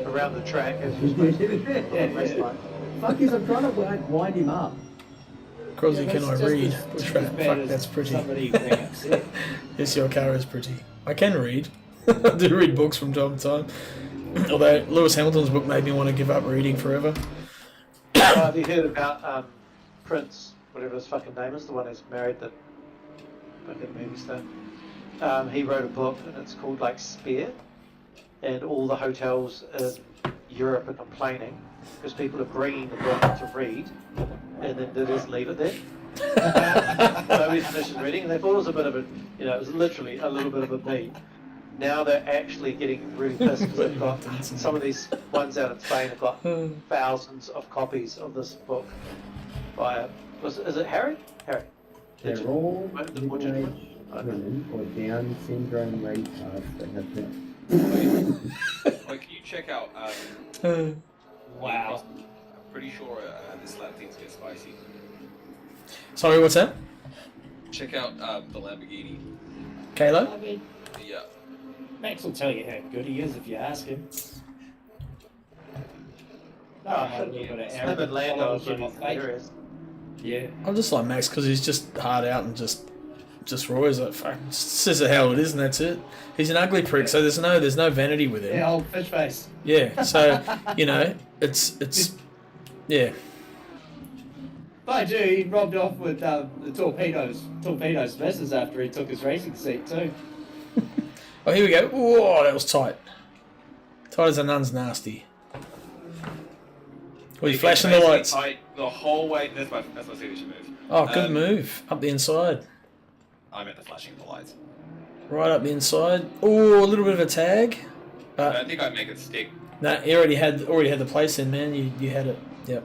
around the track as you're supposed to be. On the race line. Fuck is, I'm trying to wind him up. Crosby, can I read? Fuck, Fuck, that's pretty. Somebody being upset. Yes, your car is pretty. I can read. I do read books from time to time. Although Lewis Hamilton's book made me want to give up reading forever. Have you heard about Prince, whatever his fucking name is, the one who's married the fucking movie star? He wrote a book, and it's called like Spare, and all the hotels in Europe are complaining because people are bringing the book to read, and then they just leave it there. Nobody's finished reading, and they thought it was a bit of a, it was literally a little bit of a beat. Now they're actually getting really pissed because they've got some of these ones out in Spain have got thousands of copies of this book by is it Harry? Harry. They're all The more gentleman. women or Down syndrome retards that have been. Wait, can you check out? Wow. I'm pretty sure this lap things get spicy. Sorry, what's that? Check out the Lamborghini. Kayla? I mean, Yeah. Max will tell you how good he is if you ask him. Oh, a little bit of Slim arrogance and Lando all is over really my face. serious. Yeah. I'm just like Max because he's just hard out and just raw. He's like, fuck, just says it how it is and that's it. He's an ugly prick, so there's no vanity with him. Yeah, old fish face. Yeah, so it's yeah. Mind you, he robbed off with the torpedo Smiths after he took his racing seat too. Oh, here we go. Whoa, that was tight. Tight as a nun's nasty. Were you flashing the lights? The whole way. That's my signature move. Oh, good move. Up the inside. I meant the flashing of the lights. Right up the inside. Oh, a little bit of a tag. I don't think I'd make it stick. Nah, you already had the place in, man. You had it. Yep.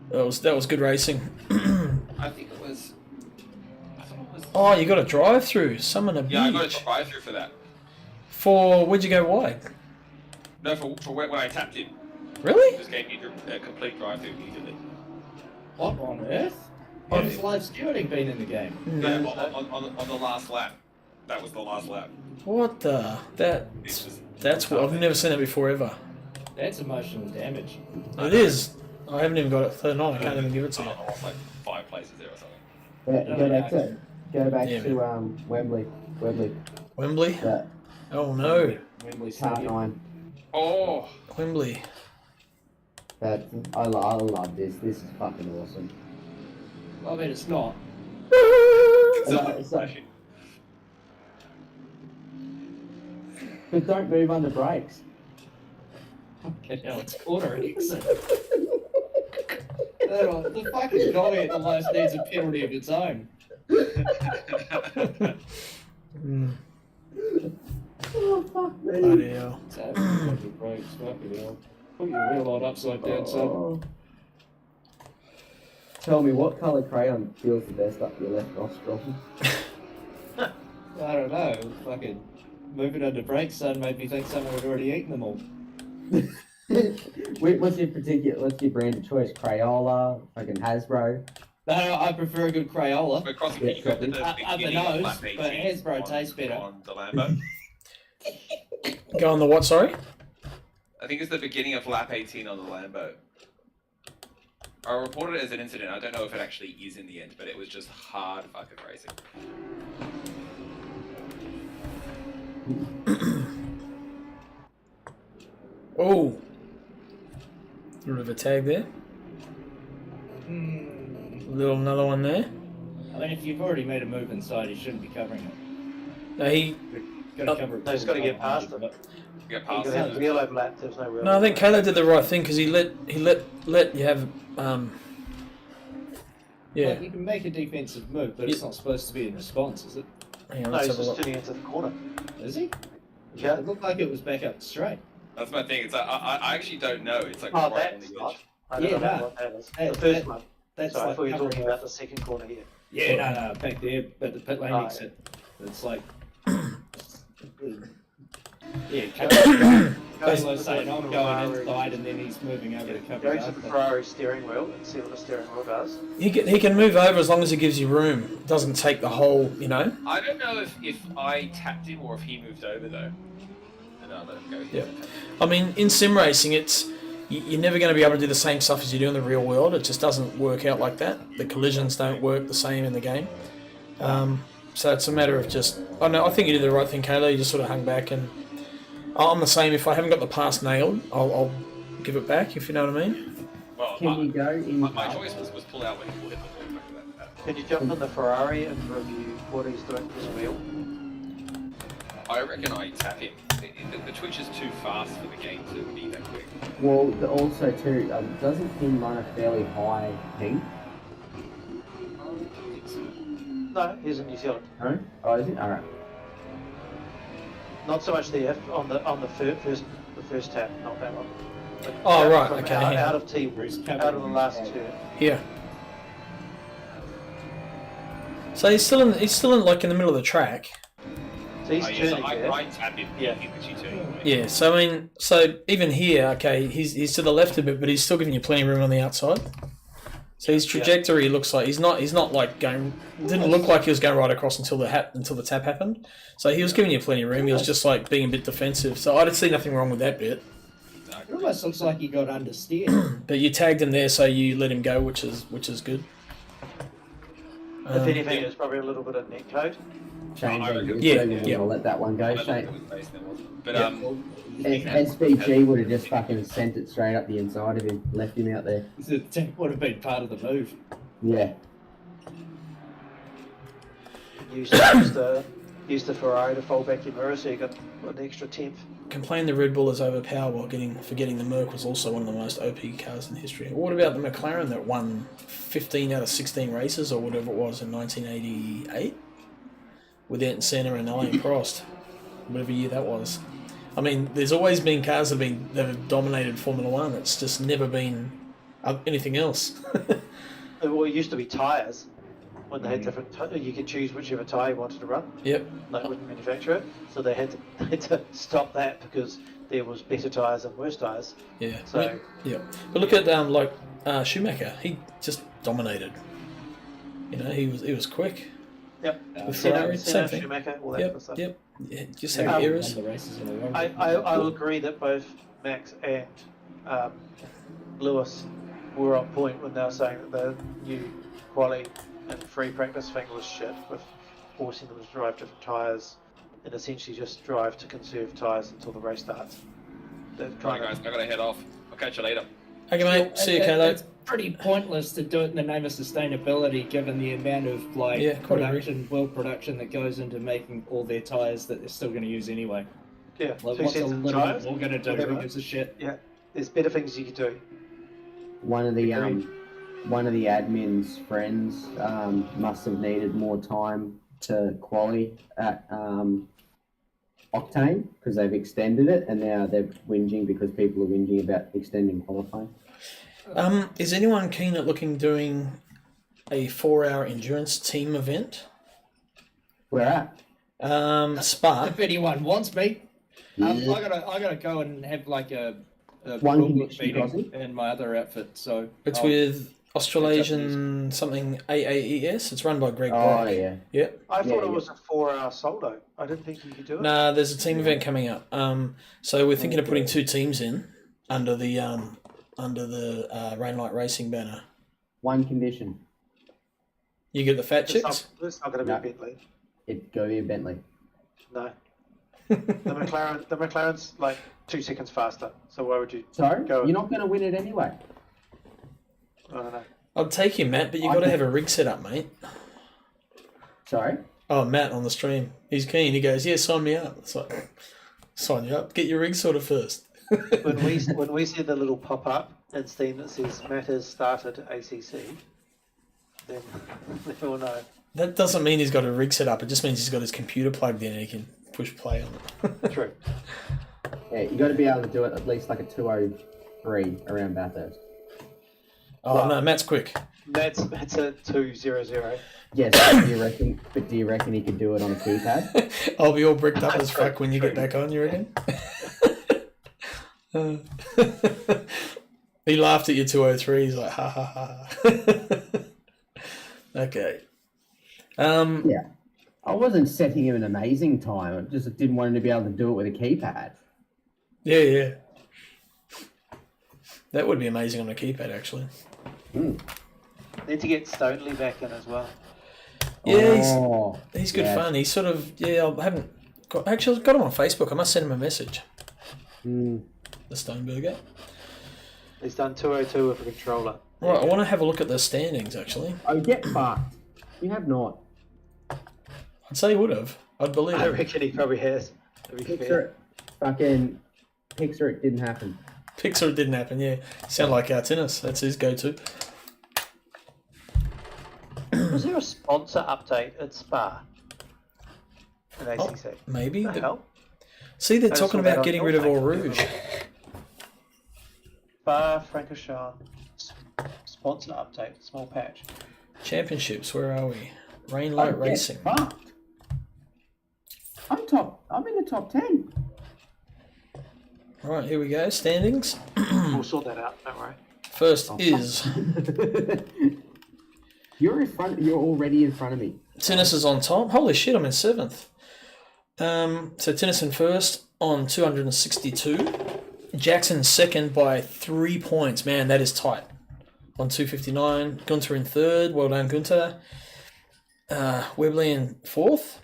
That was good racing. I think it was. Oh, you got a drive through. Summon a Yeah, I got bitch. a drive through for that. Where'd you go wide? No, for when I tapped in. Really? Just gave me a complete drive through immediately. What on earth? How's live stewarding been in the game? No, on the last lap. That was the last lap. What the? That's what I've never seen that before ever. That's emotional damage. It is. I haven't even got it 39. I can't even give it to you. I lost like 5 places there or something. Go back to Yeah, Wembley. Wembley. Yeah. Oh no. Wembley Car Stadium. 9. Oh, Wembley. That I love this. This is fucking awesome. Well, I mean, it's not. But don't move under brakes. Okay, now it's quarter exit. The fucking guy almost needs a penalty of its own. Oh fuck me. Bloody hell. It's absolutely brakes, fucking hell. Put your wheel on upside down, son. Oh. Tell me, what colour crayon feels the best up your left nostril? I don't know. Fucking moving under brakes, son, made me think someone had already eaten them all. What's your brand of choice? Crayola, fucking Hasbro. No, I prefer a good Crayola. but Crossy, Yeah, you got the Up the beginning of nose, lap but 18 Hasbro tastes better. on the Lambo. Go on the what? Sorry. I think it's the beginning of lap 18 on the Lambo. I reported it as an incident. I don't know if it actually is in the end, but it was just hard fucking racing. Oh. A bit of a tag there. Another one there. I mean, if you've already made a move inside, you shouldn't be covering it. No, he. Got to cover it. No, he's got to get past it. You got He past got out it. the real overlap. There's no real. No, I think Kayla did the right thing because he let you have yeah. Like, you can make a defensive move, but it's not supposed to be in response, is it? Hang on, No, let's he's have a just look. turning into the corner. Is he? Yeah. It looked like it was back up straight. That's my thing. It's like, I actually don't know. It's like Oh, right on that's the not. edge. I don't Yeah, know no. what that is. Hey, The first that- one. That's So I like thought you were talking covering about off. the second corner here. Yeah, no, back there, but the pit lane Oh, exit. It's like. Yeah, Goes Kayla's to saying, the I'm going Ferrari. inside, and then he's moving over to cover Go it to up. the Ferrari steering wheel and see what the steering wheel does. He can move over as long as he gives you room. It doesn't take the whole, you know. I don't know if I tapped him or if he moved over though. And I let him go. Yeah. I mean, in sim racing, you're never going to be able to do the same stuff as you do in the real world. It just doesn't work out like that. The collisions don't work the same in the game. So it's a matter of just. I know. I think you did the right thing, Kayla. You just sort of hung back, and I'm the same. If I haven't got the pass nailed, I'll give it back. If you know what I mean. Well, Can you go in? my choice was pull out when he hit the ball back to that. Can you jump on the Ferrari and review what he's doing with his wheel? I reckon I tap him. The twitch is too fast for the game to be that quick. Well, also too, doesn't Finn run a fairly high ping? No, he's in New Zealand. No? Oh, is it? All right. Not so much the F on the first tap, not that one. But Oh, out right, from okay, Out, yeah. out of T, out of the last turn. Yeah. So he's still in like in the middle of the track. So he's Oh, yeah, turning there. I tap him. Yeah. He lets you turn. Yeah. So I mean, so even here, okay, he's to the left a bit, but he's still giving you plenty of room on the outside. So his trajectory looks like he's not like going. Didn't look like he was going right across until the tap happened. So he was giving you plenty of room. He was just like being a bit defensive. So I didn't see nothing wrong with that bit. It almost looks like he got understeered. But you tagged him there, so you let him go, which is good. If anything, it's probably a little bit of net code. Shane, I reckon- Yeah. I'll let that one go. I don't think Shane, it was based there, was it? But SVG would have just fucking sent it straight up the inside of him, left him out there. The tech would have been part of the move. Yeah. Use the Ferrari to fold back your mirror, so you got an extra tenth. Complain the Red Bull is overpowered while forgetting the Merc was also one of the most OP cars in history. What about the McLaren that won 15 out of 16 races or whatever it was in 1988? With Ayrton Senna and Alain Prost, whatever year that was. I mean, there's always been cars that have dominated Formula One. It's just never been anything else. Well, it used to be tyres. When they had different, you could choose whichever tyre you wanted to run. Yep. They wouldn't manufacture it, so they had to stop that because there was better tyres and worse tyres. Yeah. So yeah. But look at Schumacher. He just dominated. You know, he was quick. Yep. With Ferrari, same Senna, thing. Schumacher, all that Yep. kind of stuff. Yep. Yeah, just have errors. I will agree that both Max and Lewis were on point when they were saying that the new quality and free practice thing was shit with forcing them to drive different tyres and essentially just drive to conserve tyres until the race starts. They're Right, trying guys, I gotta head off. I'll catch you later. Okay, mate. See you, Kalo. It's pretty pointless to do it in the name of sustainability, given the amount of world production that goes into making all their tyres that they're still going to use anyway. Yeah, Like, two what's a sets of little tyres, bit more going to do? whatever. Who gives a shit? Yeah, there's better things you could do. One of the admin's friends must have needed more time to quali at Octane because they've extended it, and now they're whinging because people are whinging about extending qualifying. Is anyone keen at doing a 4-hour endurance team event? Where at? Spa. If anyone wants me, Yeah. I gotta go and have like a One rule book condition, meeting Crosby. in my other outfit. So It's I'll- with Australasian something AAES. It's run by Greg Brock. yeah. Yep. I thought it was a 4-hour solo. I didn't think you could do it. Nah, there's a team event coming up. So we're thinking of putting 2 teams in under the Rainlight Racing banner. One condition. You get the fat It's chicks. not going to be No. Bentley. It go be a Bentley. No. The McLaren's like 2 seconds faster. So why would you So go? you're not going to win it anyway. I don't know. I'll take you, Matt, but you got to have a rig set up, mate. Sorry. Oh, Matt on the stream. He's keen. He goes, "Yeah, sign me up." It's like, sign you up. Get your rig sorted first. when we see the little pop up in Steam that says Matt has started ACC, then we'll know. That doesn't mean he's got a rig set up. It just means he's got his computer plugged in and he can push play on it. True. Yeah, you got to be able to do it at least like a 2:03 around Bathurst. Oh no, Matt's quick. Matt's a 2:00. Yes, do you reckon? But do you reckon he could do it on a keypad? I'll be all bricked up as fuck when you get back on. You reckon? He laughed at your 2:03. He's like, ha ha ha. Okay. Yeah. I wasn't setting him an amazing time. I just didn't want him to be able to do it with a keypad. Yeah. That would be amazing on a keypad, actually. Need to get Stonely back in as well. Yeah, he's good yeah. fun. He's sort of I haven't got actually I've got him on Facebook. I must send him a message. The Stoneberger. He's done 2:02 with a controller. Right, I want to have a look at the standings actually. Oh, get fucked. You have not. I'd say he would have. I'd believe I it. reckon he probably has. To be fair. Pixar, it didn't happen. Pixar, it didn't happen. Yeah, sound like our tennis. That's his go-to. Was there a sponsor update at Spa? At ACC? Maybe. What the hell? See, they're I just talking saw that about on getting your rid of page. All Rouge. Spa Francorchamps sponsor update. Small patch. Championships. Where are we? Rainlight Oh, Racing. get fucked. I'm in the top 10. Right, here we go. Standings. We'll sort that out. Don't worry. First is You're in front. You're already in front of me. Tennis is on top. Holy shit, I'm in 7th. So Tennis in first on 262. Jackson second by 3 points. Man, that is tight. On 259. Gunter in third. Well done, Gunter. Webley in fourth.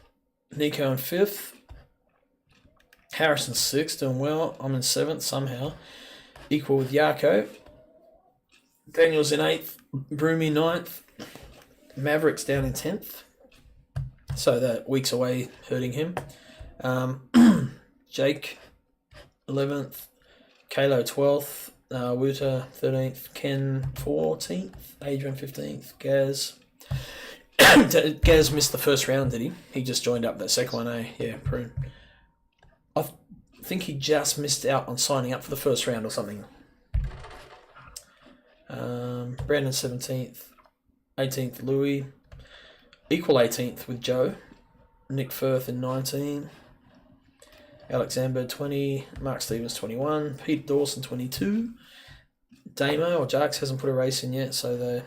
Nico in fifth. Harrison sixth, doing well. I'm in 7th somehow. Equal with Yarko. Daniel's in 8th. Broomy 9th. Mavericks down in 10th. So that week's away hurting him. Jake 11th. Kalo 12th. Wuta 13th. Ken 14th. Adrian 15th. Gaz. Gaz missed the first round, did he? He just joined up that second one, eh? Yeah, prune. I think he just missed out on signing up for the first round or something. Brandon 17th. 18th, Louis. Equal 18th with Joe. Nick Firth in 19. Alex Amber 20. Mark Stevens 21. Pete Dawson 22. Damo or Jarks hasn't put a race in yet, so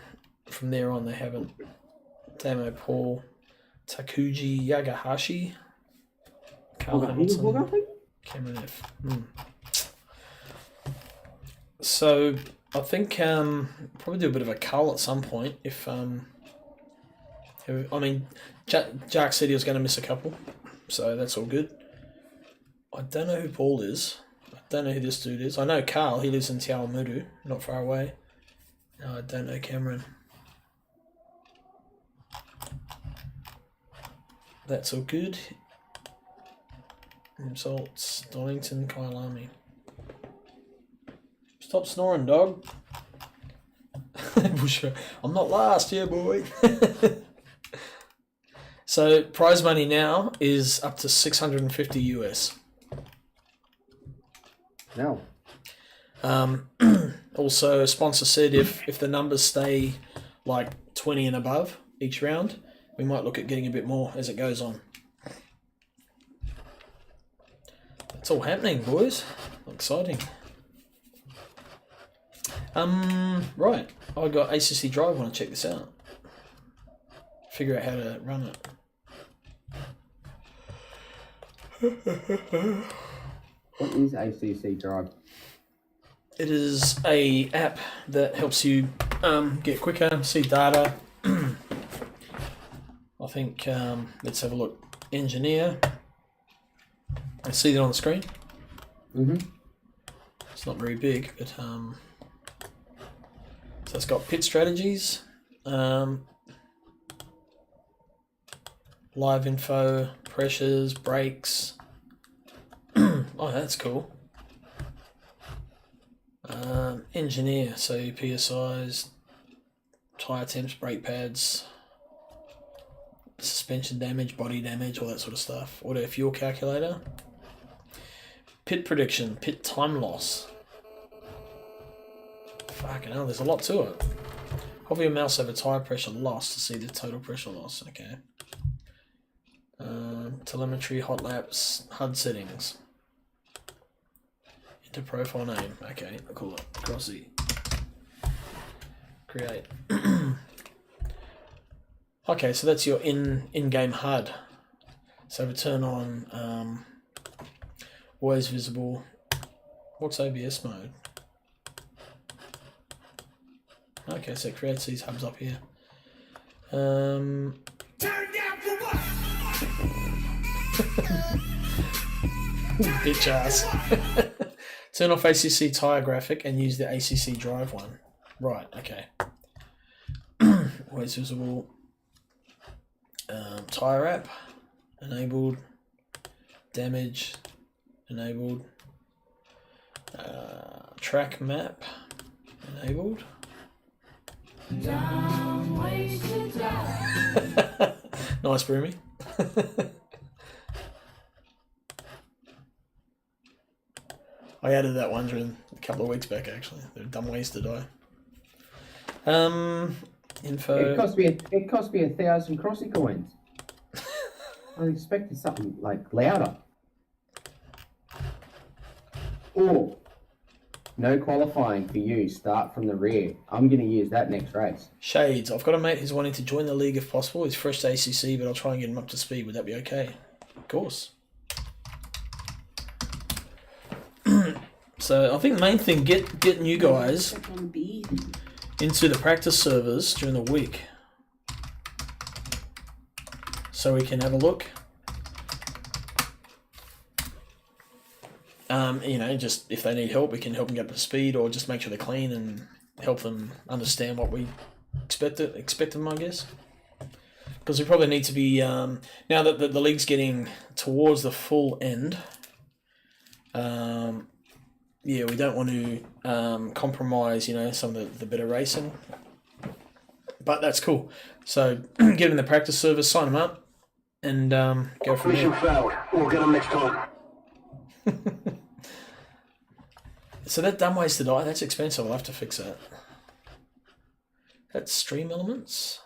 from there on they haven't. Damo Paul. Takuji Yagahashi. Carl Hamilton. Cameron F. So I think probably do a bit of a cull at some point if Jack said he was going to miss a couple. So that's all good. I don't know who Paul is. I don't know who this dude is. I know Carl. He lives in Kyalami, not far away. No, I don't know Cameron. That's all good. Results. Donington, Kyalami. Stop snoring, dog. I'm not last, yeah, boy. So prize money now is up to 650 US. No. Also, a sponsor said if the numbers stay like 20 and above each round, we might look at getting a bit more as it goes on. It's all happening, boys. Exciting. Right. I got ACC Drive. Want to check this out? Figure out how to run it. What is ACC Drive? It is a app that helps you get quicker, see data. I think let's have a look. Engineer. I see that on the screen. It's not very big, but so it's got pit strategies, live info, pressures, brakes. Oh, that's cool. Engineer, so PSIs, tire temps, brake pads, suspension damage, body damage, all that sort of stuff. Auto fuel calculator. Pit prediction, pit time loss. Fucking hell, there's a lot to it. Hover your mouse over tire pressure loss to see the total pressure loss. Okay. Telemetry, hot laps, HUD settings. Enter profile name. Okay, I'll call it Crossy. Create. Okay, so that's your in-game HUD. So we turn on always visible. What's OBS mode? Okay, so it creates these hubs up here. Turn down for what? Bitch ass. Turn off ACC tire graphic and use the ACC drive one. Right, okay. Always visible. Tire app enabled. Damage enabled. Track map enabled. Nice, Broomy. I added that one during a couple of weeks back, actually. They're dumb ways to die. Info. It cost me 1,000 Crossy coins. I expected something like louder. Or no qualifying for you. Start from the rear. I'm going to use that next race. Shades. I've got a mate who's wanting to join the league if possible. He's fresh to ACC, but I'll try and get him up to speed. Would that be okay? Of course. So I think the main thing, getting you guys into the practice servers during the week, so we can have a look. You know, just if they need help, we can help them get up to speed, or just make sure they're clean and help them understand what we expect them, I guess. Because we probably need to be now that the league's getting towards the full end. Yeah, we don't want to compromise, you know, some of the better racing. But that's cool. So get them in the practice service, sign them up, and go from there. Mission failed. We'll get them next time. So that dumb ways to die, that's expensive. I'll have to fix that. That's stream elements.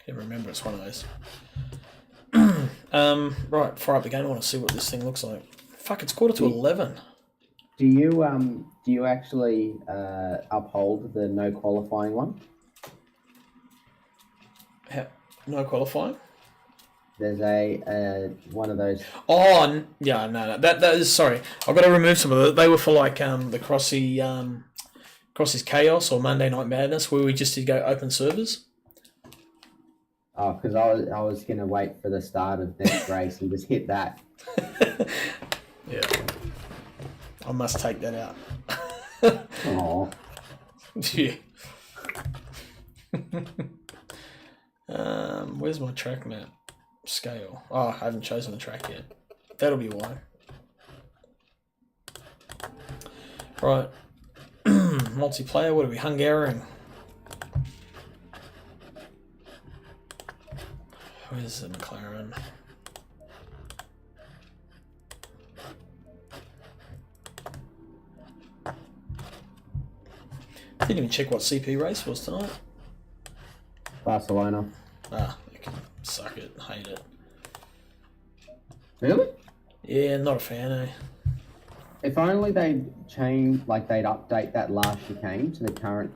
Can't remember. It's one of those. Right, fire up the game. I want to see what this thing looks like. Fuck, it's 11:15. Do you actually uphold the no qualifying one? No qualifying? There's a one of those. Oh yeah, no. That is sorry. I've got to remove some of those. They were for like the Crossy's Chaos or Monday Night Madness, where we just did go open servers. Oh, because I was gonna wait for the start of next race and just hit that. Yeah. I must take that out. Oh. Yeah. Where's my track map? Scale. Oh, I haven't chosen the track yet. That'll be why. Right. Multiplayer, what are we? Hungarian. Where's the McLaren? Didn't even check what CP race was tonight. Barcelona. Ah, you can suck it. Hate it. Really? Yeah, not a fan, eh? If only they'd change, like they'd update that last chicane to the current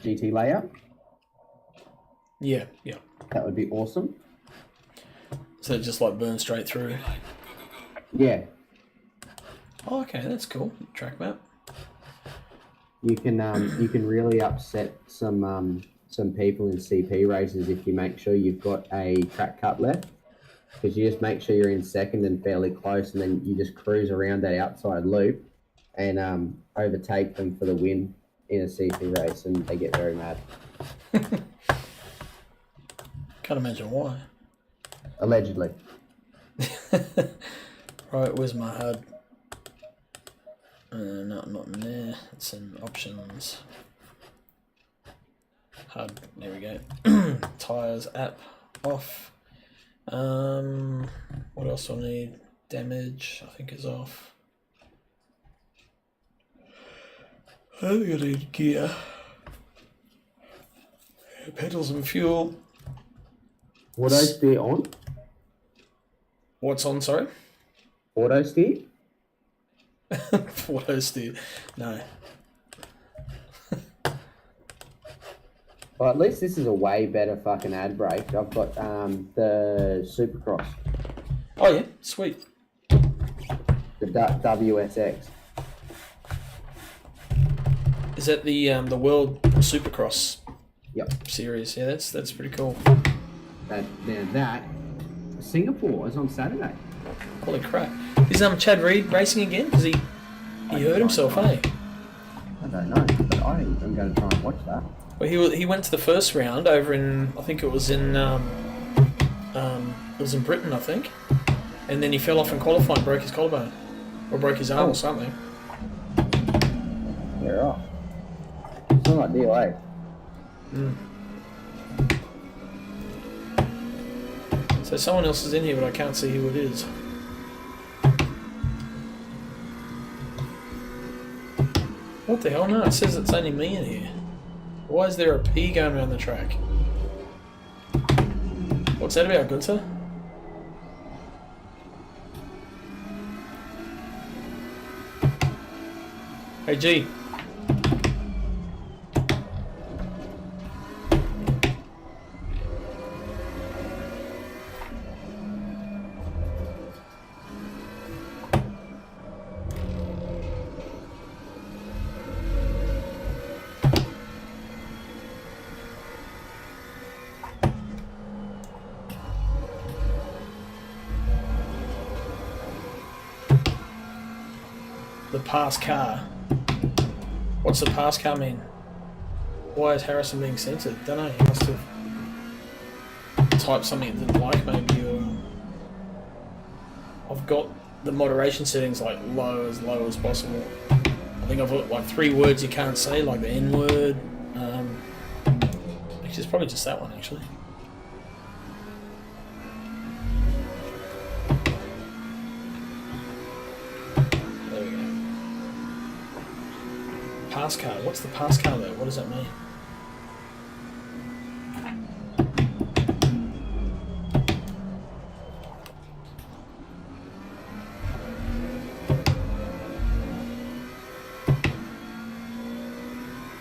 GT layout. Yeah, yeah. That would be awesome. So it just like burn straight through. Yeah. Oh, okay, that's cool. Track map. You can really upset some people in CP races if you make sure you've got a track cut left. Because you just make sure you're in second and fairly close, and then you just cruise around that outside loop and overtake them for the win in a CP race, and they get very mad. Can't imagine why. Allegedly. Right, where's my HUD? No, not in there. It's in options. HUD, there we go. Tires app off. What else do I need? Damage, I think, is off. I think I need gear. Pedals and fuel. Auto steer on? What's on, sorry? Auto steer? Auto steer. No. Well, at least this is a way better fucking ad break. I've got the Supercross. Oh yeah, sweet. The WSX. Is that the World Supercross? Yep. Series? Yeah, that's pretty cool. That Singapore is on Saturday. Holy crap! Is Chad Reed racing again? Because he hurt himself, eh? I don't know, but I'm going to try and watch that. Well, he went to the first round over in, I think it was in Britain, I think, and then he fell off in qualifying, broke his collarbone, or broke his arm or something. Yeah, right. It's not ideal, eh? So someone else is in here, but I can't see who it is. What the hell? No, it says it's only me in here. Why is there a P going around the track? What's that about, Gunther? Hey, G. The pass car. What's the pass car mean? Why is Harrison being censored? Don't know. He must have typed something he didn't like, maybe. Or I've got the moderation settings like low as possible. I think I've got like 3 words you can't say, like the N word. Actually, it's probably just that one actually. Pass car. What's the pass car though? What does that mean?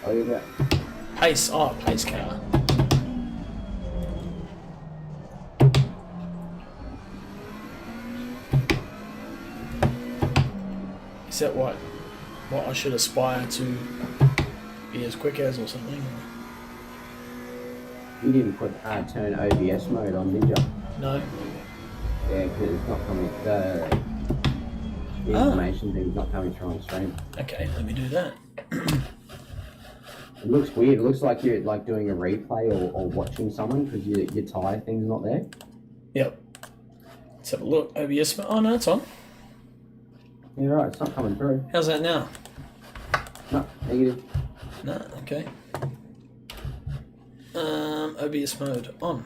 Oh, yeah. Pace. Oh, pace car. Is that what I should aspire to be as quick as or something? You didn't put turn OBS mode on, did you? No. Yeah, because it's not coming. The information thing's not coming through on stream. Okay, let me do that. It looks weird. It looks like you're like doing a replay or watching someone because your tire thing's not there. Yep. Let's have a look. OBS. Oh no, it's on. Yeah, right. It's not coming through. How's that now? No, negative. No, okay. OBS mode on.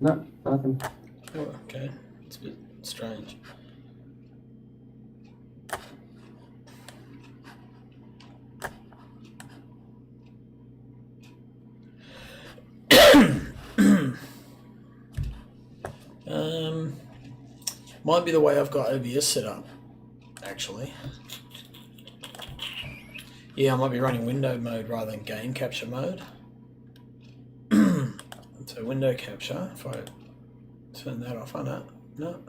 No, nothing. Oh, okay. It's a bit strange. Might be the way I've got OBS set up, actually. Yeah, I might be running window mode rather than game capture mode. So window capture, if I turn that off, no.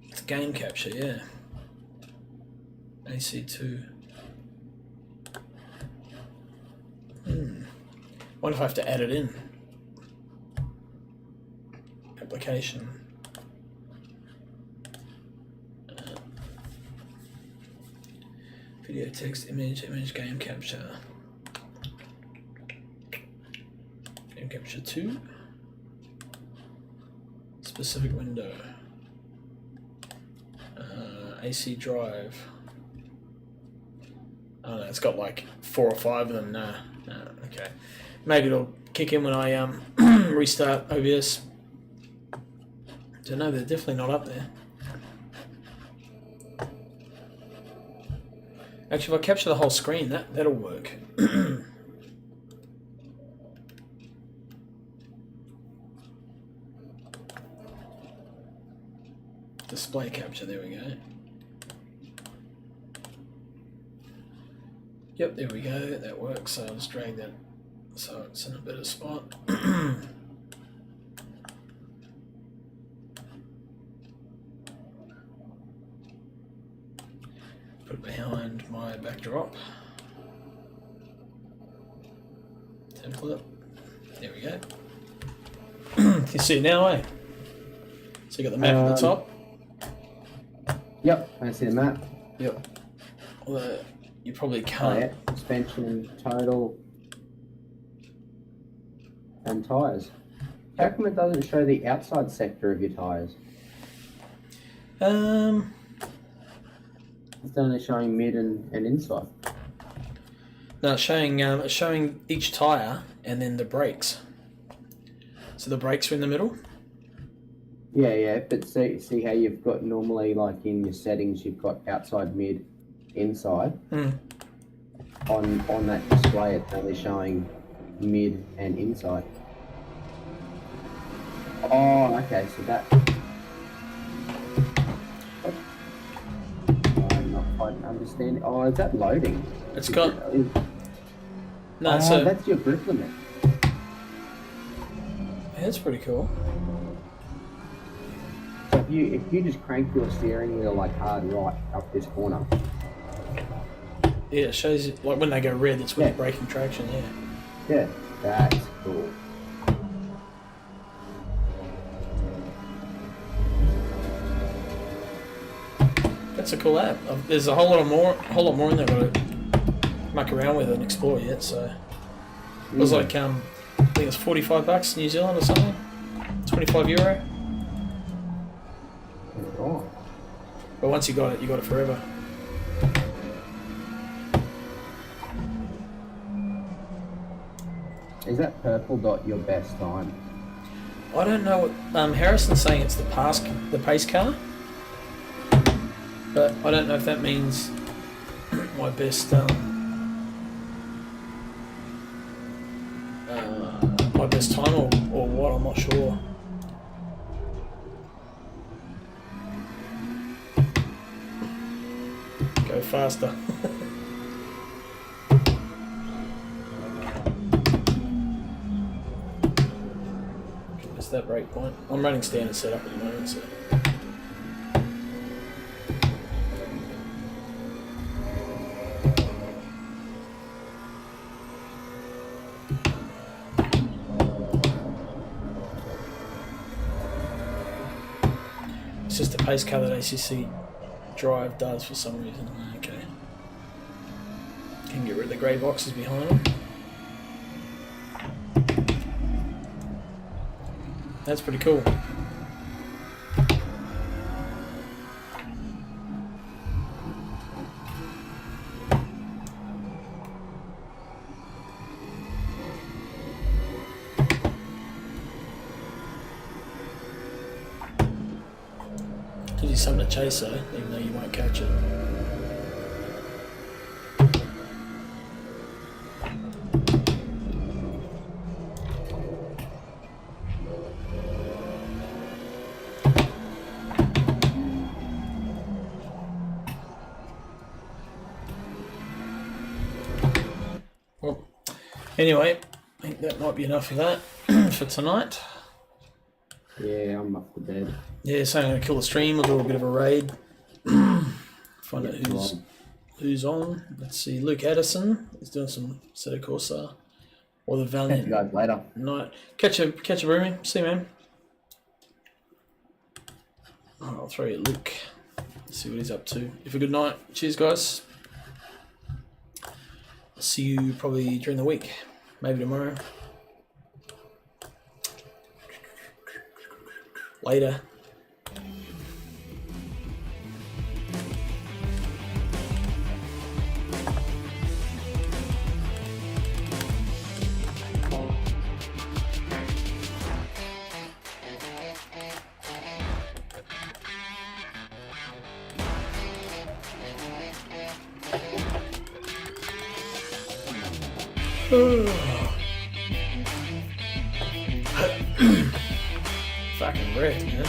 It's game capture, yeah. AC2. Wonder if I have to add it in. Application. Video, text, image, game capture. Game capture 2. Specific window. AC drive. Oh no, it's got like 4 or 5 of them. No, okay. Maybe it'll kick in when I restart OBS. Don't know, they're definitely not up there. Actually, if I capture the whole screen, that'll work. Display capture, there we go. Yep, there we go, that works. So I'll just drag that so it's in a better spot. Put it behind my backdrop. Template. There we go. Can you see it now, eh? So you got the map at the top. Yep, I see the map. Yep. Although you probably can't. Oh, yeah. Suspension, total, and tyres. How come it doesn't show the outside sector of your tyres? It's only showing mid and inside. No, it's showing each tyre and then the brakes. So the brakes are in the middle? Yeah, but see how you've got normally, like in your settings, you've got outside, mid, inside. On that display, it's only showing mid and inside. Oh, okay, so that... I'm not quite understanding. Oh, is that loading? It's got... No, oh, so... that's your grip limit. Yeah, that's pretty cool. So if you just crank your steering wheel like hard right up this corner. Yeah, it shows you, like when they go red, it's when you're braking traction, yeah. Yeah, that's cool. That's a cool app. There's a whole lot more in there I've got to muck around with and explore yet, so... It was like, I think it was $45 New Zealand or something? €25. Oh. But once you got it forever. Is that purple dot your best time? I don't know what Harrison's saying. It's the pace car, but I don't know if that means my best my best time or what. I'm not sure. Go faster. That break point. I'm running standard setup at the moment, so just a pace car that ACC Drive does for some reason. Okay. Can get rid of the grey boxes behind them. That's pretty cool. Gives you something to chase though, even though you won't catch it. Well, anyway, I think that might be enough of that for tonight. Yeah, I'm off to bed. Yeah, so I'm going to kill the stream. We'll do a bit of a raid. Find out who's on. Let's see. Luke Addison is doing some Assetto Corsa. Or the Valiant. Catch you guys later. Night. Catch a Roomy. See you, man. I'll throw you at Luke. See what he's up to. Have a good night. Cheers, guys. I'll see you probably during the week. Maybe tomorrow. Later. Fucking wrecked, man.